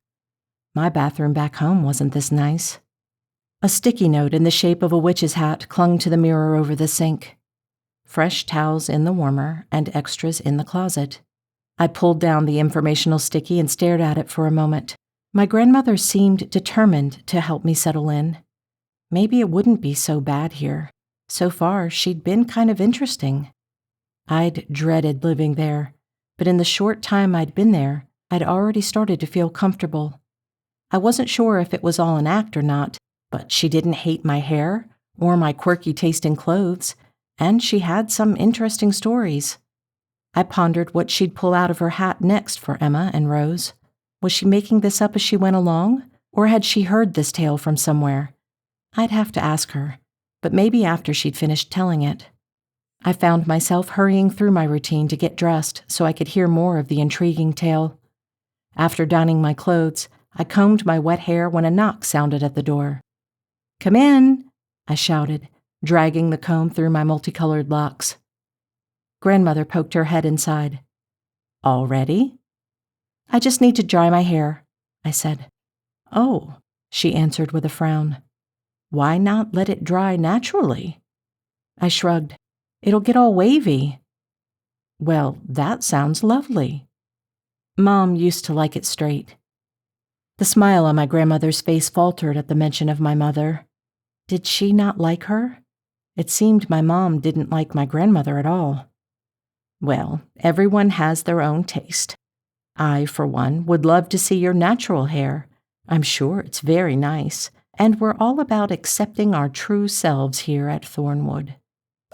My bathroom back home wasn't this nice. A sticky note in the shape of a witch's hat clung to the mirror over the sink. Fresh towels in the warmer and extras in the closet. I pulled down the informational sticky and stared at it for a moment. My grandmother seemed determined to help me settle in. Maybe it wouldn't be so bad here. So far, she'd been kind of interesting. I'd dreaded living there, but in the short time I'd been there, I'd already started to feel comfortable. I wasn't sure if it was all an act or not, but she didn't hate my hair or my quirky taste in clothes, and she had some interesting stories. I pondered what she'd pull out of her hat next for Emma and Rose. Was she making this up as she went along, or had she heard this tale from somewhere? I'd have to ask her, but maybe after she'd finished telling it. I found myself hurrying through my routine to get dressed so I could hear more of the intriguing tale. After donning my clothes, I combed my wet hair when a knock sounded at the door. "Come in," I shouted, dragging the comb through my multicolored locks. Grandmother poked her head inside. "All ready?" "I just need to dry my hair," I said. "Oh," she answered with a frown. "Why not let it dry naturally?" I shrugged. "It'll get all wavy." "Well, that sounds lovely." Mom used to like it straight. The smile on my grandmother's face faltered at the mention of my mother. Did she not like her? It seemed my mom didn't like my grandmother at all. "Well, everyone has their own taste. I, for one, would love to see your natural hair. I'm sure it's very nice, and we're all about accepting our true selves here at Thornwood."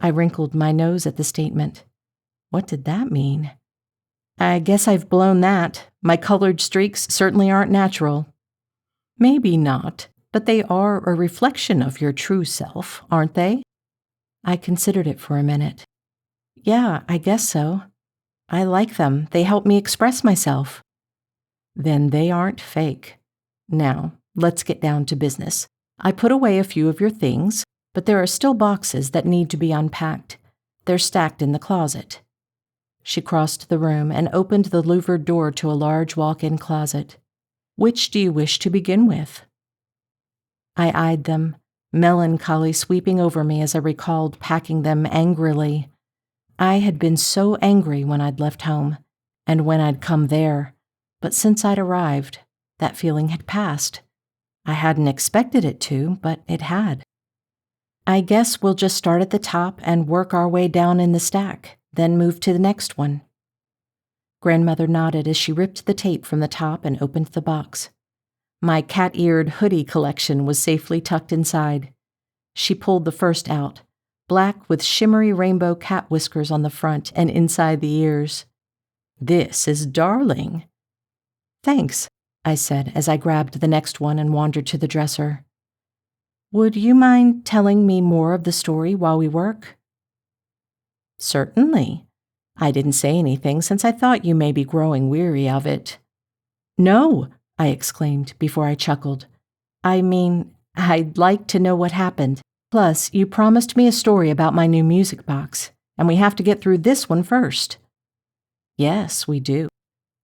I wrinkled my nose at the statement. What did that mean? "I guess I've blown that. My colored streaks certainly aren't natural." "Maybe not, but they are a reflection of your true self, aren't they?" I considered it for a minute. "Yeah, I guess so. I like them. They help me express myself." "Then they aren't fake. Now, let's get down to business. I put away a few of your things, but there are still boxes that need to be unpacked. They're stacked in the closet." She crossed the room and opened the louvered door to a large walk-in closet. "Which do you wish to begin with?" I eyed them, melancholy sweeping over me as I recalled packing them angrily. I had been so angry when I'd left home, and when I'd come there, but since I'd arrived, that feeling had passed. I hadn't expected it to, but it had. "I guess we'll just start at the top and work our way down in the stack, then move to the next one." Grandmother nodded as she ripped the tape from the top and opened the box. My cat-eared hoodie collection was safely tucked inside. She pulled the first out, black with shimmery rainbow cat whiskers on the front and inside the ears. "This is darling." "Thanks," I said as I grabbed the next one and wandered to the dresser. "Would you mind telling me more of the story while we work?" "Certainly. I didn't say anything since I thought you may be growing weary of it." "No," I exclaimed before I chuckled. "I mean, I'd like to know what happened. Plus, you promised me a story about my new music box, and we have to get through this one first." "Yes, we do.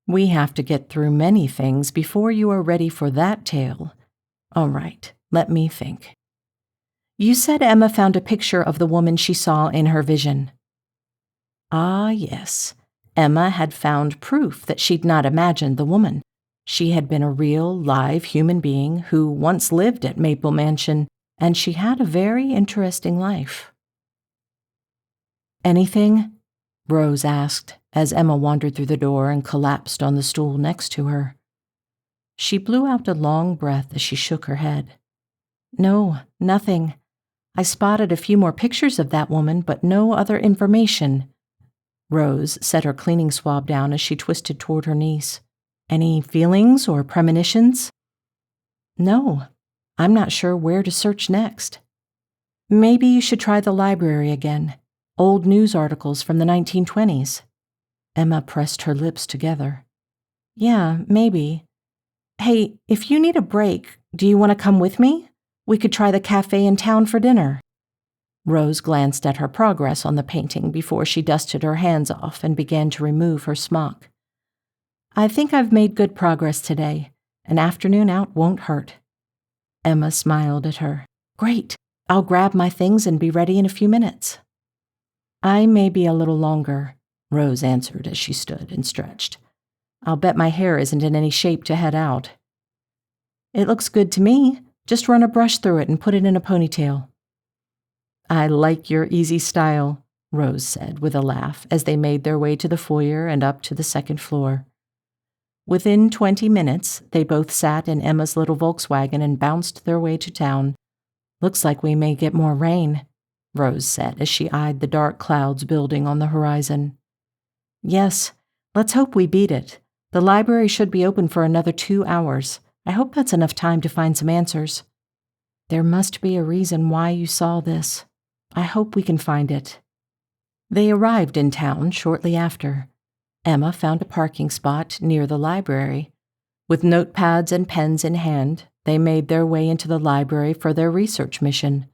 We have to get through many things before you are ready for that tale. All right, let me think. You said Emma found a picture of the woman she saw in her vision." "Ah, yes. Emma had found proof that she'd not imagined the woman. She had been a real, live human being who once lived at Maple Mansion, and she had a very interesting life." "Anything?" Rose asked as Emma wandered through the door and collapsed on the stool next to her. She blew out a long breath as she shook her head. No, nothing. I spotted a few more pictures of that woman, but no other information. Rose set her cleaning swab down as she twisted toward her niece. Any feelings or premonitions? No, I'm not sure where to search next. Maybe you should try the library again. Old news articles from the 1920s. Emma pressed her lips together. Yeah, maybe. Hey, if you need a break, do you want to come with me? We could try the cafe in town for dinner. Rose glanced at her progress on the painting before she dusted her hands off and began to remove her smock. I think I've made good progress today. An afternoon out won't hurt. Emma smiled at her. Great. I'll grab my things and be ready in a few minutes. I may be a little longer, Rose answered as she stood and stretched. I'll bet my hair isn't in any shape to head out. It looks good to me. Just run a brush through it and put it in a ponytail. I like your easy style, Rose said with a laugh as they made their way to the foyer and up to the second floor. Within 20 minutes, they both sat in Emma's little Volkswagen and bounced their way to town. Looks like we may get more rain, Rose said as she eyed the dark clouds building on the horizon. Yes, let's hope we beat it. The library should be open for another 2 hours. I hope that's enough time to find some answers. There must be a reason why you saw this. I hope we can find it. They arrived in town shortly after. Emma found a parking spot near the library. With notepads and pens in hand, they made their way into the library for their research mission.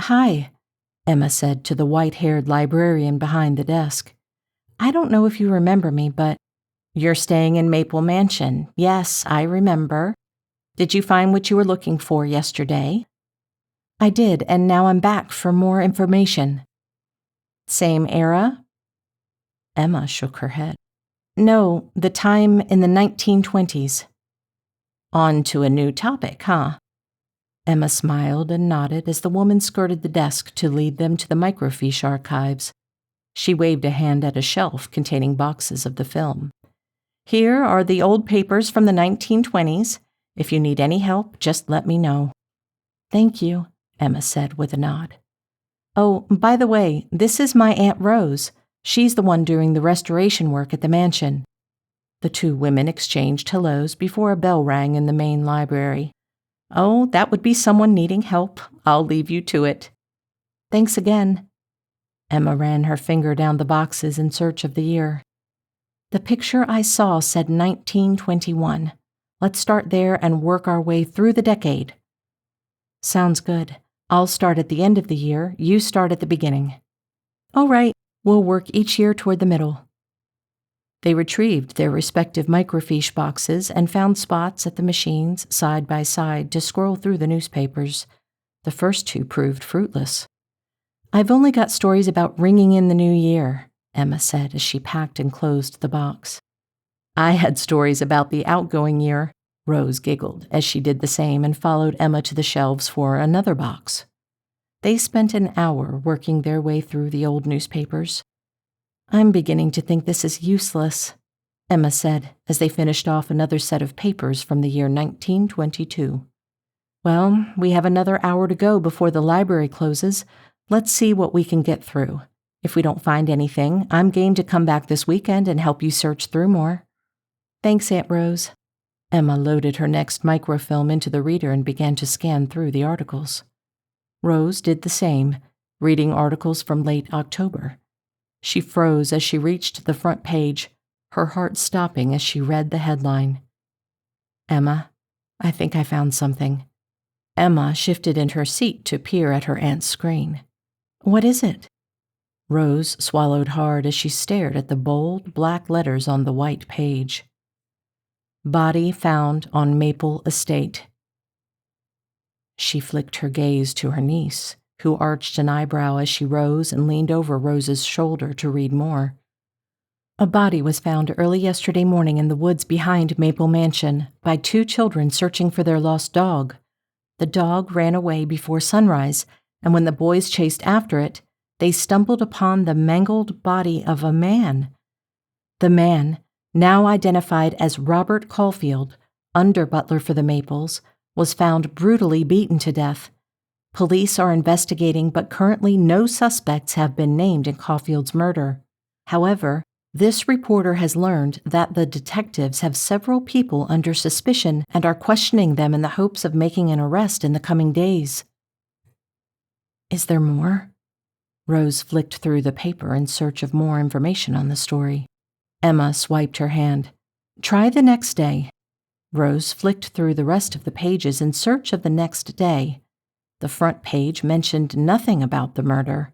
Hi, Emma said to the white-haired librarian behind the desk. I don't know if you remember me, but you're staying in Maple Mansion. Yes, I remember. Did you find what you were looking for yesterday? I did, and now I'm back for more information. Same era? Emma shook her head. No, the time in the 1920s. On to a new topic, huh? Emma smiled and nodded as the woman skirted the desk to lead them to the microfiche archives. She waved a hand at a shelf containing boxes of the film. Here are the old papers from the 1920s. If you need any help, just let me know. Thank you, Emma said with a nod. Oh, by the way, this is my Aunt Rose. She's the one doing the restoration work at the mansion. The two women exchanged hellos before a bell rang in the main library. Oh, that would be someone needing help. I'll leave you to it. Thanks again. Emma ran her finger down the boxes in search of the year. The picture I saw said 1921. Let's start there and work our way through the decade. Sounds good. I'll start at the end of the year. You start at the beginning. All right. We'll work each year toward the middle. They retrieved their respective microfiche boxes and found spots at the machines side by side to scroll through the newspapers. The first two proved fruitless. I've only got stories about ringing in the new year, Emma said as she packed and closed the box. I had stories about the outgoing year, Rose giggled as she did the same and followed Emma to the shelves for another box. They spent an hour working their way through the old newspapers. I'm beginning to think this is useless, Emma said as they finished off another set of papers from the year 1922. Well, we have another hour to go before the library closes. Let's see what we can get through. If we don't find anything, I'm game to come back this weekend and help you search through more. Thanks, Aunt Rose. Emma loaded her next microfilm into the reader and began to scan through the articles. Rose did the same, reading articles from late October. She froze as she reached the front page, her heart stopping as she read the headline. Emma, I think I found something. Emma shifted in her seat to peer at her aunt's screen. What is it? Rose swallowed hard as she stared at the bold black letters on the white page. Body found on Maple Estate. She flicked her gaze to her niece, who arched an eyebrow as she rose and leaned over Rose's shoulder to read more. A body was found early yesterday morning in the woods behind Maple Mansion by 2 children searching for their lost dog. The dog ran away before sunrise, and when the boys chased after it, they stumbled upon the mangled body of a man. The man, now identified as Robert Caulfield, under-butler for the Maples, was found brutally beaten to death. Police are investigating, but currently no suspects have been named in Caulfield's murder. However, this reporter has learned that the detectives have several people under suspicion and are questioning them in the hopes of making an arrest in the coming days. Is there more? Rose flicked through the paper in search of more information on the story. Emma swiped her hand. Try the next day. Rose flicked through the rest of the pages in search of the next day. The front page mentioned nothing about the murder.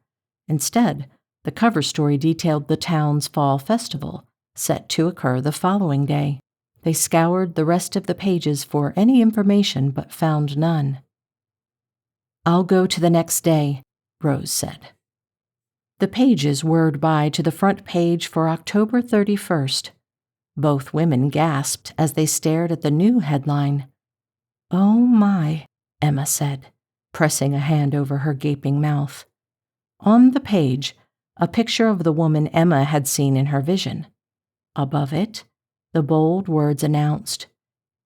Instead, the cover story detailed the town's fall festival, set to occur the following day. They scoured the rest of the pages for any information but found none. I'll go to the next day, Rose said. The pages whirred by to the front page for October 31st. Both women gasped as they stared at the new headline. Oh my, Emma said, pressing a hand over her gaping mouth. On the page, a picture of the woman Emma had seen in her vision. Above it, the bold words announced,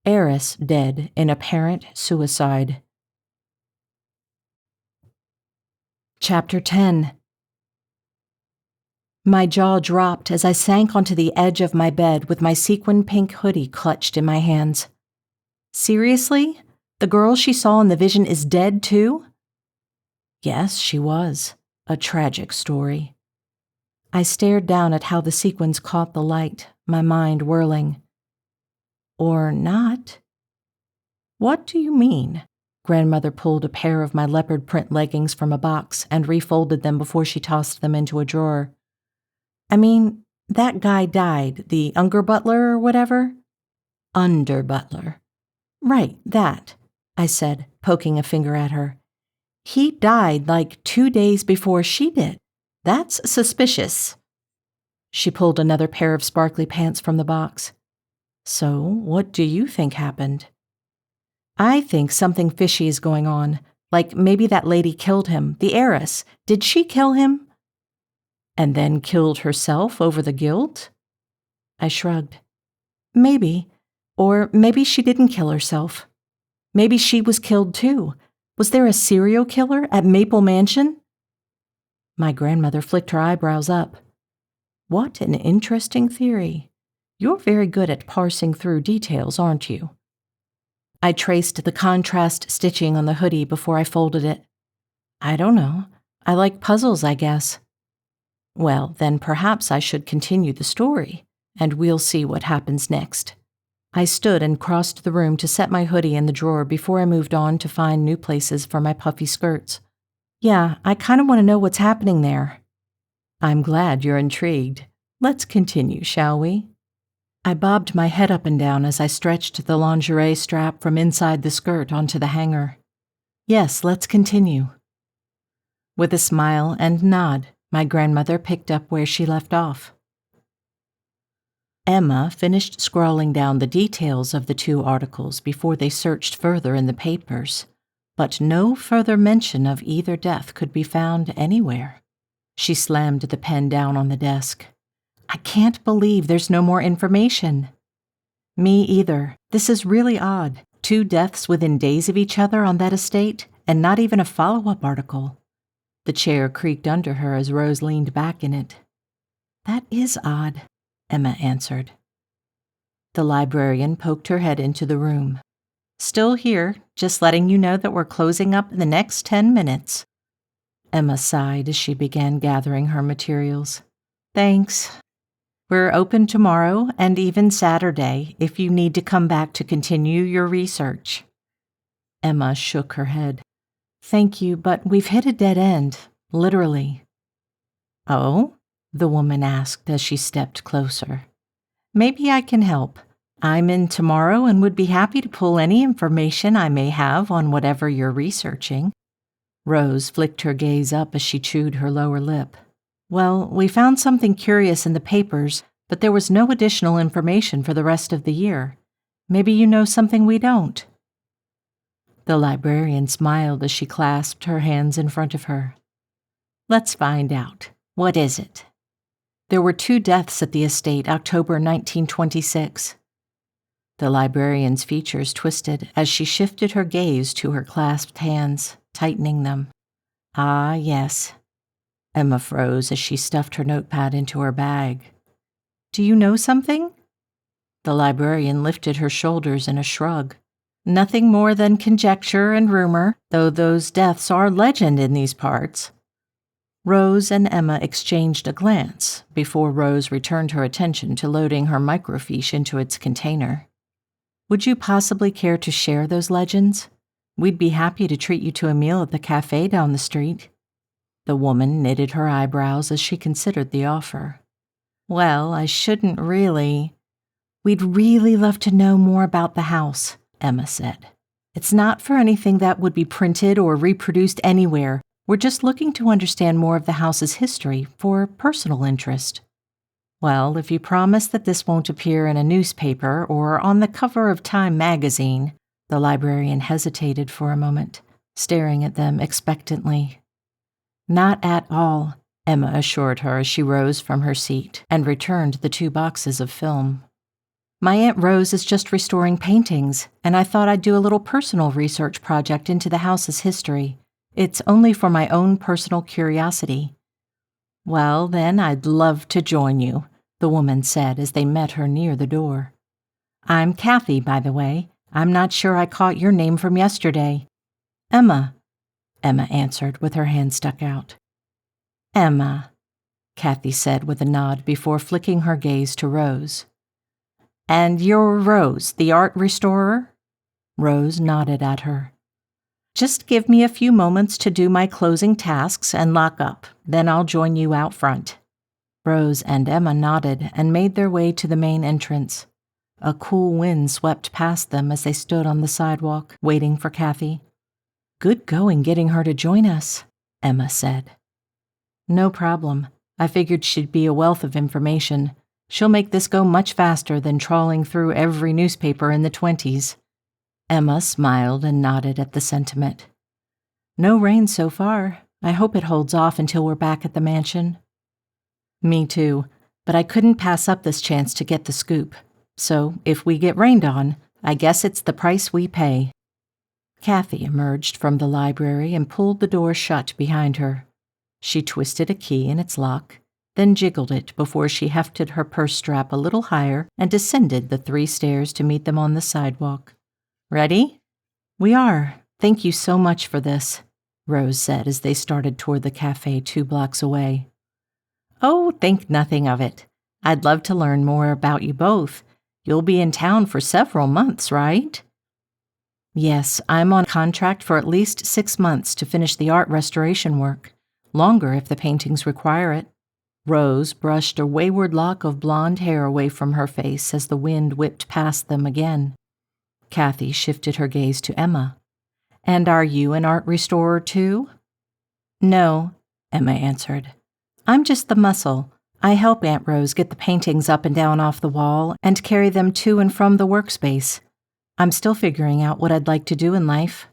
Heiress dead in apparent suicide. Chapter 10. My jaw dropped as I sank onto the edge of my bed with my sequin pink hoodie clutched in my hands. Seriously? The girl she saw in the vision is dead too? Yes, she was. A tragic story. I stared down at how the sequins caught the light, my mind whirling. Or not? What do you mean? Grandmother pulled a pair of my leopard print leggings from a box and refolded them before she tossed them into a drawer. I mean, that guy died, the Unger butler or whatever? Under butler. Right, that, I said, poking a finger at her. He died like 2 days before she did. That's suspicious. She pulled another pair of sparkly pants from the box. So, what do you think happened? I think something fishy is going on, like maybe that lady killed him, the heiress. Did she kill him? And then killed herself over the guilt? I shrugged. Maybe. Or maybe she didn't kill herself. Maybe she was killed too. Was there a serial killer at Maple Mansion? My grandmother flicked her eyebrows up. What an interesting theory. You're very good at parsing through details, aren't you? I traced the contrast stitching on the hoodie before I folded it. I don't know. I like puzzles, I guess. Well, then perhaps I should continue the story, and we'll see what happens next. I stood and crossed the room to set my hoodie in the drawer before I moved on to find new places for my puffy skirts. Yeah, I kind of want to know what's happening there. I'm glad you're intrigued. Let's continue, shall we? I bobbed my head up and down as I stretched the lingerie strap from inside the skirt onto the hanger. Yes, let's continue. With a smile and nod, my grandmother picked up where she left off. Emma finished scrawling down the details of the 2 articles before they searched further in the papers, but no further mention of either death could be found anywhere. She slammed the pen down on the desk. I can't believe there's no more information. Me either. This is really odd. 2 deaths within days of each other on that estate, and not even a follow-up article. The chair creaked under her as Rose leaned back in it. That is odd, Emma answered. The librarian poked her head into the room. Still here, just letting you know that we're closing up in the next 10 minutes. Emma sighed as she began gathering her materials. Thanks. We're open tomorrow and even Saturday if you need to come back to continue your research. Emma shook her head. Thank you, but we've hit a dead end, literally. Oh? The woman asked as she stepped closer. Maybe I can help. I'm in tomorrow and would be happy to pull any information I may have on whatever you're researching. Rose flicked her gaze up as she chewed her lower lip. Well, we found something curious in the papers, but there was no additional information for the rest of the year. Maybe you know something we don't. The librarian smiled as she clasped her hands in front of her. Let's find out. What is it? There were 2 deaths at the estate October 1926. The librarian's features twisted as she shifted her gaze to her clasped hands, tightening them. Ah, yes. Emma froze as she stuffed her notepad into her bag. Do you know something? The librarian lifted her shoulders in a shrug. Nothing more than conjecture and rumor, though those deaths are legend in these parts. Rose and Emma exchanged a glance before Rose returned her attention to loading her microfiche into its container. Would you possibly care to share those legends? We'd be happy to treat you to a meal at the cafe down the street. The woman knitted her eyebrows as she considered the offer. Well, I shouldn't really. We'd really love to know more about the house, Emma said. It's not for anything that would be printed or reproduced anywhere. We're just looking to understand more of the house's history for personal interest. Well, if you promise that this won't appear in a newspaper or on the cover of Time magazine, the librarian hesitated for a moment, staring at them expectantly. Not at all, Emma assured her as she rose from her seat and returned the 2 boxes of film. My Aunt Rose is just restoring paintings, and I thought I'd do a little personal research project into the house's history. It's only for my own personal curiosity. Well, then, I'd love to join you, the woman said as they met her near the door. I'm Kathy, by the way. I'm not sure I caught your name from yesterday. Emma answered with her hand stuck out. Emma, Kathy said with a nod before flicking her gaze to Rose. And you're Rose, the art restorer? Rose nodded at her. Just give me a few moments to do my closing tasks and lock up, then I'll join you out front. Rose and Emma nodded and made their way to the main entrance. A cool wind swept past them as they stood on the sidewalk, waiting for Kathy. Good going getting her to join us, Emma said. No problem. I figured she'd be a wealth of information. She'll make this go much faster than trawling through every newspaper in the 20s. Emma smiled and nodded at the sentiment. No rain so far. I hope it holds off until we're back at the mansion. Me too, but I couldn't pass up this chance to get the scoop. So, if we get rained on, I guess it's the price we pay. Kathy emerged from the library and pulled the door shut behind her. She twisted a key in its lock, then jiggled it before she hefted her purse strap a little higher and descended the 3 stairs to meet them on the sidewalk. Ready? We are. Thank you so much for this, Rose said as they started toward the cafe 2 blocks away. Oh, think nothing of it. I'd love to learn more about you both. You'll be in town for several months, right? Yes, I'm on contract for at least 6 months to finish the art restoration work. Longer if the paintings require it. Rose brushed a wayward lock of blonde hair away from her face as the wind whipped past them again. Kathy shifted her gaze to Emma. And are you an art restorer too? No, Emma answered. I'm just the muscle. I help Aunt Rose get the paintings up and down off the wall and carry them to and from the workspace. I'm still figuring out what I'd like to do in life.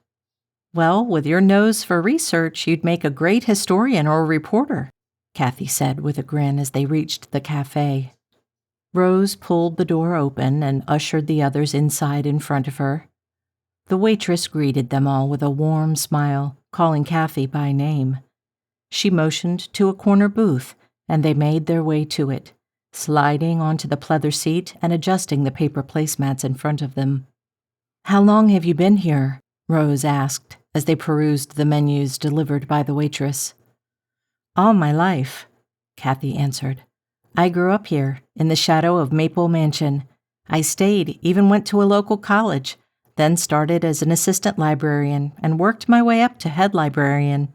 Well, with your nose for research, you'd make a great historian or reporter, Kathy said with a grin as they reached the cafe. Rose pulled the door open and ushered the others inside in front of her. The waitress greeted them all with a warm smile, calling Kathy by name. She motioned to a corner booth, and they made their way to it, sliding onto the pleather seat and adjusting the paper placemats in front of them. How long have you been here? Rose asked as they perused the menus delivered by the waitress. All my life, Kathy answered. I grew up here, in the shadow of Maple Mansion. I stayed, even went to a local college, then started as an assistant librarian and worked my way up to head librarian.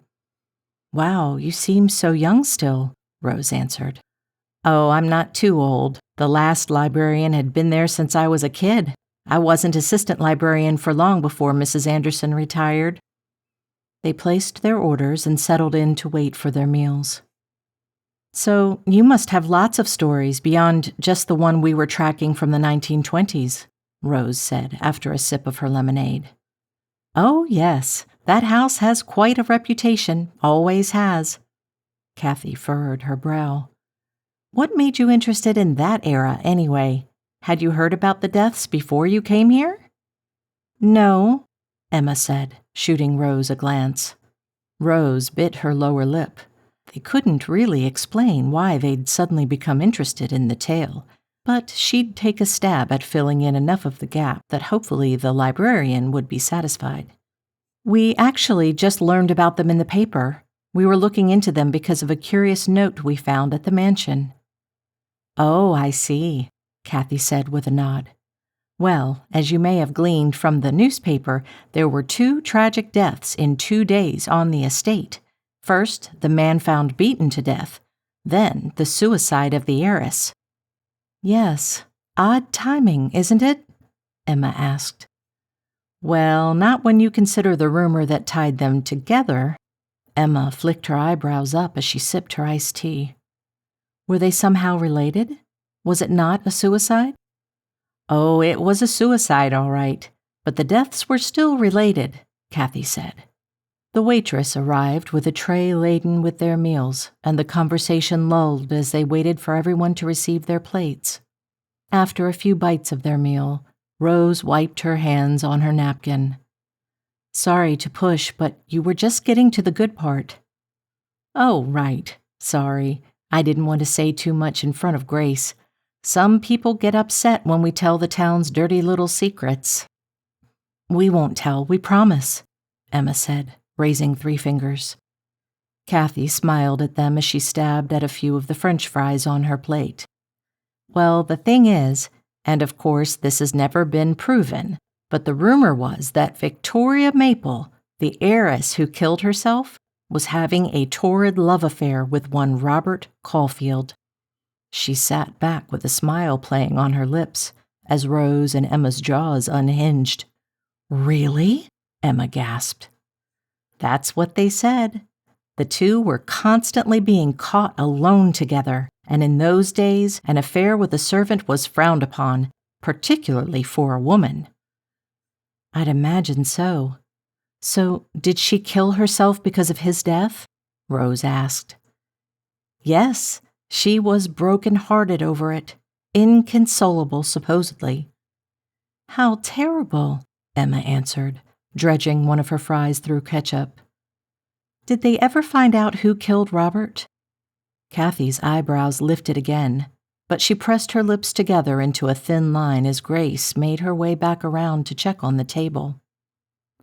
Wow, you seem so young still, Rose answered. Oh, I'm not too old. The last librarian had been there since I was a kid. I wasn't assistant librarian for long before Mrs. Anderson retired. They placed their orders and settled in to wait for their meals. So, you must have lots of stories beyond just the one we were tracking from the 1920s, Rose said after a sip of her lemonade. Oh, yes, that house has quite a reputation, always has. Kathy furrowed her brow. What made you interested in that era, anyway? Had you heard about the deaths before you came here?" "No," Emma said, shooting Rose a glance. Rose bit her lower lip. They couldn't really explain why they'd suddenly become interested in the tale, but she'd take a stab at filling in enough of the gap that hopefully the librarian would be satisfied. "We actually just learned about them in the paper. We were looking into them because of a curious note we found at the mansion." "Oh, I see," Kathy said with a nod. "Well, as you may have gleaned from the newspaper, there were 2 tragic deaths in 2 days on the estate. First, the man found beaten to death, then the suicide of the heiress." "Yes, odd timing, isn't it?" Emma asked. "Well, not when you consider the rumor that tied them together." Emma flicked her eyebrows up as she sipped her iced tea. "Were they somehow related? Was it not a suicide?" "Oh, it was a suicide, all right, but the deaths were still related," Kathy said. The waitress arrived with a tray laden with their meals, and the conversation lulled as they waited for everyone to receive their plates. After a few bites of their meal, Rose wiped her hands on her napkin. "Sorry to push, but you were just getting to the good part." "Oh, right. Sorry. I didn't want to say too much in front of Grace. Some people get upset when we tell the town's dirty little secrets." "We won't tell, we promise," Emma said, raising 3 fingers. Kathy smiled at them as she stabbed at a few of the French fries on her plate. "Well, the thing is, and of course this has never been proven, but the rumor was that Victoria Maple, the heiress who killed herself, was having a torrid love affair with one Robert Caulfield." She sat back with a smile playing on her lips as Rose and Emma's jaws unhinged. "Really?" Emma gasped. "That's what they said. The 2 were constantly being caught alone together, and in those days, an affair with a servant was frowned upon, particularly for a woman." "I'd imagine so. So, did she kill herself because of his death?" Rose asked. "Yes, she was broken-hearted over it, inconsolable supposedly." "How terrible," Emma answered, dredging one of her fries through ketchup. "Did they ever find out who killed Robert?" Kathy's eyebrows lifted again, but she pressed her lips together into a thin line as Grace made her way back around to check on the table.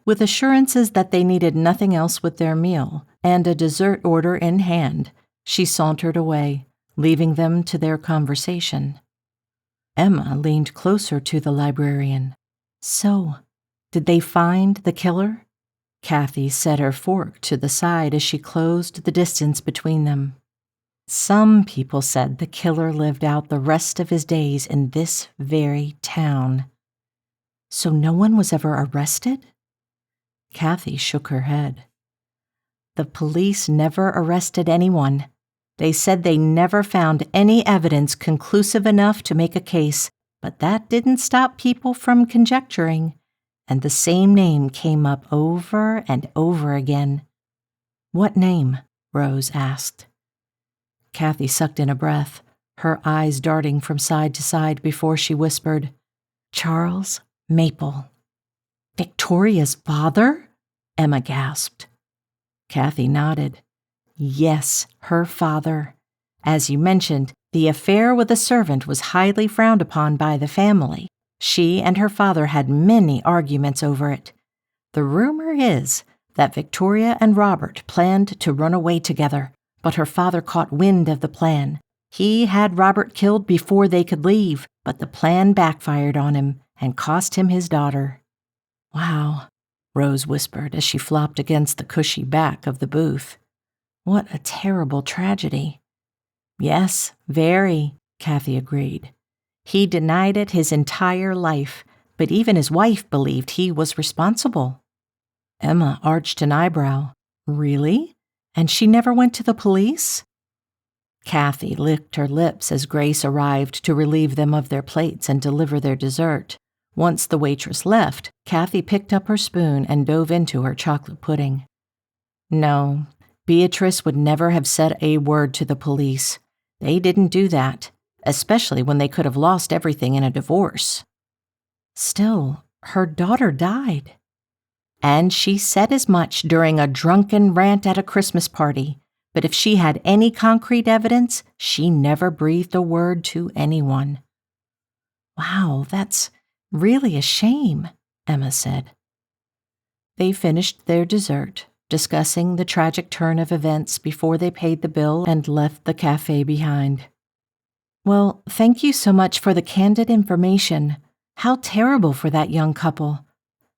With assurances that they needed nothing else with their meal and a dessert order in hand, she sauntered away, leaving them to their conversation. Emma leaned closer to the librarian. "So, did they find the killer?" Kathy set her fork to the side as she closed the distance between them. "Some people said the killer lived out the rest of his days in this very town." "So no one was ever arrested?" Kathy shook her head. "The police never arrested anyone. They said they never found any evidence conclusive enough to make a case, but that didn't stop people from conjecturing, and the same name came up over and over again." "What name?" Rose asked. Kathy sucked in a breath, her eyes darting from side to side before she whispered, "Charles Maple." "Victoria's father?" Emma gasped. Kathy nodded. "Yes, her father. As you mentioned, the affair with a servant was highly frowned upon by the family. She and her father had many arguments over it. The rumor is that Victoria and Robert planned to run away together, but her father caught wind of the plan. He had Robert killed before they could leave, but the plan backfired on him and cost him his daughter." "Wow," Rose whispered as she flopped against the cushy back of the booth. "What a terrible tragedy." "Yes, very," Kathy agreed. "He denied it his entire life, but even his wife believed he was responsible." Emma arched an eyebrow. "Really? And she never went to the police?" Kathy licked her lips as Grace arrived to relieve them of their plates and deliver their dessert. Once the waitress left, Kathy picked up her spoon and dove into her chocolate pudding. "No, Beatrice would never have said a word to the police. They didn't do that. especially when they could have lost everything in a divorce. Still, her daughter died. And she said as much during a drunken rant at a Christmas party, but if she had any concrete evidence, she never breathed a word to anyone. Wow, that's really a shame, Emma said. They finished their dessert, discussing the tragic turn of events before they paid the bill and left the cafe behind. Well, thank you so much for the candid information. How terrible for that young couple.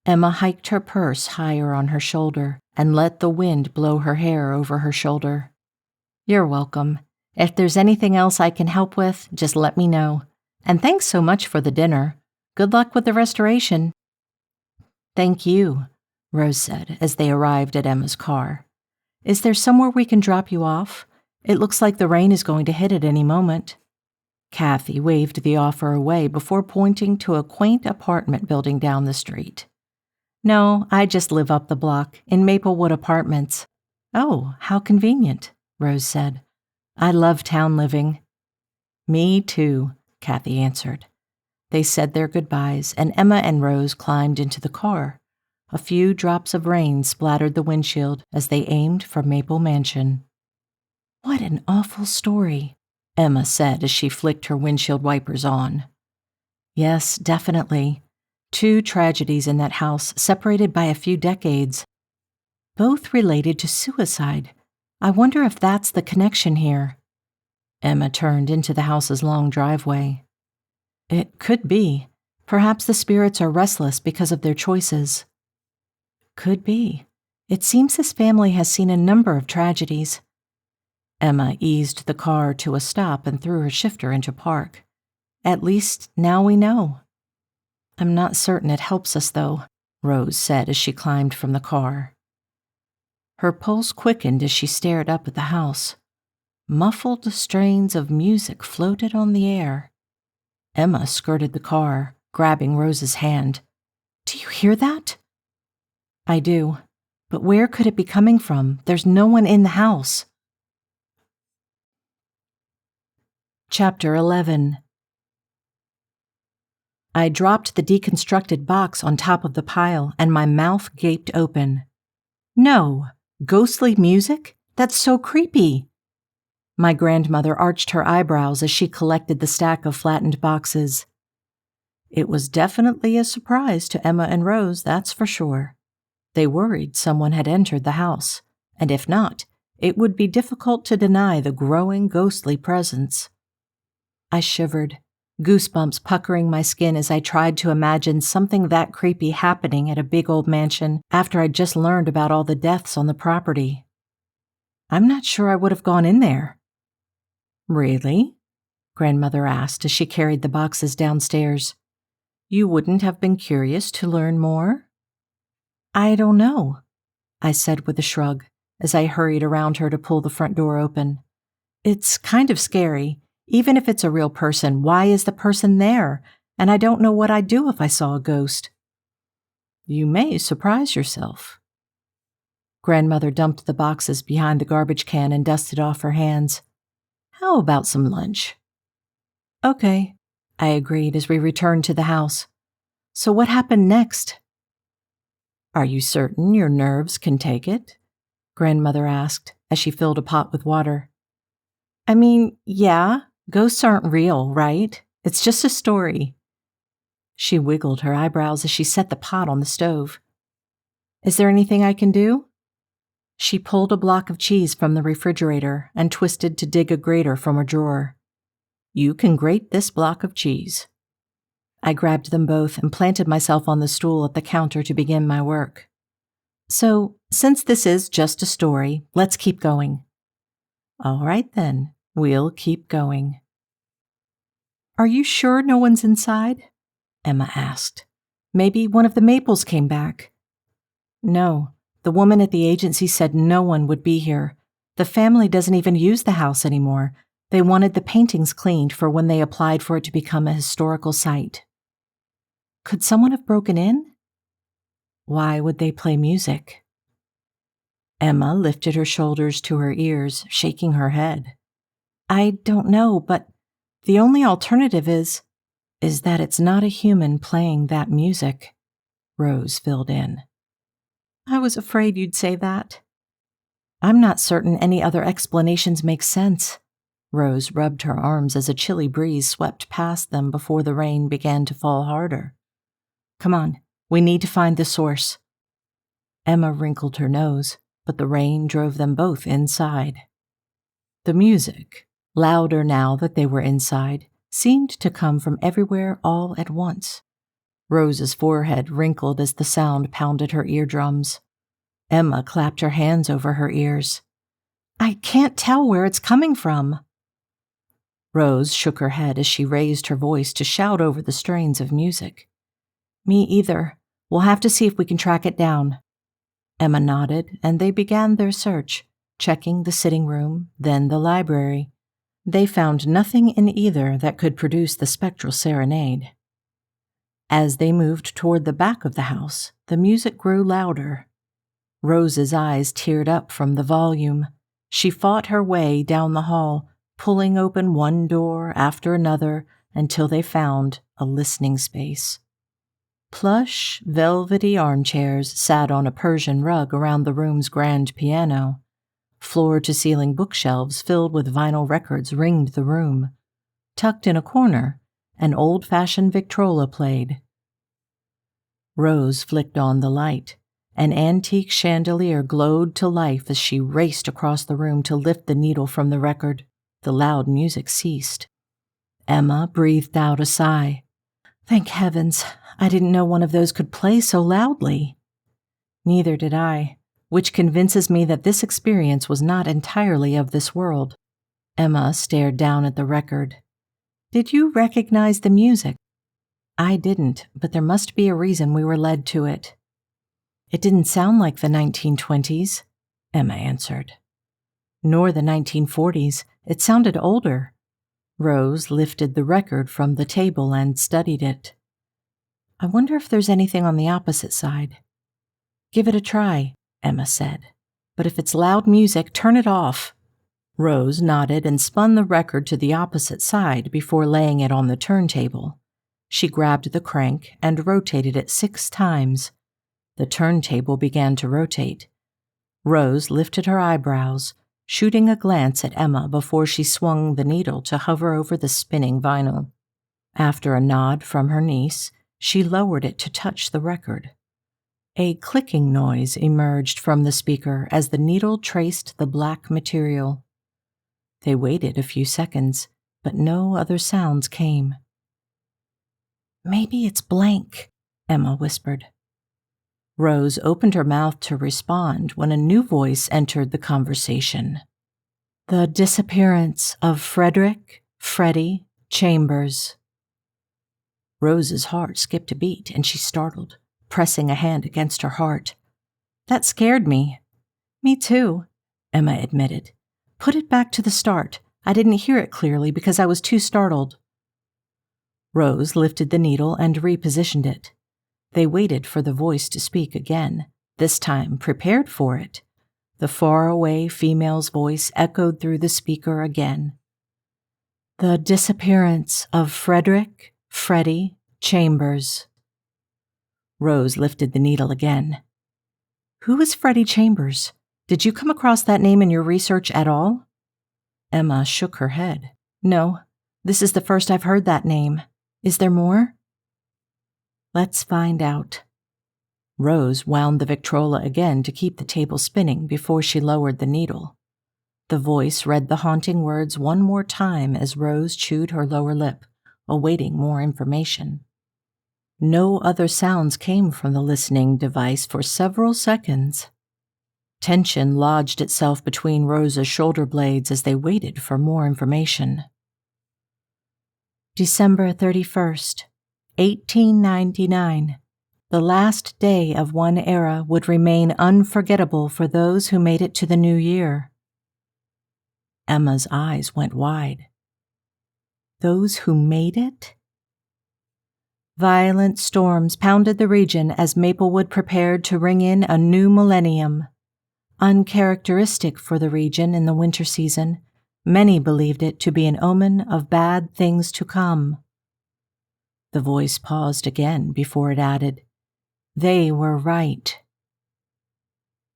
Emma hiked her purse higher on her shoulder and let the wind blow her hair over her shoulder. You're welcome. If there's anything else I can help with, just let me know. And thanks so much for the dinner. Good luck with the restoration. Thank you, Rose said as they arrived at Emma's car. Is there somewhere we can drop you off? It looks like the rain is going to hit at any moment. Kathy waved the offer away before pointing to a quaint apartment building down the street. No, I just live up the block, in Maplewood Apartments. Oh, how convenient, Rose said. I love town living. Me too, Kathy answered. They said their goodbyes, and Emma and Rose climbed into the car. A few drops of rain splattered the windshield as they aimed for Maple Mansion. What an awful story, Emma said as she flicked her windshield wipers on. Yes, definitely. 2 tragedies in that house, separated by a few decades. Both related to suicide. I wonder if that's the connection here. Emma turned into the house's long driveway. It could be. Perhaps the spirits are restless because of their choices. Could be. It seems this family has seen a number of tragedies. Emma eased the car to a stop and threw her shifter into park. At least now we know. I'm not certain it helps us, though, Rose said as she climbed from the car. Her pulse quickened as she stared up at the house. Muffled strains of music floated on the air. Emma skirted the car, grabbing Rose's hand. Do you hear that? I do, but where could it be coming from? There's no one in the house. Chapter 11. I dropped the deconstructed box on top of the pile and my mouth gaped open. No, ghostly music? That's so creepy. My grandmother arched her eyebrows as she collected the stack of flattened boxes. It was definitely a surprise to Emma and Rose, that's for sure. They worried someone had entered the house, and if not, it would be difficult to deny the growing ghostly presence. I shivered, goosebumps puckering my skin as I tried to imagine something that creepy happening at a big old mansion after I'd just learned about all the deaths on the property. I'm not sure I would have gone in there. Really? Grandmother asked as she carried the boxes downstairs. You wouldn't have been curious to learn more? I don't know, I said with a shrug as I hurried around her to pull the front door open. It's kind of scary. Even if it's a real person, why is the person there? And I don't know what I'd do if I saw a ghost. You may surprise yourself. Grandmother dumped the boxes behind the garbage can and dusted off her hands. How about some lunch? Okay, I agreed as we returned to the house. So what happened next? Are you certain your nerves can take it? Grandmother asked as she filled a pot with water. I mean, yeah, ghosts aren't real, right? It's just a story. She wiggled her eyebrows as she set the pot on the stove. Is there anything I can do? She pulled a block of cheese from the refrigerator and twisted to dig a grater from a drawer. You can grate this block of cheese. I grabbed them both and planted myself on the stool at the counter to begin my work. So, since this is just a story, let's keep going. All right then, we'll keep going. Are you sure no one's inside? Emma asked. Maybe one of the Maples came back. No, the woman at the agency said no one would be here. The family doesn't even use the house anymore. They wanted the paintings cleaned for when they applied for it to become a historical site. Could someone have broken in? Why would they play music? Emma lifted her shoulders to her ears, shaking her head. I don't know, but The only alternative is that it's not a human playing that music," Rose filled in. "I was afraid you'd say that." "I'm not certain any other explanations make sense." Rose rubbed her arms as a chilly breeze swept past them before the rain began to fall harder. "Come on, we need to find the source." Emma wrinkled her nose, but the rain drove them both inside. The music, louder now that they were inside, seemed to come from everywhere all at once. Rose's forehead wrinkled as the sound pounded her eardrums. Emma clapped her hands over her ears. "I can't tell where it's coming from." Rose shook her head as she raised her voice to shout over the strains of music. "Me either. We'll have to see if we can track it down." Emma nodded, and they began their search, checking the sitting room, then the library. They found nothing in either that could produce the spectral serenade. As they moved toward the back of the house, the music grew louder. Rose's eyes teared up from the volume. She fought her way down the hall, pulling open one door after another until they found a listening space. Plush, velvety armchairs sat on a Persian rug around the room's grand piano. Floor-to-ceiling bookshelves filled with vinyl records ringed the room. Tucked in a corner, an old-fashioned Victrola played. Rose flicked on the light. An antique chandelier glowed to life as she raced across the room to lift the needle from the record. The loud music ceased. Emma breathed out a sigh. "Thank heavens, I didn't know one of those could play so loudly." "Neither did I, which convinces me that this experience was not entirely of this world." Emma stared down at the record. "Did you recognize the music?" "I didn't, but there must be a reason we were led to it." "It didn't sound like the 1920s, Emma answered. "Nor the 1940s. It sounded older." Rose lifted the record from the table and studied it. "I wonder if there's anything on the opposite side." "Give it a try," Emma said. "But if it's loud music, turn it off." Rose nodded and spun the record to the opposite side before laying it on the turntable. She grabbed the crank and rotated it 6 times. The turntable began to rotate. Rose lifted her eyebrows, shooting a glance at Emma before she swung the needle to hover over the spinning vinyl. After a nod from her niece, she lowered it to touch the record. A clicking noise emerged from the speaker as the needle traced the black material. They waited a few seconds, but no other sounds came. "Maybe it's blank," Emma whispered. Rose opened her mouth to respond when a new voice entered the conversation. "The disappearance of Freddie Chambers." Rose's heart skipped a beat and she startled, pressing a hand against her heart. "That scared me." "Me too," Emma admitted. "Put it back to the start. I didn't hear it clearly because I was too startled." Rose lifted the needle and repositioned it. They waited for the voice to speak again, this time prepared for it. The faraway female's voice echoed through the speaker again. "The disappearance of Freddie Chambers." Rose lifted the needle again. "Who is Freddie Chambers? Did you come across that name in your research at all?" Emma shook her head. "No, this is the first I've heard that name. Is there more?" "Let's find out." Rose wound the Victrola again to keep the table spinning before she lowered the needle. The voice read the haunting words one more time as Rose chewed her lower lip, awaiting more information. No other sounds came from the listening device for several seconds. Tension lodged itself between Rose's shoulder blades as they waited for more information. December 31st, 1899. The last day of one era would remain unforgettable for those who made it to the new year. Emma's eyes went wide. Those who made it? Violent storms pounded the region as Maplewood prepared to ring in a new millennium. Uncharacteristic for the region in the winter season, Many believed it to be an omen of bad things to come. The voice paused again before it added, "They were right."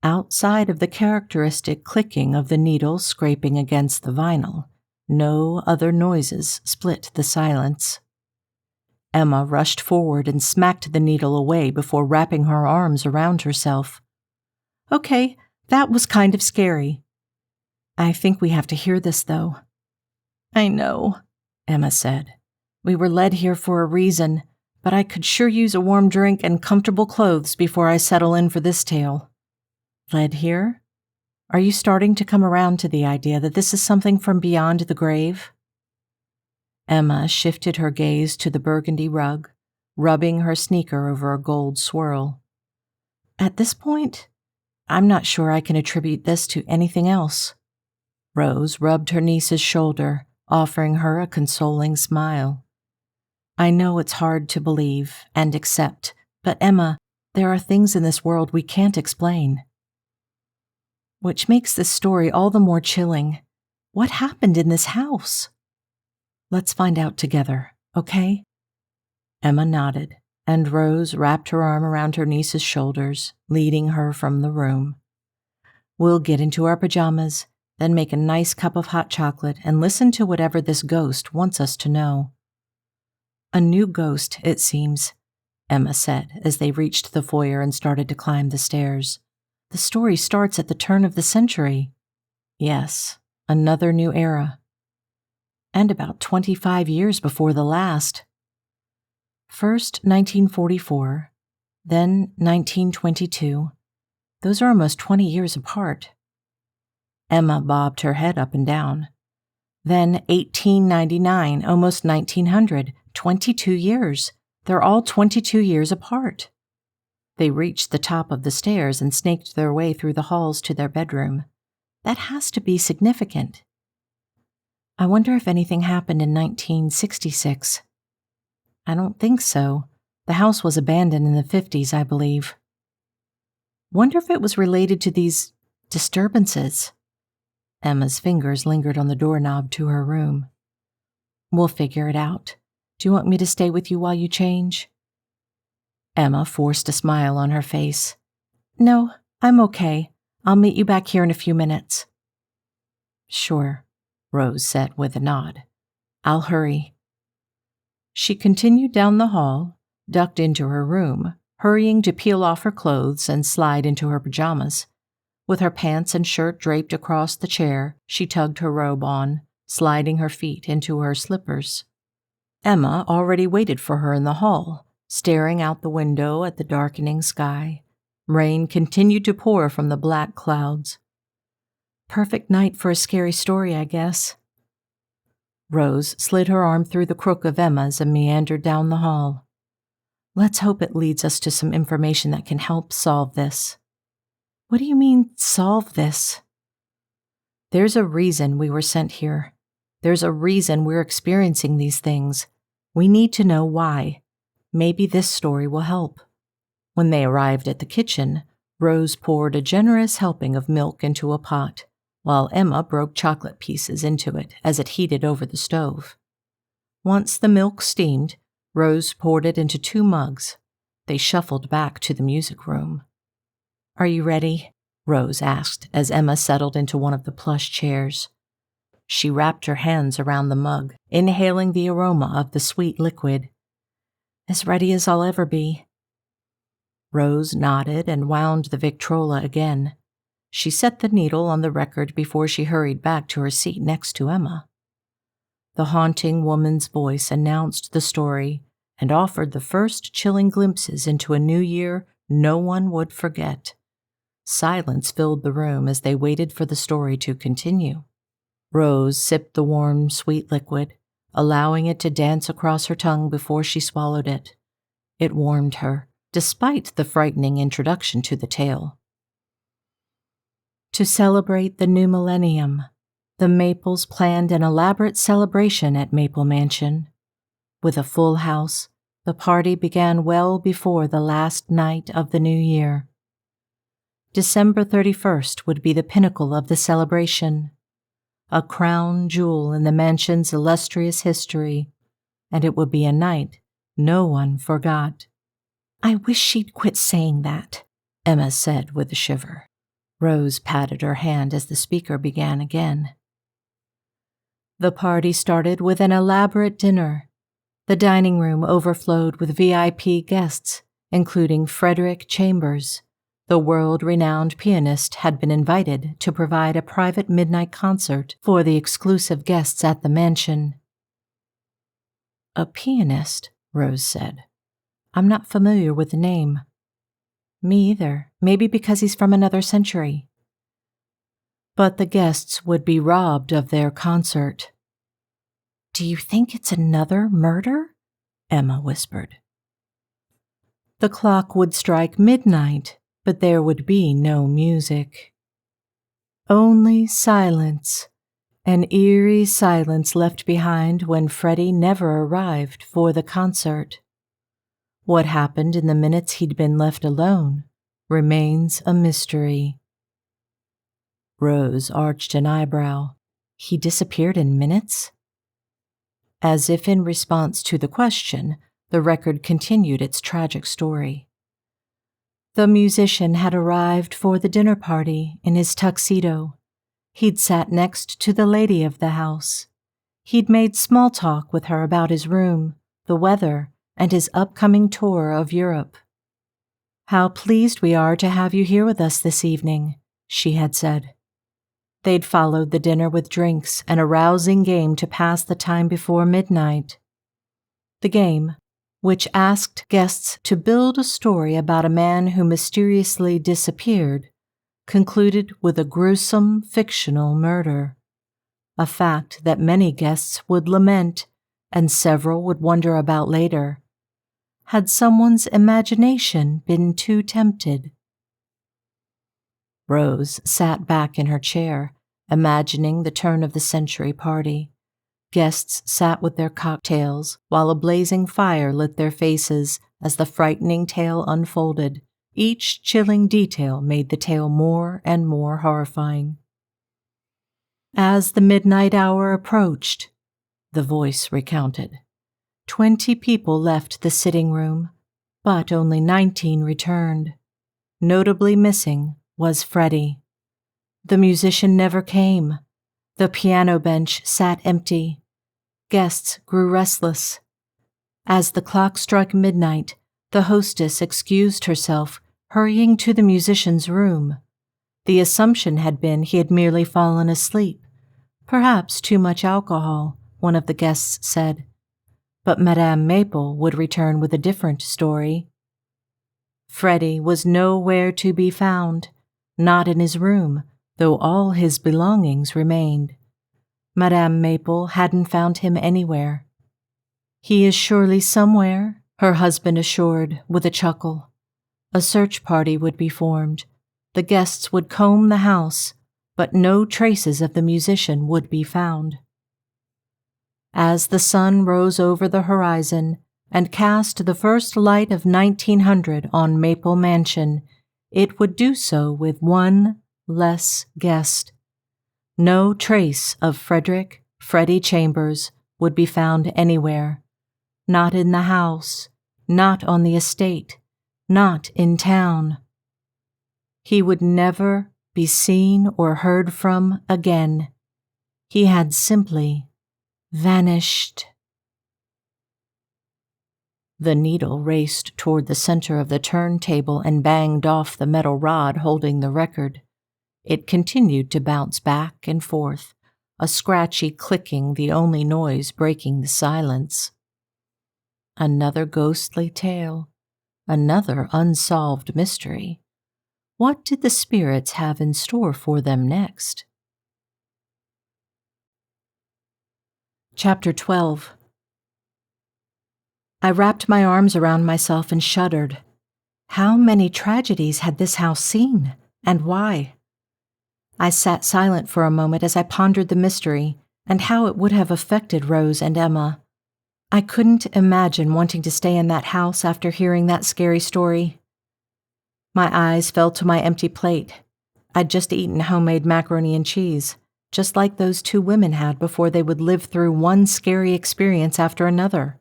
Outside of the characteristic clicking of the needle scraping against the vinyl, no other noises split the silence. Emma rushed forward and smacked the needle away before wrapping her arms around herself. "Okay, that was kind of scary. I think we have to hear this, though." "I know," Emma said. "We were led here for a reason, but I could sure use a warm drink and comfortable clothes before I settle in for this tale." "Led here? Are you starting to come around to the idea that this is something from beyond the grave?" Emma shifted her gaze to the burgundy rug, rubbing her sneaker over a gold swirl. "At this point, I'm not sure I can attribute this to anything else." Rose rubbed her niece's shoulder, offering her a consoling smile. "I know it's hard to believe and accept, but Emma, there are things in this world we can't explain." "Which makes this story all the more chilling. What happened in this house?" "Let's find out together, okay?" Emma nodded, and Rose wrapped her arm around her niece's shoulders, leading her from the room. "We'll get into our pajamas, then make a nice cup of hot chocolate and listen to whatever this ghost wants us to know." "A new ghost, it seems," Emma said as they reached the foyer and started to climb the stairs. "The story starts at the turn of the century." "Yes, another new era. And about 25 years before the last. First 1944, then 1922. Those are almost 20 years apart." Emma bobbed her head up and down. "Then 1899, almost 1900, 22 years. They're all 22 years apart." They reached the top of the stairs and snaked their way through the halls to their bedroom. "That has to be significant." "I wonder if anything happened in 1966. "I don't think so. The house was abandoned in the 50s, I believe." "Wonder if it was related to these disturbances." Emma's fingers lingered on the doorknob to her room. "We'll figure it out. Do you want me to stay with you while you change?" Emma forced a smile on her face. "No, I'm okay. I'll meet you back here in a few minutes." "Sure," Rose said with a nod. "I'll hurry." She continued down the hall, ducked into her room, hurrying to peel off her clothes and slide into her pajamas. With her pants and shirt draped across the chair, she tugged her robe on, sliding her feet into her slippers. Emma already waited for her in the hall, staring out the window at the darkening sky. Rain continued to pour from the black clouds. "Perfect night for a scary story, I guess." Rose slid her arm through the crook of Emma's and meandered down the hall. "Let's hope it leads us to some information that can help solve this." "What do you mean, solve this?" "There's a reason we were sent here. There's a reason we're experiencing these things. We need to know why. Maybe this story will help." When they arrived at the kitchen, Rose poured a generous helping of milk into a pot, while Emma broke chocolate pieces into it as it heated over the stove. Once the milk steamed, Rose poured it into 2 mugs. They shuffled back to the music room. "Are you ready?" Rose asked as Emma settled into one of the plush chairs. She wrapped her hands around the mug, inhaling the aroma of the sweet liquid. "As ready as I'll ever be." Rose nodded and wound the Victrola again. She set the needle on the record before she hurried back to her seat next to Emma. The haunting woman's voice announced the story and offered the first chilling glimpses into a new year no one would forget. Silence filled the room as they waited for the story to continue. Rose sipped the warm, sweet liquid, allowing it to dance across her tongue before she swallowed it. It warmed her, despite the frightening introduction to the tale. To celebrate the new millennium, the Maples planned an elaborate celebration at Maple Mansion. With a full house, the party began well before the last night of the new year. December 31st would be the pinnacle of the celebration. a crown jewel in the mansion's illustrious history, and it would be a night no one forgot. "I wish she'd quit saying that," Emma said with a shiver. Rose patted her hand as the speaker began again. The party started with an elaborate dinner. The dining room overflowed with VIP guests, including Frederick Chambers. The world-renowned pianist had been invited to provide a private midnight concert for the exclusive guests at the mansion. "A pianist," Rose said. "I'm not familiar with the name." "Me either. Maybe because he's from another century." But the guests would be robbed of their concert. "Do you think it's another murder?" Emma whispered. The clock would strike midnight, but there would be no music. Only silence, an eerie silence left behind when Freddie never arrived for the concert. What happened in the minutes he'd been left alone remains a mystery. Rose arched an eyebrow. He disappeared in minutes? As if in response to the question, the record continued its tragic story. The musician had arrived for the dinner party in his tuxedo. He'd sat next to the lady of the house. He'd made small talk with her about his room, the weather, and his upcoming tour of Europe. "How pleased we are to have you here with us this evening," she had said. They'd followed the dinner with drinks and a rousing game to pass the time before midnight. The game, which asked guests to build a story about a man who mysteriously disappeared, concluded with a gruesome fictional murder, a fact that many guests would lament and several would wonder about later. Had someone's imagination been too tempted? Rose sat back in her chair, imagining the turn-of-the-century party. Guests sat with their cocktails while a blazing fire lit their faces as the frightening tale unfolded. Each chilling detail made the tale more and more horrifying. As the midnight hour approached, the voice recounted, 20 people left the sitting room, but only 19 returned. Notably missing was Freddie. The musician never came. The piano bench sat empty. Guests grew restless. As the clock struck midnight, the hostess excused herself, hurrying to the musician's room. The assumption had been he had merely fallen asleep. Perhaps too much alcohol, one of the guests said. But Madame Maple would return with a different story. Freddie was nowhere to be found, not in his room, though all his belongings remained. Madame Maple hadn't found him anywhere. "He is surely somewhere," her husband assured with a chuckle. A search party would be formed. The guests would comb the house, but no traces of the musician would be found. As the sun rose over the horizon and cast the first light of 1900 on Maple Mansion, it would do so with one less guest. No trace of Freddie Chambers would be found anywhere. Not in the house, not on the estate, not in town. He would never be seen or heard from again. He had simply vanished. The needle raced toward the center of the turntable and banged off the metal rod holding the record. It continued to bounce back and forth, a scratchy clicking the only noise breaking the silence. Another ghostly tale, another unsolved mystery. What did the spirits have in store for them next? Chapter 12. I wrapped my arms around myself and shuddered. How many tragedies had this house seen, and why? I sat silent for a moment as I pondered the mystery and how it would have affected Rose and Emma. I couldn't imagine wanting to stay in that house after hearing that scary story. My eyes fell to my empty plate. I'd just eaten homemade macaroni and cheese. just like those two women had before they would live through one scary experience after another.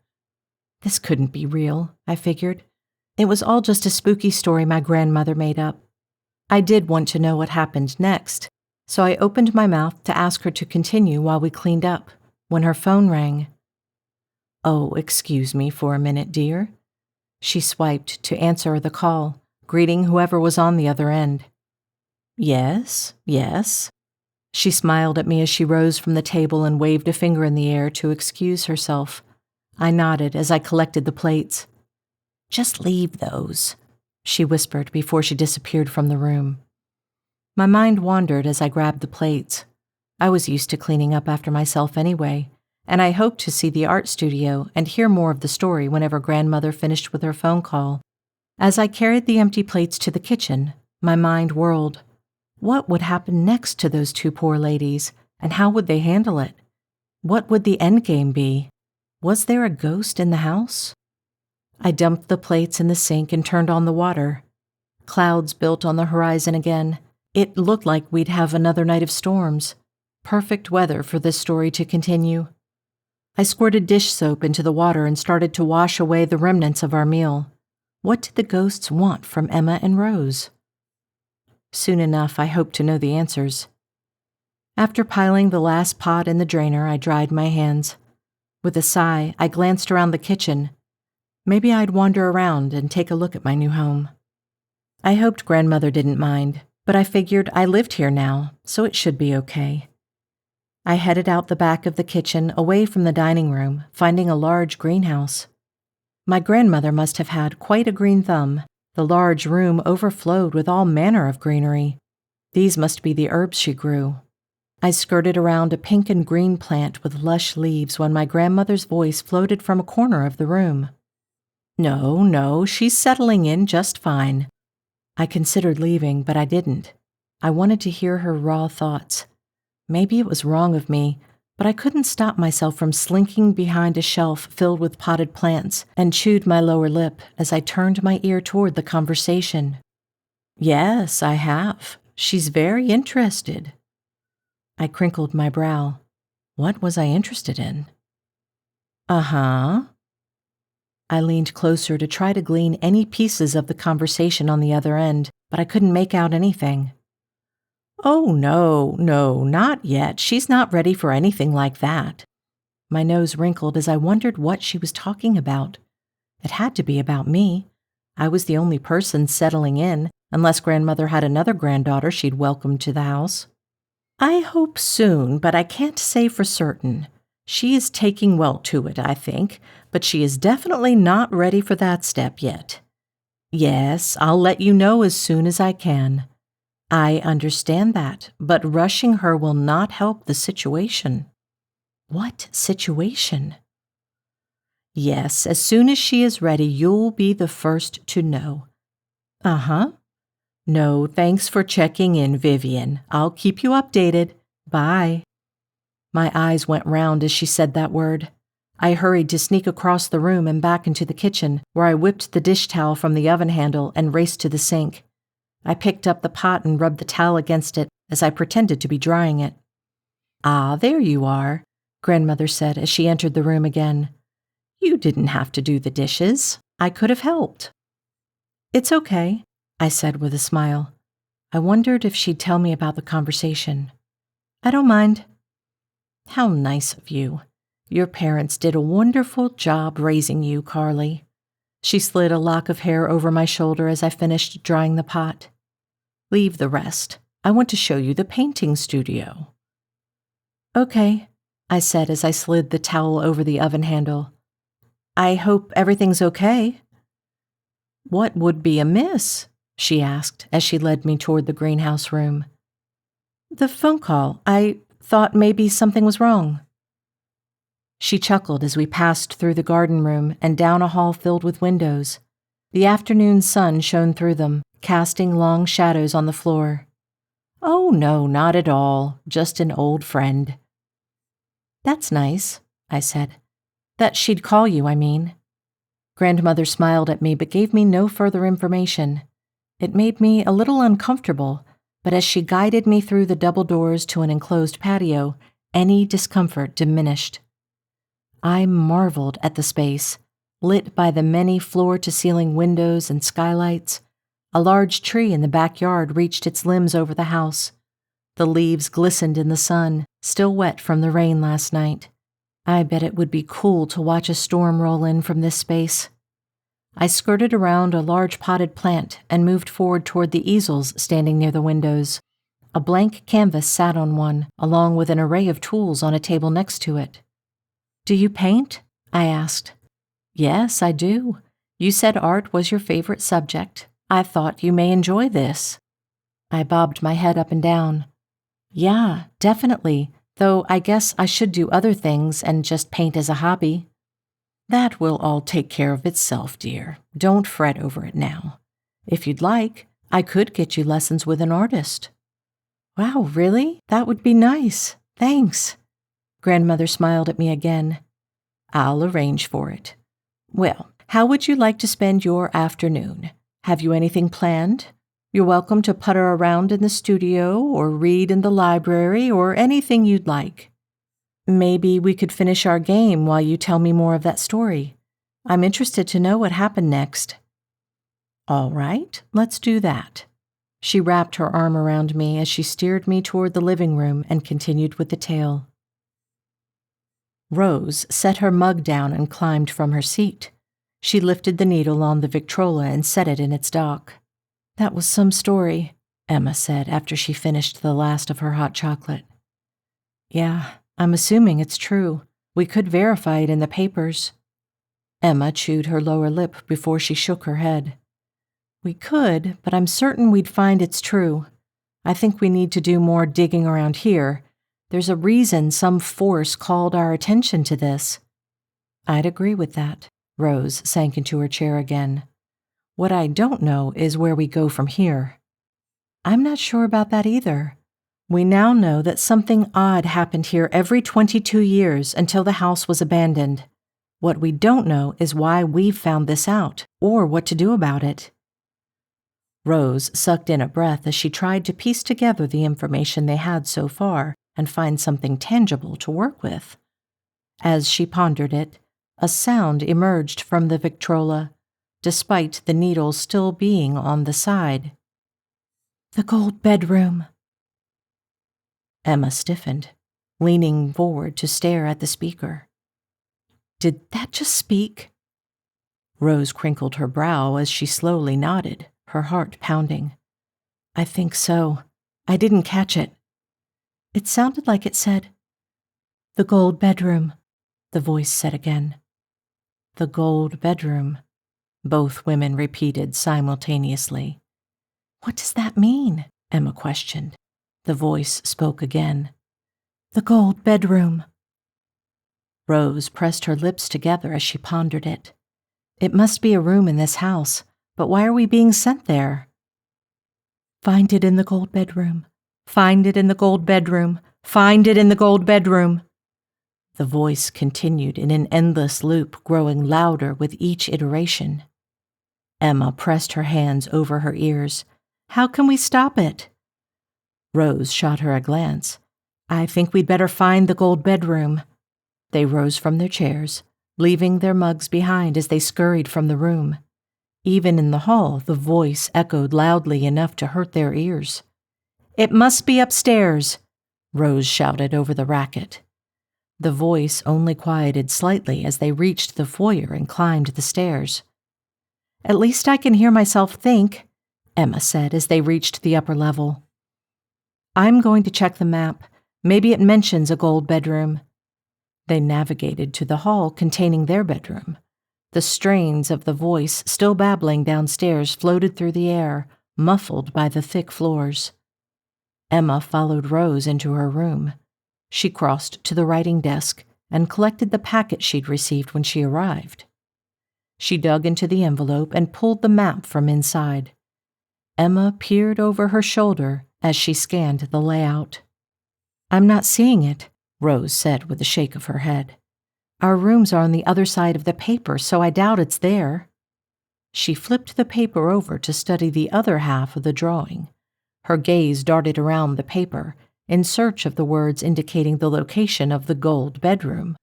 This couldn't be real, I figured. It was all just a spooky story my grandmother made up. I did want to know what happened next, so I opened my mouth to ask her to continue while we cleaned up, when her phone rang. "Oh, excuse me for a minute, dear." She swiped to answer the call, greeting whoever was on the other end. Yes. She smiled at me as she rose from the table and waved a finger in the air to excuse herself. I nodded as I collected the plates. "Just leave those," she whispered before she disappeared from the room. My mind wandered as I grabbed the plates. I was used to cleaning up after myself anyway, and I hoped to see the art studio and hear more of the story whenever grandmother finished with her phone call. As I carried the empty plates to the kitchen, my mind whirled. What would happen next to those two poor ladies, and how would they handle it? What would the endgame be? Was there a ghost in the house? I dumped the plates in the sink and turned on the water. Clouds built on the horizon again. It looked like we'd have another night of storms. Perfect weather for this story to continue. I squirted dish soap into the water and started to wash away the remnants of our meal. What did the ghosts want from Emma and Rose? Soon enough, I hoped to know the answers. After piling the last pot in the drainer, I dried my hands. With a sigh, I glanced around the kitchen. Maybe I'd wander around and take a look at my new home. I hoped grandmother didn't mind, but I figured I lived here now, so it should be okay. I headed out the back of the kitchen, away from the dining room, finding a large greenhouse. My grandmother must have had quite a green thumb. The large room overflowed with all manner of greenery. These must be the herbs she grew. I skirted around a pink and green plant with lush leaves when my grandmother's voice floated from a corner of the room. No, she's settling in just fine." I considered leaving, but I didn't. I wanted to hear her raw thoughts. Maybe it was wrong of me, but I couldn't stop myself from slinking behind a shelf filled with potted plants and chewed my lower lip as I turned my ear toward the conversation. "Yes, I have. She's very interested." I crinkled my brow. What was I interested in? Uh-huh. I leaned closer to try to glean any pieces of the conversation on the other end, but I couldn't make out anything. "Oh, no, not yet. She's not ready for anything like that." My nose wrinkled as I wondered what she was talking about. It had to be about me. I was the only person settling in, unless grandmother had another granddaughter she'd welcomed to the house. "I hope soon, but I can't say for certain. She is taking well to it, I think, but she is definitely not ready for that step yet. Yes, I'll let you know as soon as I can. I understand that, but rushing her will not help the situation." What situation? "Yes, as soon as she is ready, you'll be the first to know." Uh-huh. "No, thanks for checking in, Vivian. I'll keep you updated. Bye." My eyes went round as she said that word. I hurried to sneak across the room and back into the kitchen, where I whipped the dish towel from the oven handle and raced to the sink. I picked up the pot and rubbed the towel against it as I pretended to be drying it. "Ah, there you are," grandmother said as she entered the room again. "You didn't have to do the dishes. I could have helped." "It's okay," I said with a smile. I wondered if she'd tell me about the conversation. "I don't mind." "How nice of you. Your parents did a wonderful job raising you, Carly." She slid a lock of hair over my shoulder as I finished drying the pot. "Leave the rest. I want to show you the painting studio." "Okay," I said as I slid the towel over the oven handle. "I hope everything's okay." "What would be amiss?" she asked as she led me toward the greenhouse room. "The phone call. I thought maybe something was wrong." She chuckled as we passed through the garden room and down a hall filled with windows. The afternoon sun shone through them, casting long shadows on the floor. "Oh, no, not at all. Just an old friend." "That's nice," I said. "That she'd call you, I mean." Grandmother smiled at me but gave me no further information. It made me a little uncomfortable, but as she guided me through the double doors to an enclosed patio, any discomfort diminished. I marveled at the space, lit by the many floor-to-ceiling windows and skylights. A large tree in the backyard reached its limbs over the house. The leaves glistened in the sun, still wet from the rain last night. I bet it would be cool to watch a storm roll in from this space. I skirted around a large potted plant and moved forward toward the easels standing near the windows. A blank canvas sat on one, along with an array of tools on a table next to it. "Do you paint?" I asked. "Yes, I do. You said art was your favorite subject. I thought you may enjoy this." I bobbed my head up and down. "Yeah, definitely, though I guess I should do other things and just paint as a hobby." "That will all take care of itself, dear. Don't fret over it now. If you'd like, I could get you lessons with an artist." "Wow, really? That would be nice. Thanks." Grandmother smiled at me again. "I'll arrange for it. Well, how would you like to spend your afternoon? Have you anything planned? You're welcome to putter around in the studio or read in the library or anything you'd like. Maybe we could finish our game while you tell me more of that story. I'm interested to know what happened next." "All right, let's do that." She wrapped her arm around me as she steered me toward the living room and continued with the tale. Rose set her mug down and climbed from her seat. She lifted the needle on the Victrola and set it in its dock. "That was some story," Emma said after she finished the last of her hot chocolate. "Yeah, I'm assuming it's true. We could verify it in the papers." Emma chewed her lower lip before she shook her head. "We could, but I'm certain we'd find it's true. I think we need to do more digging around here. There's a reason some force called our attention to this." "I'd agree with that." Rose sank into her chair again. "What I don't know is where we go from here." "I'm not sure about that either. We now know that something odd happened here every 22 years until the house was abandoned. What we don't know is why we've found this out, or what to do about it." Rose sucked in a breath as she tried to piece together the information they had so far and find something tangible to work with. As she pondered it, a sound emerged from the Victrola, despite the needle still being on the side. "The gold bedroom." Emma stiffened, leaning forward to stare at the speaker. "Did that just speak?" Rose crinkled her brow as she slowly nodded, her heart pounding. "I think so. I didn't catch it." "It sounded like it said, 'The gold bedroom,'" the voice said again. "The gold bedroom," both women repeated simultaneously. "What does that mean?" Emma questioned. The voice spoke again. "The gold bedroom." Rose pressed her lips together as she pondered it. "It must be a room in this house, but why are we being sent there?" "Find it in the gold bedroom. Find it in the gold bedroom. Find it in the gold bedroom." The voice continued in an endless loop, growing louder with each iteration. Emma pressed her hands over her ears. "How can we stop it?" Rose shot her a glance. "I think we'd better find the gold bedroom." They rose from their chairs, leaving their mugs behind as they scurried from the room. Even in the hall, the voice echoed loudly enough to hurt their ears. "It must be upstairs," Rose shouted over the racket. The voice only quieted slightly as they reached the foyer and climbed the stairs. "At least I can hear myself think," Emma said as they reached the upper level. "I'm going to check the map. Maybe it mentions a gold bedroom." They navigated to the hall containing their bedroom. The strains of the voice still babbling downstairs floated through the air, muffled by the thick floors. Emma followed Rose into her room. She crossed to the writing desk and collected the packet she'd received when she arrived. She dug into the envelope and pulled the map from inside. Emma peered over her shoulder as she scanned the layout. "I'm not seeing it," Rose said with a shake of her head. "Our rooms are on the other side of the paper, so I doubt it's there." She flipped the paper over to study the other half of the drawing. Her gaze darted around the paper in search of the words indicating the location of the gold bedroom.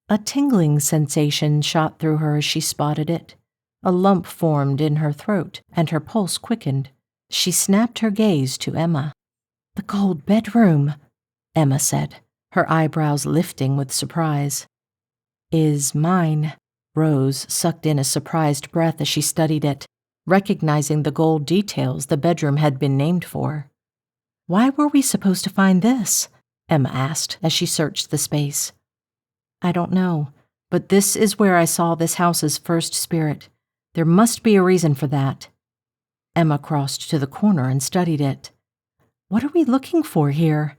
A tingling sensation shot through her as she spotted it. A lump formed in her throat, and her pulse quickened. She snapped her gaze to Emma. "The gold bedroom," Emma said, her eyebrows lifting with surprise. "Is mine." Rose sucked in a surprised breath as she studied it, recognizing the gold details the bedroom had been named for. "Why were we supposed to find this?" Emma asked as she searched the space. "I don't know, but this is where I saw this house's first spirit. There must be a reason for that." Emma crossed to the corner and studied it. "What are we looking for here?"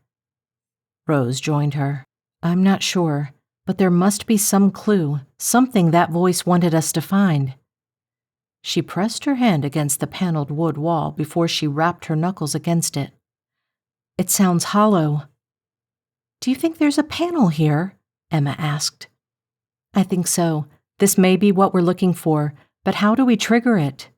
Rose joined her. "I'm not sure, but there must be some clue, something that voice wanted us to find." She pressed her hand against the paneled wood wall before she rapped her knuckles against it. "It sounds hollow." "Do you think there's a panel here?" Emma asked. "I think so. This may be what we're looking for, but how do we trigger it?"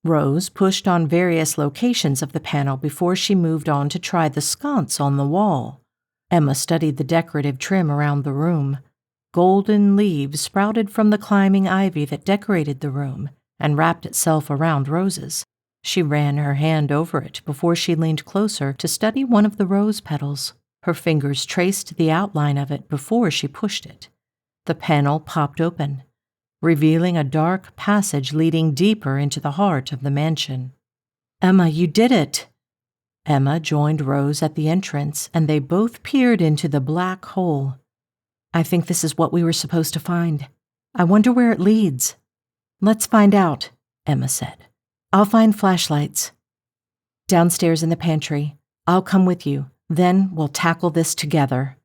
Rose pushed on various locations of the panel before she moved on to try the sconce on the wall. Emma studied the decorative trim around the room. Golden leaves sprouted from the climbing ivy that decorated the room and wrapped itself around Rose's. She ran her hand over it before she leaned closer to study one of the rose petals. Her fingers traced the outline of it before she pushed it. The panel popped open, revealing a dark passage leading deeper into the heart of the mansion. "Emma, you did it!" Emma joined Rose at the entrance, and they both peered into the black hole. "I think this is what we were supposed to find. I wonder where it leads." "Let's find out," Emma said. "I'll find flashlights." "Downstairs in the pantry. I'll come with you. Then we'll tackle this together."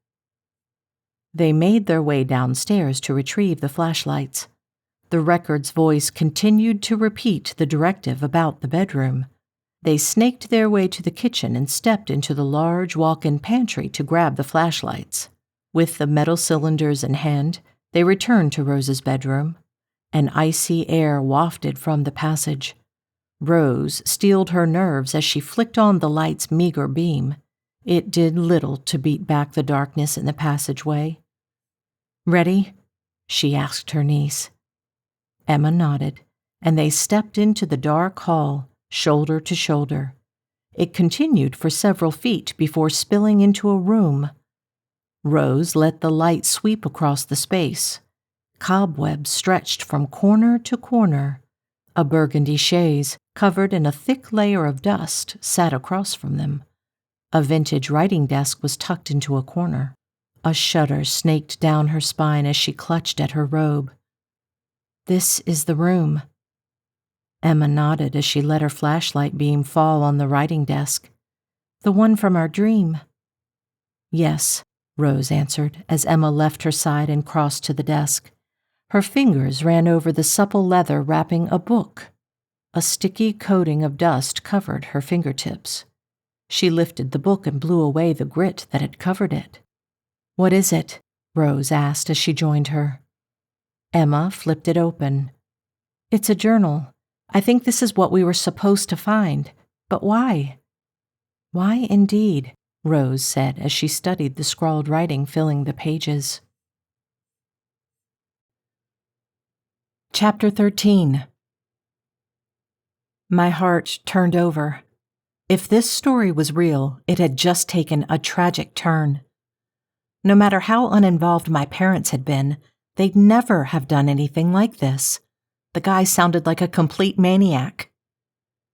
They made their way downstairs to retrieve the flashlights. The record's voice continued to repeat the directive about the bedroom. They snaked their way to the kitchen and stepped into the large walk-in pantry to grab the flashlights. With the metal cylinders in hand, they returned to Rose's bedroom. An icy air wafted from the passage. Rose steeled her nerves as she flicked on the light's meager beam. It did little to beat back the darkness in the passageway. "Ready?" she asked her niece. Emma nodded, and they stepped into the dark hall, shoulder to shoulder. It continued for several feet before spilling into a room. Rose let the light sweep across the space. Cobwebs stretched from corner to corner. A burgundy chaise, covered in a thick layer of dust, sat across from them. A vintage writing desk was tucked into a corner. A shudder snaked down her spine as she clutched at her robe. "This is the room." Emma nodded as she let her flashlight beam fall on the writing desk. "The one from our dream." "Yes," Rose answered as Emma left her side and crossed to the desk. Her fingers ran over the supple leather wrapping a book. A sticky coating of dust covered her fingertips. She lifted the book and blew away the grit that had covered it. "What is it?" Rose asked as she joined her. Emma flipped it open. "It's a journal. I think this is what we were supposed to find. But why?" "Why indeed?" Rose said as she studied the scrawled writing filling the pages. Chapter 13. My heart turned over. If this story was real, it had just taken a tragic turn. No matter how uninvolved my parents had been, they'd never have done anything like this. The guy sounded like a complete maniac.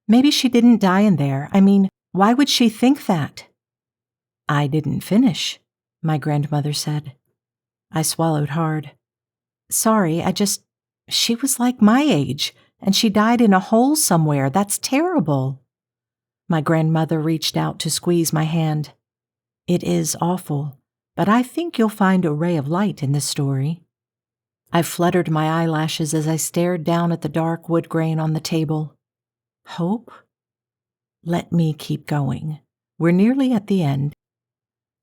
Maybe she didn't die in there. I mean, why would she think that? "I didn't finish," my grandmother said. I swallowed hard. "Sorry, she was like my age, and she died in a hole somewhere. That's terrible." My grandmother reached out to squeeze my hand. "It is awful, but I think you'll find a ray of light in this story." I fluttered my eyelashes as I stared down at the dark wood grain on the table. Hope? Let me keep going. We're nearly at the end.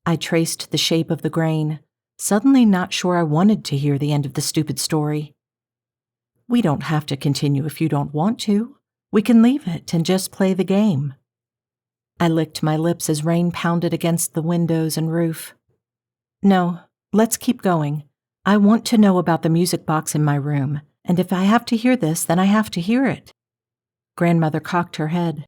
I traced the shape of the grain, suddenly not sure I wanted to hear the end of the stupid story. "We don't have to continue if you don't want to. We can leave it and just play the game." I licked my lips as rain pounded against the windows and roof. No, let's keep going. I want to know about the music box in my room, and if I have to hear this, then I have to hear it. Grandmother cocked her head.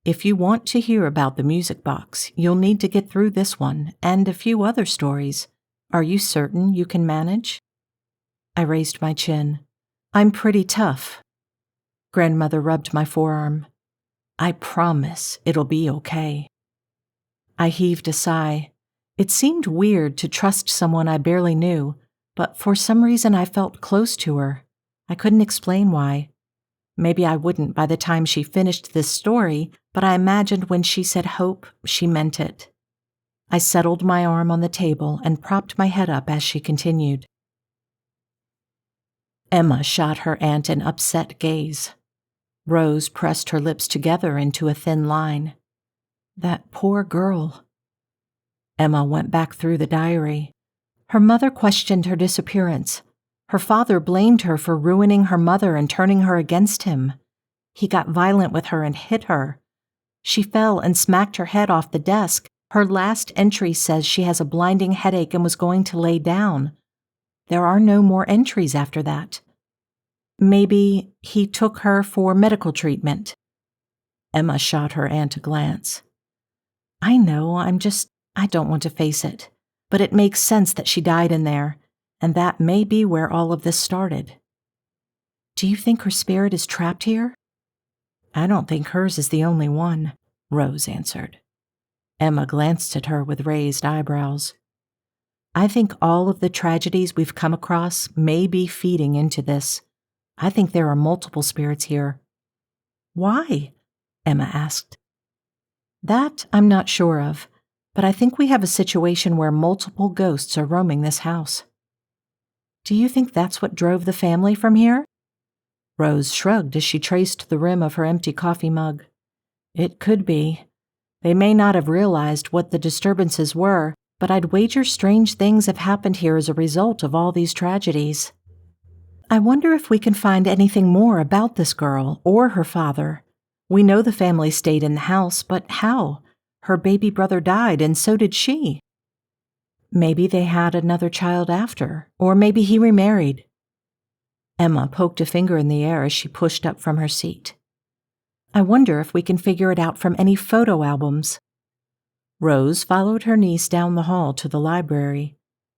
If you want to hear about the music box, you'll need to get through this one and a few other stories. Are you certain you can manage? I raised my chin. I'm pretty tough. Grandmother rubbed my forearm. I promise it'll be okay. I heaved a sigh. It seemed weird to trust someone I barely knew, but for some reason I felt close to her. I couldn't explain why. Maybe I wouldn't by the time she finished this story, but I imagined when she said hope, she meant it. I settled my arm on the table and propped my head up as she continued. Emma shot her aunt an upset gaze. Rose pressed her lips together into a thin line. That poor girl. Emma went back through the diary. Her mother questioned her disappearance. Her father blamed her for ruining her mother and turning her against him. He got violent with her and hit her. She fell and smacked her head off the desk. Her last entry says she has a blinding headache and was going to lay down. There are no more entries after that. Maybe he took her for medical treatment. Emma shot her aunt a glance. I know, I don't want to face it, but it makes sense that she died in there, and that may be where all of this started. Do you think her spirit is trapped here? I don't think hers is the only one, Rose answered. Emma glanced at her with raised eyebrows. I think all of the tragedies we've come across may be feeding into this. I think there are multiple spirits here. Why? Emma asked. That I'm not sure of, but I think we have a situation where multiple ghosts are roaming this house. Do you think that's what drove the family from here? Rose shrugged as she traced the rim of her empty coffee mug. It could be. They may not have realized what the disturbances were, but I'd wager strange things have happened here as a result of all these tragedies. I wonder if we can find anything more about this girl or her father. We know the family stayed in the house, but how? Her baby brother died, and so did she. Maybe they had another child after, or maybe he remarried. Emma poked a finger in the air as she pushed up from her seat. I wonder if we can figure it out from any photo albums. Rose followed her niece down the hall to the library.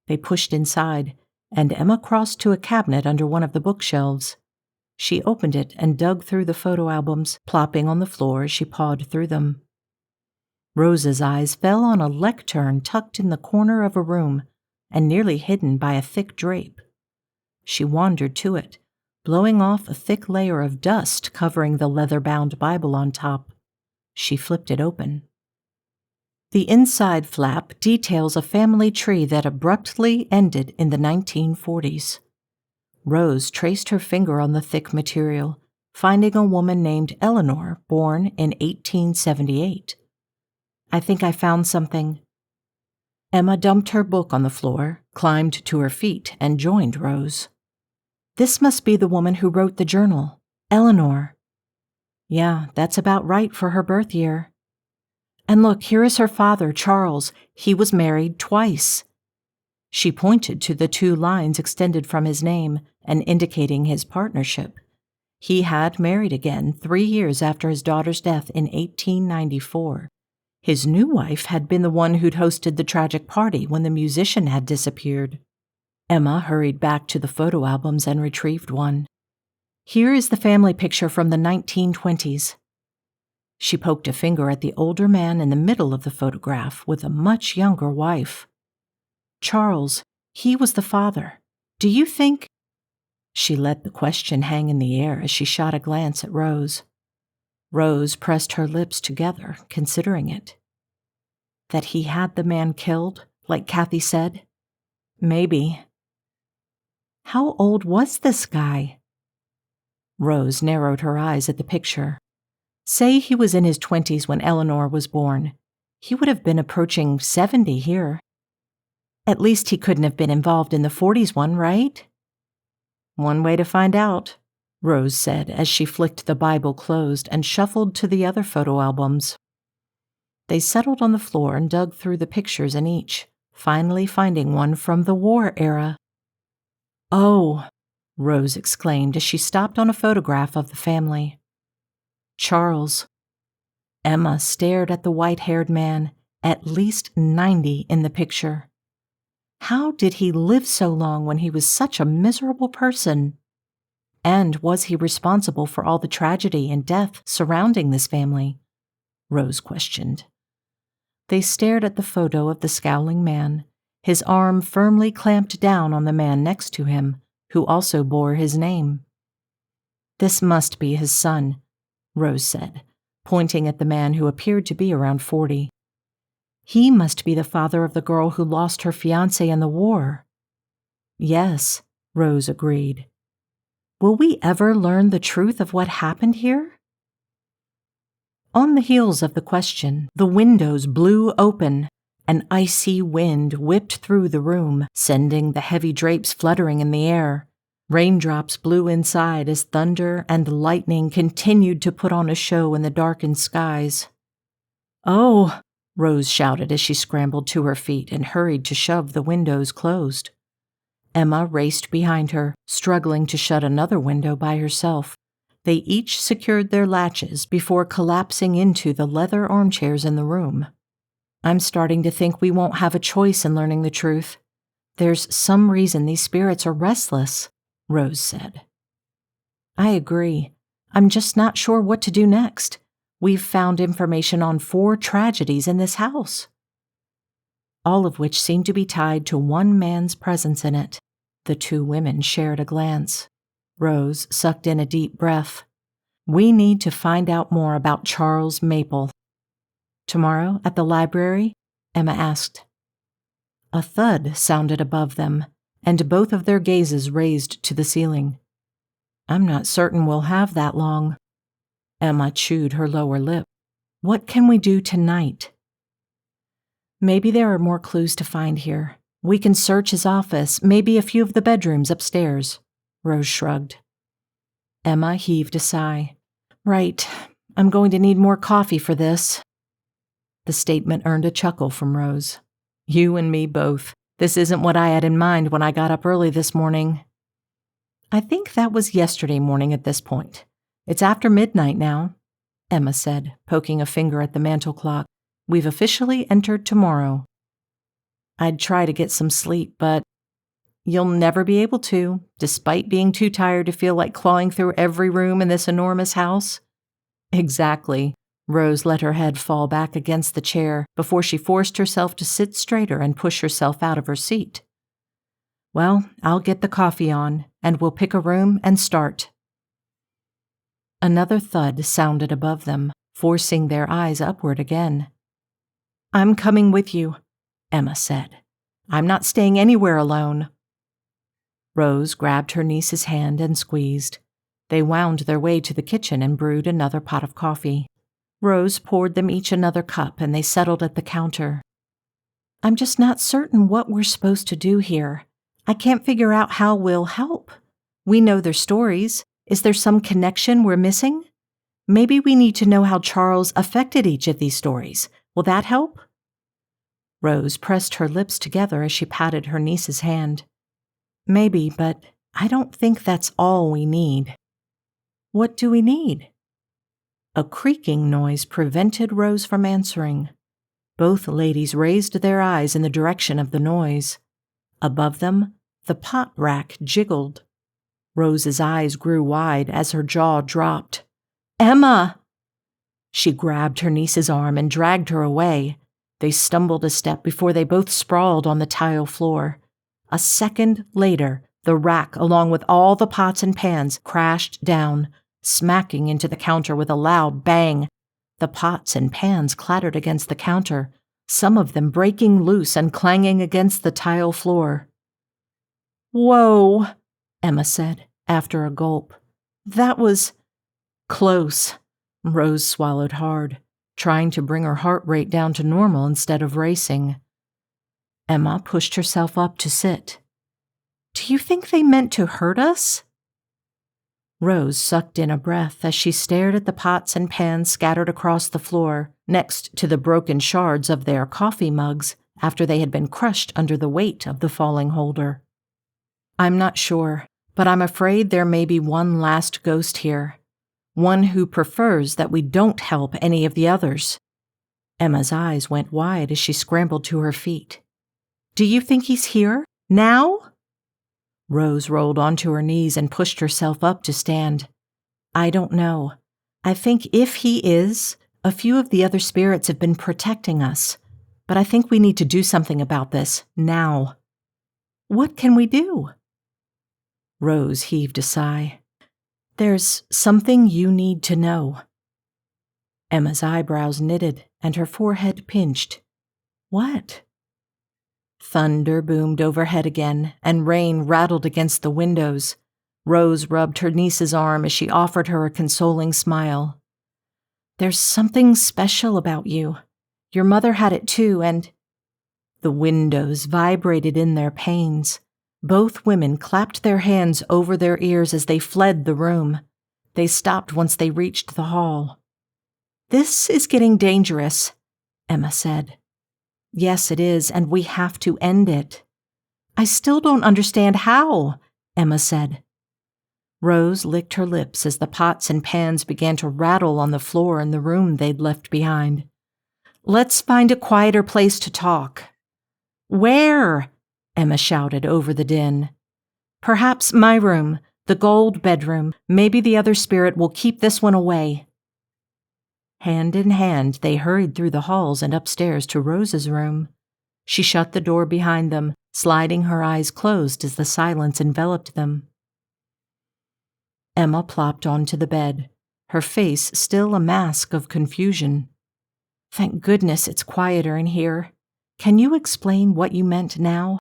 They pushed inside, and Emma crossed to a cabinet under one of the bookshelves. She opened it and dug through the photo albums, plopping on the floor as she pawed through them. Rose's eyes fell on a lectern tucked in the corner of a room and nearly hidden by a thick drape. She wandered to it, blowing off a thick layer of dust covering the leather-bound Bible on top. She flipped it open. The inside flap details a family tree that abruptly ended in the 1940s. Rose traced her finger on the thick material, finding a woman named Eleanor, born in 1878. I think I found something. Emma dumped her book on the floor, climbed to her feet, and joined Rose. This must be the woman who wrote the journal, Eleanor. Yeah, that's about right for her birth year. And look, here is her father, Charles. He was married twice. She pointed to the 2 lines extended from his name and indicating his partnership. He had married again 3 years after his daughter's death in 1894. His new wife had been the one who'd hosted the tragic party when the musician had disappeared. Emma hurried back to the photo albums and retrieved one. Here is the family picture from the 1920s. She poked a finger at the older man in the middle of the photograph with a much younger wife. Charles, he was the father. Do you think? She let the question hang in the air as she shot a glance at Rose. Rose pressed her lips together, considering it. That he had the man killed, like Kathy said? Maybe. How old was this guy? Rose narrowed her eyes at the picture. Say he was in his 20s when Eleanor was born. He would have been approaching 70 here. At least he couldn't have been involved in the 40s one, right? One way to find out, Rose said as she flicked the Bible closed and shuffled to the other photo albums. They settled on the floor and dug through the pictures in each, finally finding one from the war era. "Oh," Rose exclaimed as she stopped on a photograph of the family. "Charles." Emma stared at the white-haired man, at least 90 in the picture. How did he live so long when he was such a miserable person? And was he responsible for all the tragedy and death surrounding this family? Rose questioned. They stared at the photo of the scowling man, his arm firmly clamped down on the man next to him, who also bore his name. "This must be his son," Rose said, pointing at the man who appeared to be around 40. "He must be the father of the girl who lost her fiancé in the war." "Yes," Rose agreed. "Will we ever learn the truth of what happened here?" On the heels of the question, the windows blew open. An icy wind whipped through the room, sending the heavy drapes fluttering in the air. Raindrops blew inside as thunder and lightning continued to put on a show in the darkened skies. "Oh!" Rose shouted as she scrambled to her feet and hurried to shove the windows closed. Emma raced behind her, struggling to shut another window by herself. They each secured their latches before collapsing into the leather armchairs in the room. "I'm starting to think we won't have a choice in learning the truth. There's some reason these spirits are restless," Rose said. "I agree. I'm just not sure what to do next. We've found information on 4 tragedies in this house, all of which seem to be tied to one man's presence in it." The 2 women shared a glance. Rose sucked in a deep breath. "We need to find out more about Charles Maple." "Tomorrow at the library?" Emma asked. A thud sounded above them, and both of their gazes raised to the ceiling. "I'm not certain we'll have that long." Emma chewed her lower lip. "What can we do tonight?" "Maybe there are more clues to find here. We can search his office, maybe a few of the bedrooms upstairs." Rose shrugged. Emma heaved a sigh. "Right. I'm going to need more coffee for this." The statement earned a chuckle from Rose. "You and me both. This isn't what I had in mind when I got up early this morning." "I think that was yesterday morning at this point. It's after midnight now," Emma said, poking a finger at the mantel clock. "We've officially entered tomorrow." "I'd try to get some sleep, but you'll never be able to, despite being too tired to feel like clawing through every room in this enormous house." "Exactly." Rose let her head fall back against the chair before she forced herself to sit straighter and push herself out of her seat. "Well, I'll get the coffee on, and we'll pick a room and start." Another thud sounded above them, forcing their eyes upward again. "I'm coming with you," Emma said. "I'm not staying anywhere alone." Rose grabbed her niece's hand and squeezed. They wound their way to the kitchen and brewed another pot of coffee. Rose poured them each another cup and they settled at the counter. "I'm just not certain what we're supposed to do here. I can't figure out how we'll help. We know their stories. Is there some connection we're missing? Maybe we need to know how Charles affected each of these stories. Will that help?" Rose pressed her lips together as she patted her niece's hand. "Maybe, but I don't think that's all we need." "What do we need?" A creaking noise prevented Rose from answering. Both ladies raised their eyes in the direction of the noise. Above them, the pot rack jiggled. Rose's eyes grew wide as her jaw dropped. "Emma!" She grabbed her niece's arm and dragged her away. They stumbled a step before they both sprawled on the tile floor. A second later, the rack, along with all the pots and pans, crashed down, smacking into the counter with a loud bang. The pots and pans clattered against the counter, some of them breaking loose and clanging against the tile floor. "Whoa," Emma said, after a gulp. "That was close." Rose swallowed hard, trying to bring her heart rate down to normal instead of racing. Emma pushed herself up to sit. "Do you think they meant to hurt us?" Rose sucked in a breath as she stared at the pots and pans scattered across the floor, next to the broken shards of their coffee mugs after they had been crushed under the weight of the falling holder. I'm not sure, but I'm afraid there may be one last ghost here, one who prefers that we don't help any of the others. Emma's eyes went wide as she scrambled to her feet. Do you think he's here? Now? Rose rolled onto her knees and pushed herself up to stand. I don't know. I think if he is, a few of the other spirits have been protecting us, but I think we need to do something about this, now. What can we do? Rose heaved a sigh. There's something you need to know. Emma's eyebrows knitted and her forehead pinched. What? Thunder boomed overhead again, and rain rattled against the windows. Rose rubbed her niece's arm as she offered her a consoling smile. There's something special about you. Your mother had it too, and... The windows vibrated in their panes. Both women clapped their hands over their ears as they fled the room. They stopped once they reached the hall. This is getting dangerous, Emma said. Yes, it is, and we have to end it. I still don't understand how, Emma said. Rose licked her lips as the pots and pans began to rattle on the floor in the room they'd left behind. Let's find a quieter place to talk. Where? Emma shouted over the din. Perhaps my room, the gold bedroom. Maybe the other spirit will keep this one away. Hand in hand, they hurried through the halls and upstairs to Rose's room. She shut the door behind them, sliding her eyes closed as the silence enveloped them. Emma plopped onto the bed, her face still a mask of confusion. Thank goodness it's quieter in here. Can you explain what you meant now?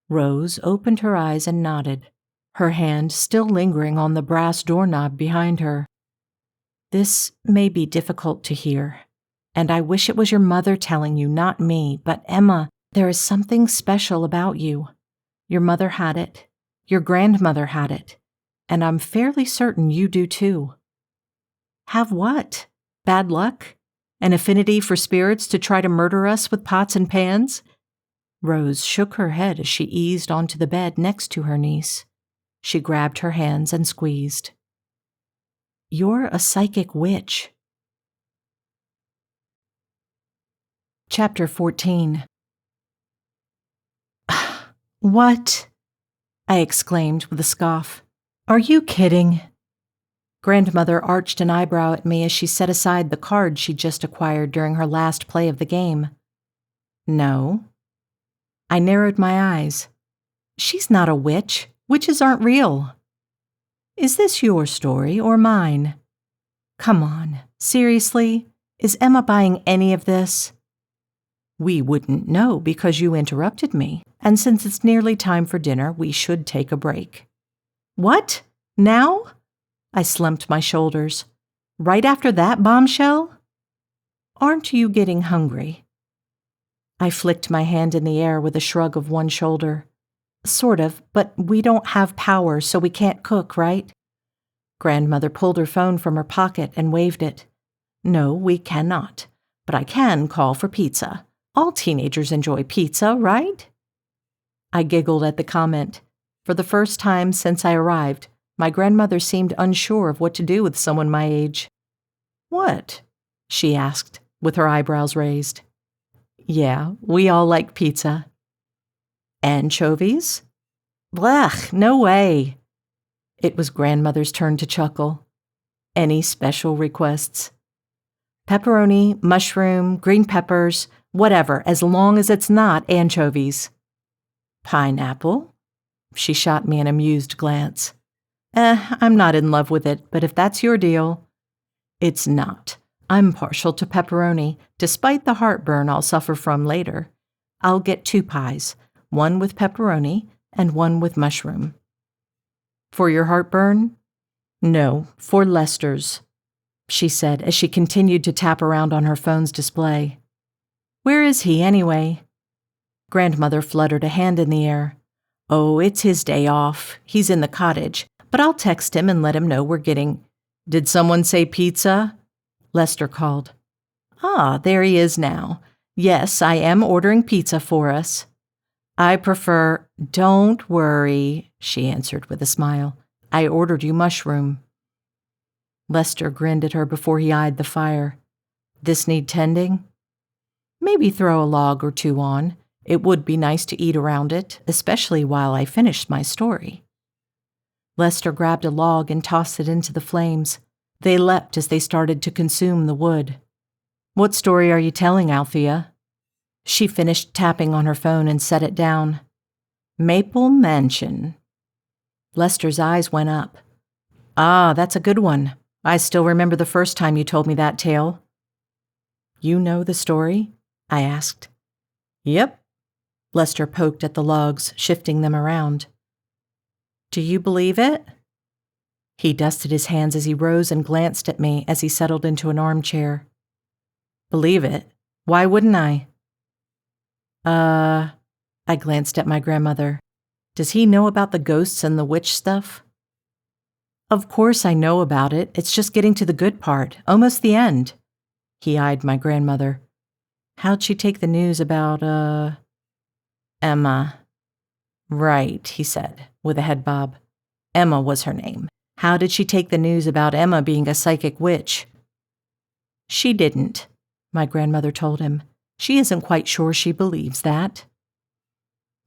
Rose opened her eyes and nodded, her hand still lingering on the brass doorknob behind her. This may be difficult to hear, and I wish it was your mother telling you, not me, but Emma, there is something special about you. Your mother had it, your grandmother had it, and I'm fairly certain you do too. Have what? Bad luck? An affinity for spirits to try to murder us with pots and pans? Rose shook her head as she eased onto the bed next to her niece. She grabbed her hands and squeezed. You're a psychic witch. Chapter 14. What? I exclaimed with a scoff. Are you kidding? Grandmother arched an eyebrow at me as she set aside the card she'd just acquired during her last play of the game. No. I narrowed my eyes. She's not a witch. Witches aren't real. Is this your story or mine? Come on, seriously? Is Emma buying any of this? We wouldn't know because you interrupted me, and since it's nearly time for dinner, we should take a break. What? Now? I slumped my shoulders. Right after that bombshell? Aren't you getting hungry? I flicked my hand in the air with a shrug of one shoulder. Sort of, but we don't have power, so we can't cook, right? Grandmother pulled her phone from her pocket and waved it. No, we cannot, but I can call for pizza. All teenagers enjoy pizza, right? I giggled at the comment. For the first time since I arrived, my grandmother seemed unsure of what to do with someone my age. What? She asked, with her eyebrows raised. Yeah, we all like pizza. Anchovies? Blech, no way. It was grandmother's turn to chuckle. Any special requests? Pepperoni, mushroom, green peppers, whatever, as long as it's not anchovies. Pineapple? She shot me an amused glance. I'm not in love with it, but if that's your deal. It's not. I'm partial to pepperoni, despite the heartburn I'll suffer from later. I'll get 2 pies, one with pepperoni and one with mushroom. For your heartburn? No, for Lester's, she said as she continued to tap around on her phone's display. Where is he, anyway? Grandmother fluttered a hand in the air. Oh, it's his day off. He's in the cottage, but I'll text him and let him know we're getting... Did someone say pizza? Lester called. Ah, there he is now. Yes, I am ordering pizza for us. I prefer— Don't worry, she answered with a smile. I ordered you mushroom. Lester grinned at her before he eyed the fire. This need tending? Maybe throw a log or two on. It would be nice to eat around it, especially while I finished my story. Lester grabbed a log and tossed it into the flames. They leapt as they started to consume the wood. What story are you telling, Althea? She finished tapping on her phone and set it down. Maple Mansion. Lester's eyes went up. Ah, that's a good one. I still remember the first time you told me that tale. You know the story? I asked. Yep. Lester poked at the logs, shifting them around. Do you believe it? He dusted his hands as he rose and glanced at me as he settled into an armchair. Believe it? Why wouldn't I? I glanced at my grandmother. Does he know about the ghosts and the witch stuff? Of course I know about it. It's just getting to the good part, almost the end. He eyed my grandmother. How'd she take the news about, Emma? Right, he said, with a head bob. Emma was her name. How did she take the news about Emma being a psychic witch? She didn't, my grandmother told him. She isn't quite sure she believes that.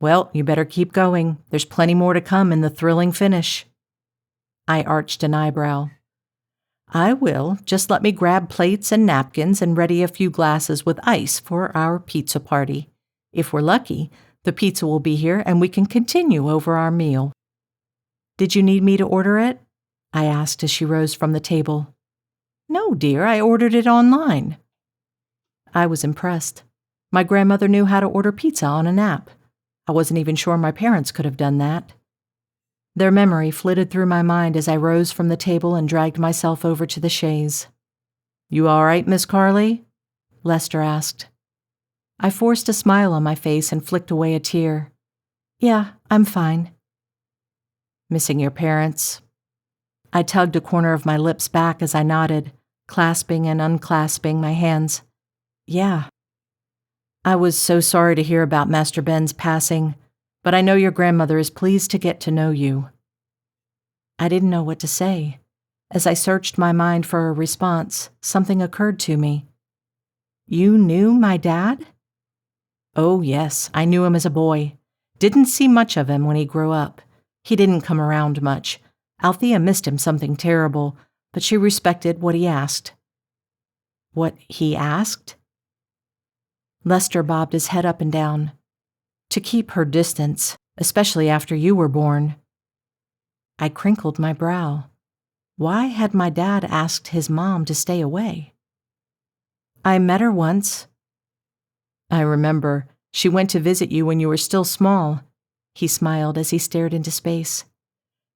Well, you better keep going. There's plenty more to come in the thrilling finish. I arched an eyebrow. I will. Just let me grab plates and napkins and ready a few glasses with ice for our pizza party. If we're lucky, the pizza will be here and we can continue over our meal. Did you need me to order it? I asked as she rose from the table. No, dear, I ordered it online. I was impressed. My grandmother knew how to order pizza on an app. I wasn't even sure my parents could have done that. Their memory flitted through my mind as I rose from the table and dragged myself over to the chaise. You all right, Miss Carly? Lester asked. I forced a smile on my face and flicked away a tear. Yeah, I'm fine. Missing your parents? I tugged a corner of my lips back as I nodded, clasping and unclasping my hands. Yeah. I was so sorry to hear about Master Ben's passing, but I know your grandmother is pleased to get to know you. I didn't know what to say. As I searched my mind for a response, something occurred to me. You knew my dad? Oh, yes, I knew him as a boy. Didn't see much of him when he grew up. He didn't come around much. Althea missed him something terrible, but she respected what he asked. What he asked? Lester bobbed his head up and down. To keep her distance, especially after you were born. I crinkled my brow. Why had my dad asked his mom to stay away? I met her once. I remember. She went to visit you when you were still small. He smiled as he stared into space.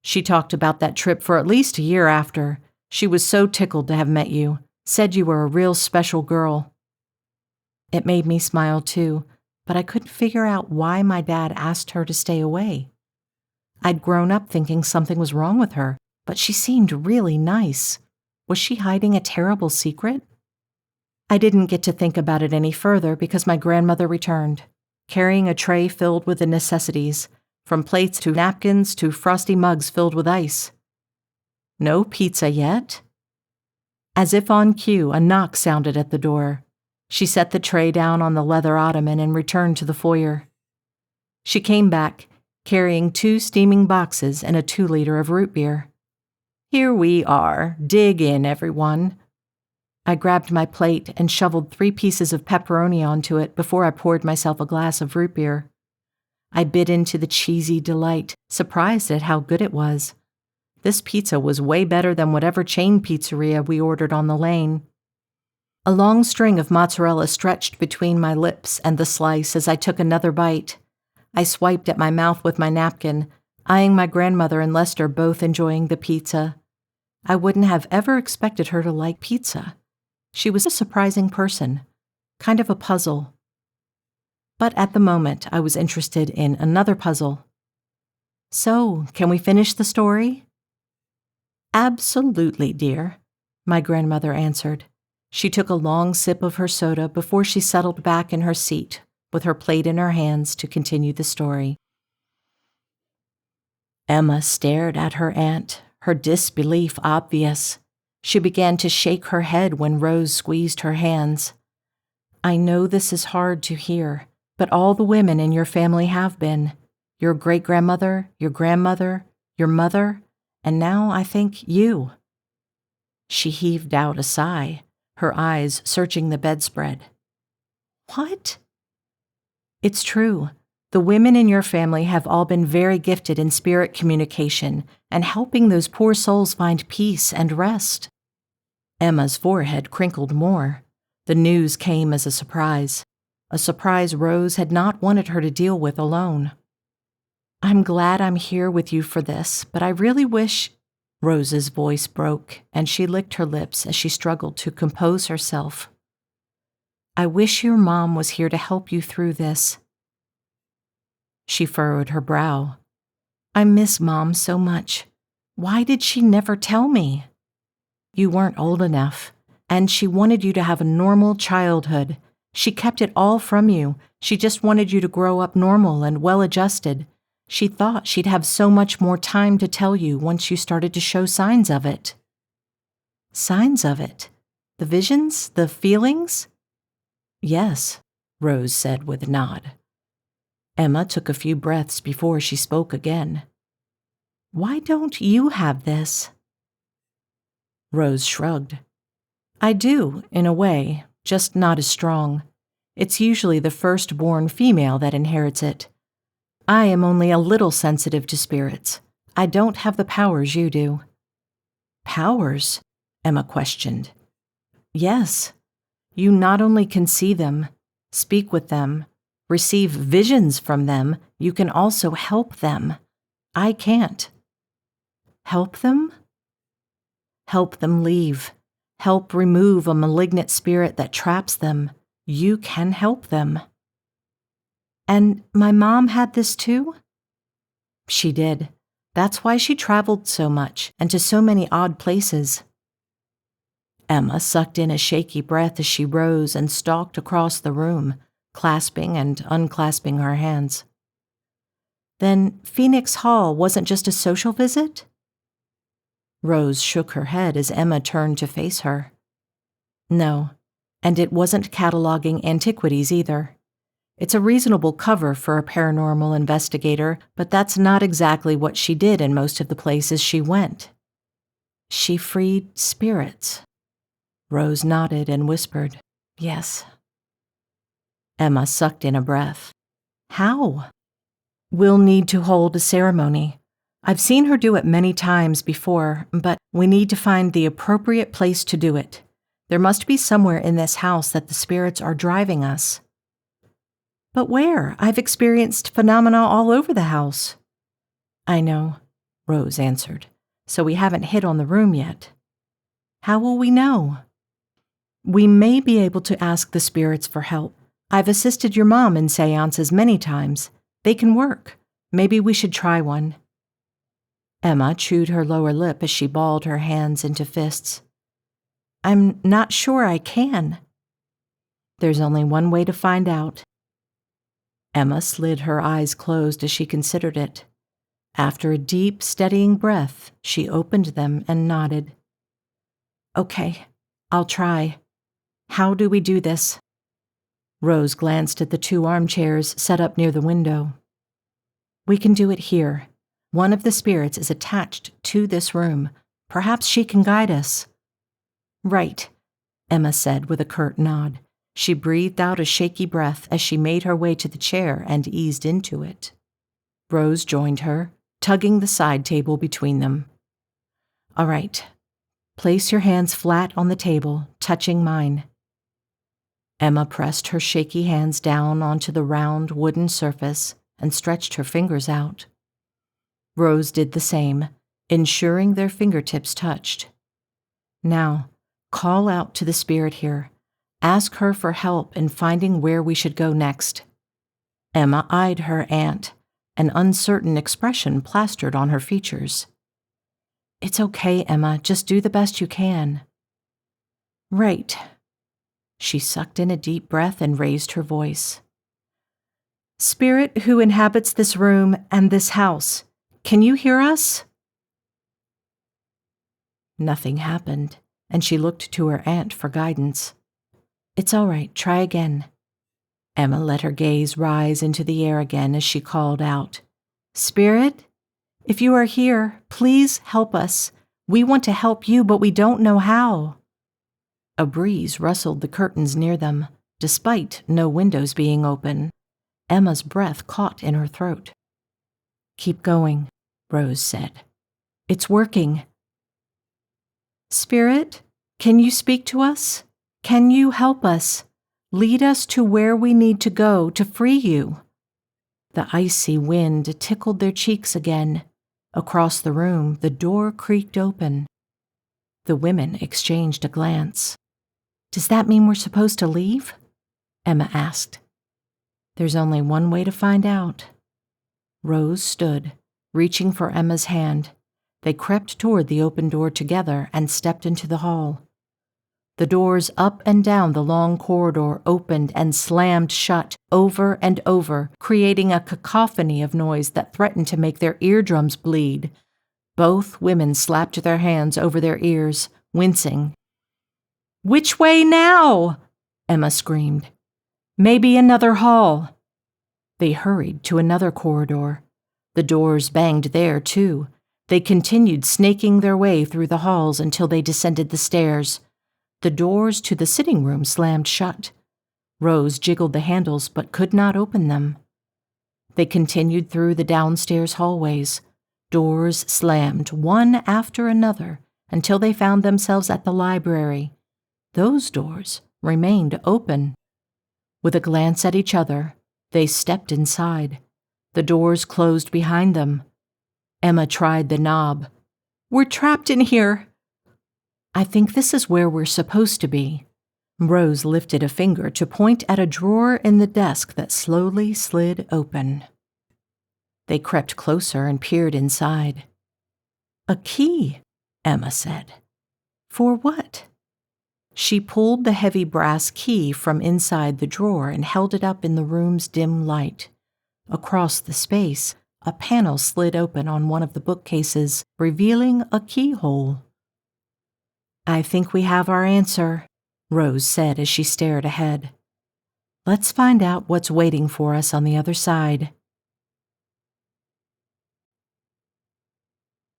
She talked about that trip for at least a year after. She was so tickled to have met you, said you were a real special girl. It made me smile too, but I couldn't figure out why my dad asked her to stay away. I'd grown up thinking something was wrong with her, but she seemed really nice. Was she hiding a terrible secret? I didn't get to think about it any further because my grandmother returned, carrying a tray filled with the necessities, from plates to napkins to frosty mugs filled with ice. No pizza yet? As if on cue, a knock sounded at the door. She set the tray down on the leather ottoman and returned to the foyer. She came back, carrying 2 steaming boxes and a 2-liter of root beer. Here we are. Dig in, everyone. I grabbed my plate and shoveled 3 pieces of pepperoni onto it before I poured myself a glass of root beer. I bit into the cheesy delight, surprised at how good it was. This pizza was way better than whatever chain pizzeria we ordered on the lane. A long string of mozzarella stretched between my lips and the slice as I took another bite. I swiped at my mouth with my napkin, eyeing my grandmother and Lester both enjoying the pizza. I wouldn't have ever expected her to like pizza. She was a surprising person, kind of a puzzle. But at the moment, I was interested in another puzzle. So, can we finish the story? Absolutely, dear, my grandmother answered. She took a long sip of her soda before she settled back in her seat, with her plate in her hands to continue the story. Emma stared at her aunt, her disbelief obvious. She began to shake her head when Rose squeezed her hands. I know this is hard to hear, but all the women in your family have been. Your great-grandmother, your grandmother, your mother, and now I think you. She heaved out a sigh, her eyes searching the bedspread. What? It's true. The women in your family have all been very gifted in spirit communication and helping those poor souls find peace and rest. Emma's forehead crinkled more. The news came as a surprise Rose had not wanted her to deal with alone. I'm glad I'm here with you for this, but I really wish... Rose's voice broke, and she licked her lips as she struggled to compose herself. I wish your mom was here to help you through this. She furrowed her brow. I miss Mom so much. Why did she never tell me? You weren't old enough, and she wanted you to have a normal childhood. She kept it all from you. She just wanted you to grow up normal and well-adjusted. She thought she'd have so much more time to tell you once you started to show signs of it. Signs of it? The visions? The feelings? Yes, Rose said with a nod. Emma took a few breaths before she spoke again. Why don't you have this? Rose shrugged. I do, in a way, just not as strong. It's usually the firstborn female that inherits it. I am only a little sensitive to spirits. I don't have the powers you do. Powers? Emma questioned. Yes. You not only can see them, speak with them, receive visions from them, you can also help them. I can't. Help them? Help them leave. Help remove a malignant spirit that traps them. You can help them. And my mom had this too? She did. That's why she traveled so much and to so many odd places. Emma sucked in a shaky breath as she rose and stalked across the room, clasping and unclasping her hands. Then Phoenix Hall wasn't just a social visit? Rose shook her head as Emma turned to face her. No, and it wasn't cataloging antiquities either. It's a reasonable cover for a paranormal investigator, but that's not exactly what she did in most of the places she went. She freed spirits. Rose nodded and whispered, Yes. Emma sucked in a breath. How? We'll need to hold a ceremony. I've seen her do it many times before, but we need to find the appropriate place to do it. There must be somewhere in this house that the spirits are driving us. But where? I've experienced phenomena all over the house. I know, Rose answered, so we haven't hit on the room yet. How will we know? We may be able to ask the spirits for help. I've assisted your mom in seances many times. They can work. Maybe we should try one. Emma chewed her lower lip as she balled her hands into fists. I'm not sure I can. There's only one way to find out. Emma slid her eyes closed as she considered it. After a deep, steadying breath, she opened them and nodded. Okay, I'll try. How do we do this? Rose glanced at the 2 armchairs set up near the window. We can do it here. One of the spirits is attached to this room. Perhaps she can guide us. Right, Emma said with a curt nod. She breathed out a shaky breath as she made her way to the chair and eased into it. Rose joined her, tugging the side table between them. All right, place your hands flat on the table, touching mine. Emma pressed her shaky hands down onto the round wooden surface and stretched her fingers out. Rose did the same, ensuring their fingertips touched. Now, call out to the spirit here. Ask her for help in finding where we should go next. Emma eyed her aunt, an uncertain expression plastered on her features. It's okay, Emma. Just do the best you can. Right, She sucked in a deep breath and raised her voice. Spirit who inhabits this room and this house, can you hear us? Nothing happened, and she looked to her aunt for guidance. It's all right, try again. Emma let her gaze rise into the air again as she called out, Spirit, if you are here, please help us. We want to help you, but we don't know how. A breeze rustled the curtains near them, despite no windows being open. Emma's breath caught in her throat. Keep going, Rose said. It's working. Spirit, can you speak to us? Can you help us? Lead us to where we need to go to free you. The icy wind tickled their cheeks again. Across the room, the door creaked open. The women exchanged a glance. Does that mean we're supposed to leave? Emma asked. There's only one way to find out. Rose stood, reaching for Emma's hand. They crept toward the open door together and stepped into the hall. The doors up and down the long corridor opened and slammed shut over and over, creating a cacophony of noise that threatened to make their eardrums bleed. Both women slapped their hands over their ears, wincing. Which way now? Emma screamed. Maybe another hall. They hurried to another corridor. The doors banged there, too. They continued snaking their way through the halls until they descended the stairs. The doors to the sitting room slammed shut. Rose jiggled the handles but could not open them. They continued through the downstairs hallways. Doors slammed one after another until they found themselves at the library. Those doors remained open. With a glance at each other, they stepped inside. The doors closed behind them. Emma tried the knob. We're trapped in here. I think this is where we're supposed to be. Rose lifted a finger to point at a drawer in the desk that slowly slid open. They crept closer and peered inside. A key, Emma said. For what? She pulled the heavy brass key from inside the drawer and held it up in the room's dim light. Across the space, a panel slid open on one of the bookcases, revealing a keyhole. I think we have our answer, Rose said as she stared ahead. Let's find out what's waiting for us on the other side.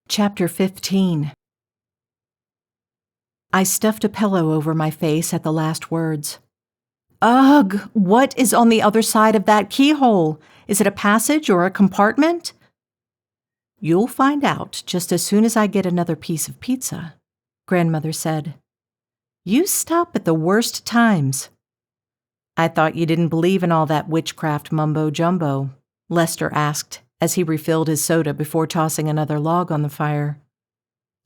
Chapter 15. I stuffed a pillow over my face at the last words. Ugh, what is on the other side of that keyhole? Is it a passage or a compartment? You'll find out just as soon as I get another piece of pizza, Grandmother said. You stop at the worst times. I thought you didn't believe in all that witchcraft mumbo-jumbo, Lester asked as he refilled his soda before tossing another log on the fire.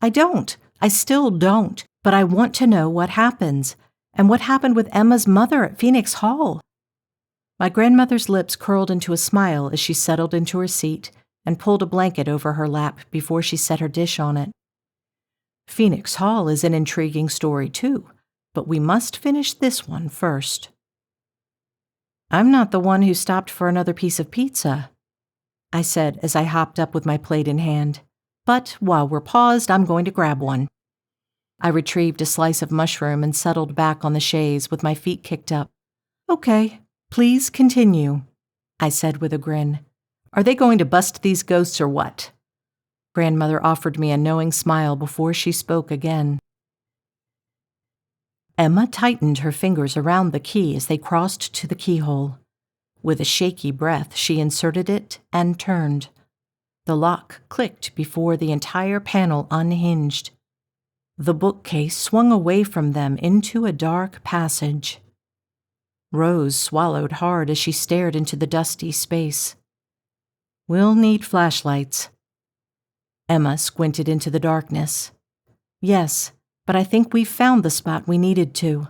I don't. I still don't. But I want to know what happens, and what happened with Emma's mother at Phoenix Hall. My grandmother's lips curled into a smile as she settled into her seat and pulled a blanket over her lap before she set her dish on it. Phoenix Hall is an intriguing story, too, but we must finish this one first. I'm not the one who stopped for another piece of pizza, I said as I hopped up with my plate in hand. But while we're paused, I'm going to grab one. I retrieved a slice of mushroom and settled back on the chaise with my feet kicked up. Okay, please continue, I said with a grin. Are they going to bust these ghosts or what? Grandmother offered me a knowing smile before she spoke again. Emma tightened her fingers around the key as they crossed to the keyhole. With a shaky breath, she inserted it and turned. The lock clicked before the entire panel unhinged. The bookcase swung away from them into a dark passage. Rose swallowed hard as she stared into the dusty space. We'll need flashlights. Emma squinted into the darkness. Yes, but I think we've found the spot we needed to.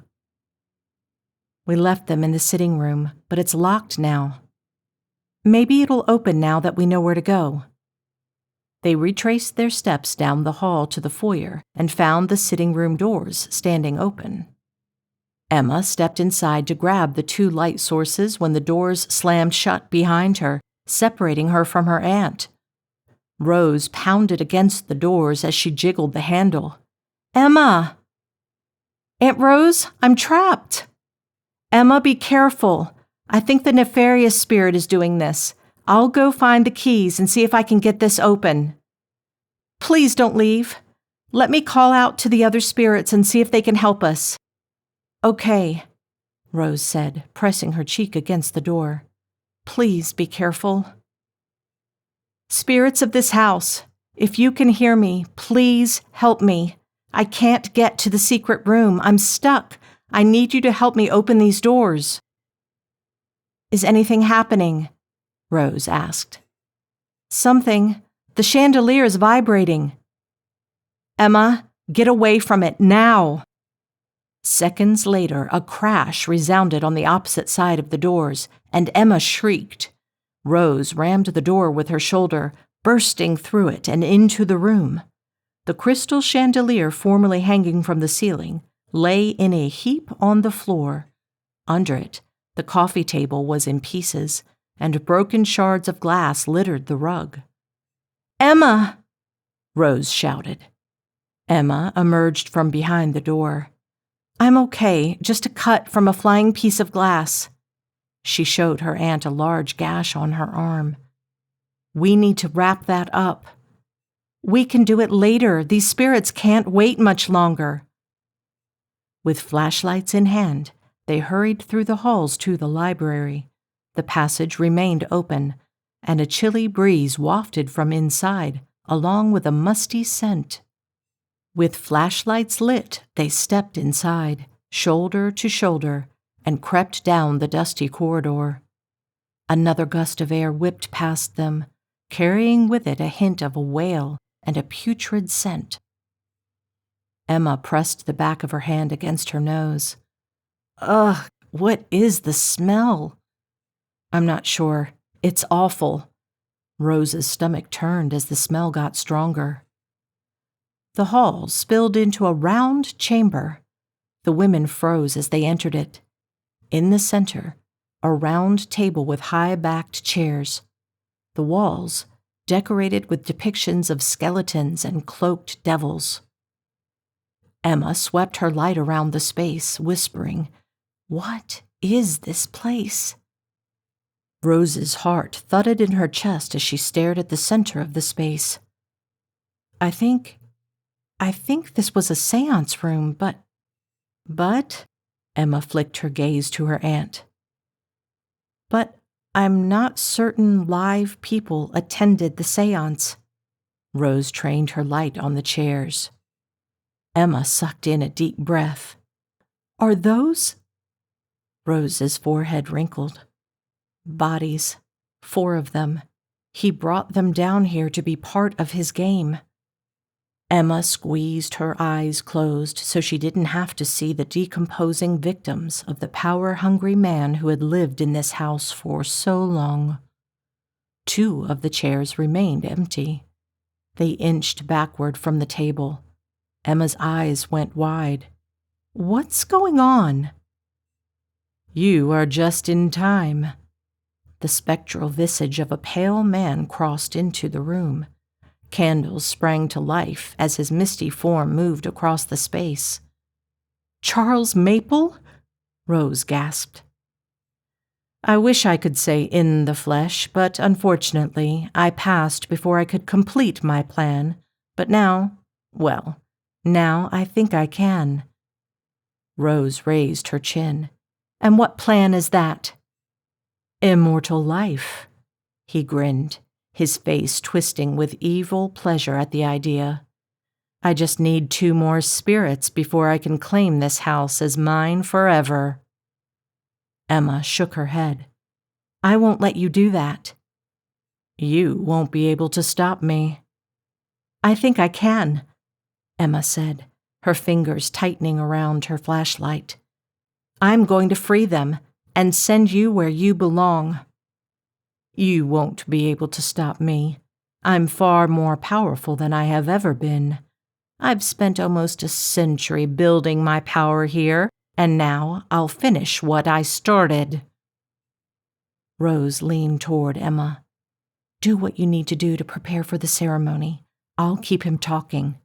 We left them in the sitting room, but it's locked now. Maybe it'll open now that we know where to go. They retraced their steps down the hall to the foyer and found the sitting room doors standing open. Emma stepped inside to grab the 2 light sources when the doors slammed shut behind her, separating her from her aunt. Rose pounded against the doors as she jiggled the handle. "Emma!" "Aunt Rose, I'm trapped." "Emma, be careful. I think the nefarious spirit is doing this. I'll go find the keys and see if I can get this open." "Please don't leave. Let me call out to the other spirits and see if they can help us." "Okay," Rose said, pressing her cheek against the door. "Please be careful." "Spirits of this house, if you can hear me, please help me. I can't get to the secret room. I'm stuck. I need you to help me open these doors." "Is anything happening?" Rose asked. "Something. The chandelier is vibrating." "Emma, get away from it now." Seconds later, a crash resounded on the opposite side of the doors, and Emma shrieked. Rose rammed the door with her shoulder, bursting through it and into the room. The crystal chandelier formerly hanging from the ceiling lay in a heap on the floor. Under it, the coffee table was in pieces, and broken shards of glass littered the rug. "Emma!" Rose shouted. Emma emerged from behind the door. "I'm okay, just a cut from a flying piece of glass." She showed her aunt a large gash on her arm. "We need to wrap that up." "We can do it later. These spirits can't wait much longer." With flashlights in hand, they hurried through the halls to the library. The passage remained open, and a chilly breeze wafted from inside, along with a musty scent. With flashlights lit, they stepped inside, shoulder to shoulder, and crept down the dusty corridor. Another gust of air whipped past them, carrying with it a hint of a whale and a putrid scent. Emma pressed the back of her hand against her nose. "Ugh, what is the smell?" "I'm not sure. It's awful." Rose's stomach turned as the smell got stronger. The hall spilled into a round chamber. The women froze as they entered it. In the center, a round table with high-backed chairs. The walls, decorated with depictions of skeletons and cloaked devils. Emma swept her light around the space, whispering, "What is this place?" Rose's heart thudded in her chest as she stared at the center of the space. I think this was a seance room, but, Emma flicked her gaze to her aunt. "But I'm not certain live people attended the seance." Rose trained her light on the chairs. Emma sucked in a deep breath. "Are those?" Rose's forehead wrinkled. "Bodies, 4 of them. He brought them down here to be part of his game." Emma squeezed her eyes closed so she didn't have to see the decomposing victims of the power-hungry man who had lived in this house for so long. 2 of the chairs remained empty. They inched backward from the table. Emma's eyes went wide. "What's going on?" "You are just in time." The spectral visage of a pale man crossed into the room. Candles sprang to life as his misty form moved across the space. "Charles Maple?" Rose gasped. "I wish I could say in the flesh, but unfortunately, I passed before I could complete my plan. But now I think I can." Rose raised her chin. "And what plan is that?" "Immortal life." He grinned, his face twisting with evil pleasure at the idea. "I just need 2 more spirits before I can claim this house as mine forever." Emma shook her head. "I won't let you do that." "You won't be able to stop me." "I think I can," Emma said, her fingers tightening around her flashlight. "I'm going to free them and send you where you belong." "You won't be able to stop me. I'm far more powerful than I have ever been. I've spent almost a century building my power here, And now I'll finish what I started." Rose leaned toward Emma. "Do what you need to do to prepare for the ceremony. I'll keep him talking."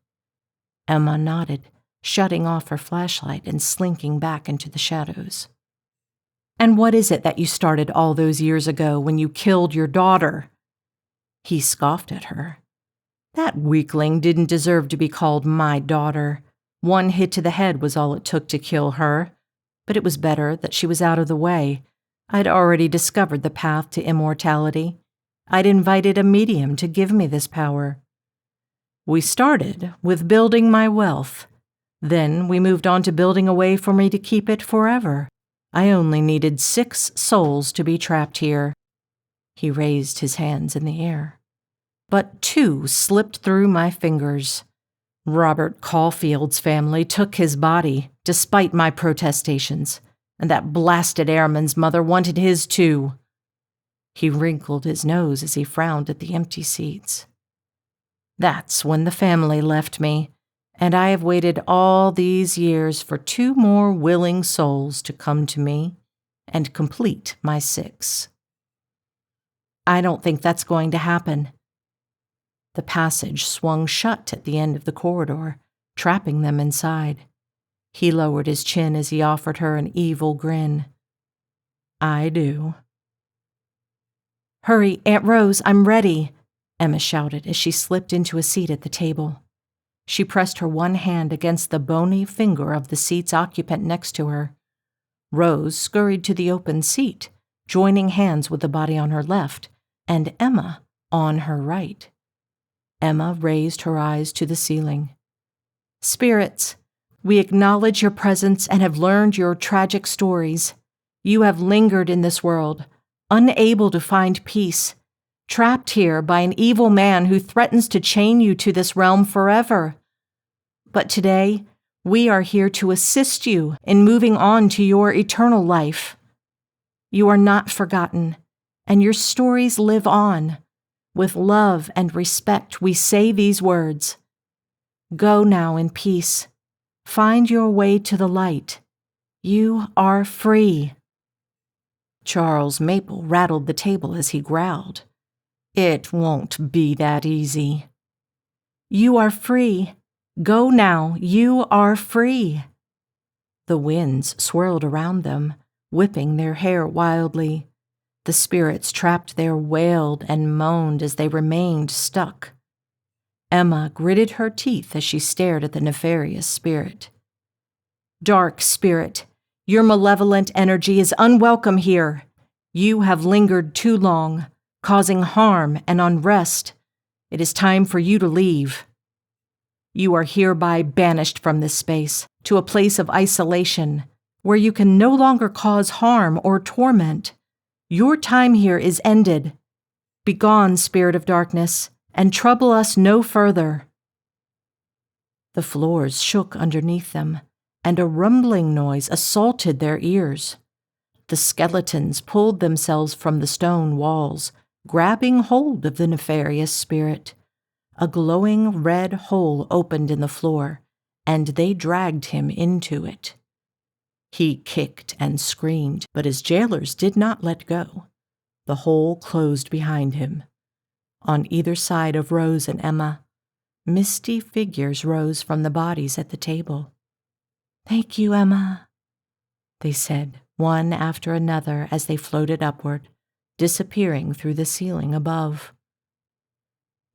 Emma nodded, shutting off her flashlight and slinking back into the shadows. "And what is it that you started all those years ago when you killed your daughter?" He scoffed at her. "That weakling didn't deserve to be called my daughter. One hit to the head was all it took to kill her, but it was better that she was out of the way. I'd already discovered the path to immortality. I'd invited a medium to give me this power. We started with building my wealth. Then we moved on to building a way for me to keep it forever. I only needed 6 souls to be trapped here." He raised his hands in the air. "But 2 slipped through my fingers. Robert Caulfield's family took his body, despite my protestations, and that blasted airman's mother wanted his too." He wrinkled his nose as he frowned at the empty seats. "That's when the family left me, and I have waited all these years for 2 more willing souls to come to me and complete my 6. "I don't think that's going to happen." The passage swung shut at the end of the corridor, trapping them inside. He lowered his chin as he offered her an evil grin. "I do." "Hurry, Aunt Rose, I'm ready," Emma shouted as she slipped into a seat at the table. She pressed her one hand against the bony finger of the seat's occupant next to her. Rose scurried to the open seat, joining hands with the body on her left and Emma on her right. Emma raised her eyes to the ceiling. "Spirits, we acknowledge your presence and have learned your tragic stories. You have lingered in this world, unable to find peace, trapped here by an evil man who threatens to chain you to this realm forever. But today, we are here to assist you in moving on to your eternal life. You are not forgotten, and your stories live on. With love and respect, we say these words. Go now in peace. Find your way to the light. You are free." Charles Maple rattled the table as he growled. "It won't be that easy." "You are free. Go now. You are free." The winds swirled around them, whipping their hair wildly. The spirits trapped there wailed and moaned as they remained stuck. Emma gritted her teeth as she stared at the nefarious spirit. "Dark spirit, your malevolent energy is unwelcome here. You have lingered too long, causing harm and unrest. It is time for you to leave. You are hereby banished from this space to a place of isolation where you can no longer cause harm or torment. Your time here is ended. Begone, spirit of darkness, and trouble us no further." The floors shook underneath them, and a rumbling noise assaulted their ears. The skeletons pulled themselves from the stone walls, grabbing hold of the nefarious spirit. A glowing red hole opened in the floor, and they dragged him into it. He kicked and screamed, but his jailers did not let go. The hole closed behind him. On either side of Rose and Emma, misty figures rose from the bodies at the table. "Thank you, Emma," they said, one after another as they floated upward, disappearing through the ceiling above.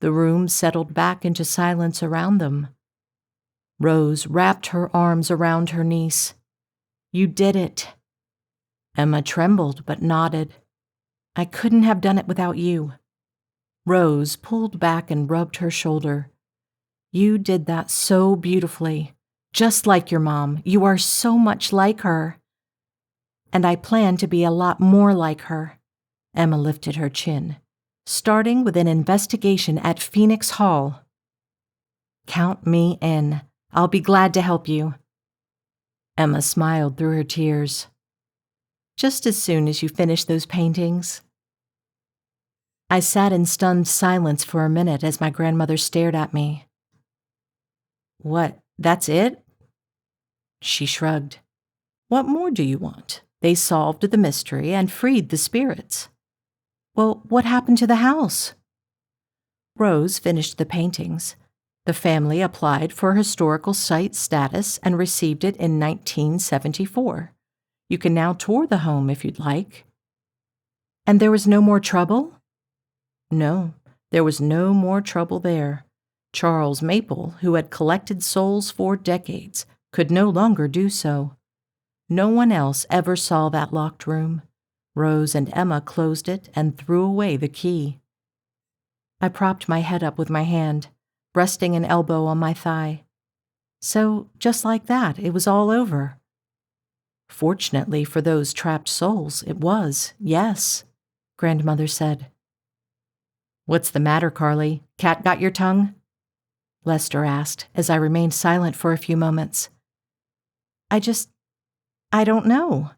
The room settled back into silence around them. Rose wrapped her arms around her niece. "You did it." Emma trembled but nodded. "I couldn't have done it without you." Rose pulled back and rubbed her shoulder. "You did that so beautifully. Just like your mom. You are so much like her." "And I plan to be a lot more like her." Emma lifted her chin. "Starting with an investigation at Phoenix Hall." "Count me in. I'll be glad to help you." Emma smiled through her tears. "Just as soon as you finish those paintings." I sat in stunned silence for a minute as my grandmother stared at me. "What, that's it?" She shrugged. What more do you want? They solved the mystery and freed the spirits. Well, what happened to the house? Rose finished the paintings. The family applied for historical site status and received it in 1974. You can now tour the home if you'd like. And there was no more trouble? No, there was no more trouble there. Charles Maple, who had collected souls for decades, could no longer do so. No one else ever saw that locked room. Rose and Emma closed it and threw away the key. I propped my head up with my hand, resting an elbow on my thigh. So, just like that, it was all over. Fortunately for those trapped souls, it was, yes, Grandmother said. What's the matter, Carly? Cat got your tongue? Lester asked as I remained silent for a few moments. I don't know.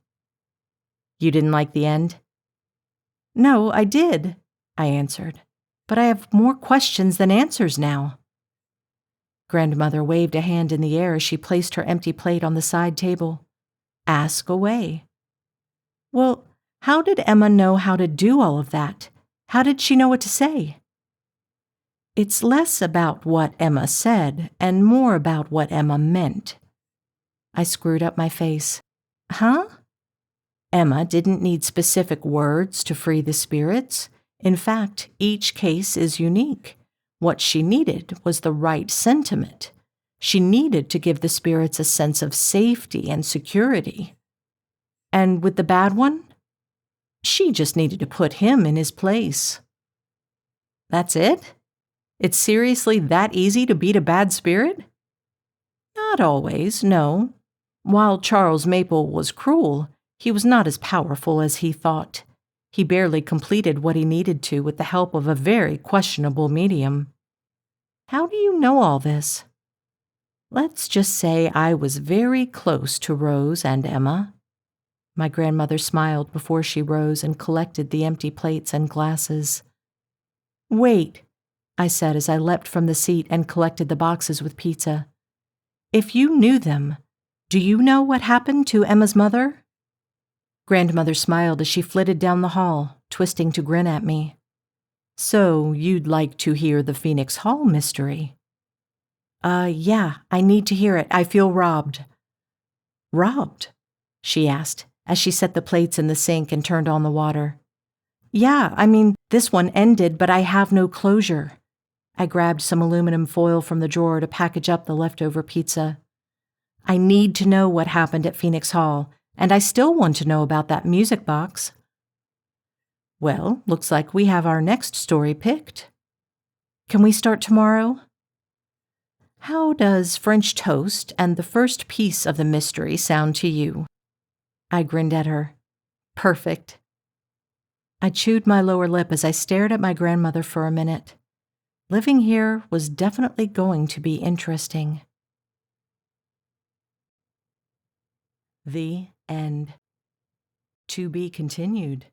You didn't like the end? No, I did, I answered. But I have more questions than answers now. Grandmother waved a hand in the air as she placed her empty plate on the side table. Ask away. Well, how did Emma know how to do all of that? How did she know what to say? It's less about what Emma said and more about what Emma meant. I screwed up my face. Huh? Emma didn't need specific words to free the spirits. In fact, each case is unique. What she needed was the right sentiment. She needed to give the spirits a sense of safety and security. And with the bad one, she just needed to put him in his place. That's it? It's seriously that easy to beat a bad spirit? Not always, no. While Charles Maple was cruel, he was not as powerful as he thought. He barely completed what he needed to with the help of a very questionable medium. How do you know all this? Let's just say I was very close to Rose and Emma. My grandmother smiled before she rose and collected the empty plates and glasses. Wait, I said as I leapt from the seat and collected the boxes with pizza. If you knew them, do you know what happened to Emma's mother? Grandmother smiled as she flitted down the hall, twisting to grin at me. So you'd like to hear the Phoenix Hall mystery? Yeah, I need to hear it. I feel robbed. Robbed? She asked, as she set the plates in the sink and turned on the water. Yeah, I mean, this one ended, but I have no closure. I grabbed some aluminum foil from the drawer to package up the leftover pizza. I need to know what happened at Phoenix Hall, and I still want to know about that music box. Well, looks like we have our next story picked. Can we start tomorrow? How does French toast and the first piece of the mystery sound to you? I grinned at her. Perfect. I chewed my lower lip as I stared at my grandmother for a minute. Living here was definitely going to be interesting. The end. To be continued.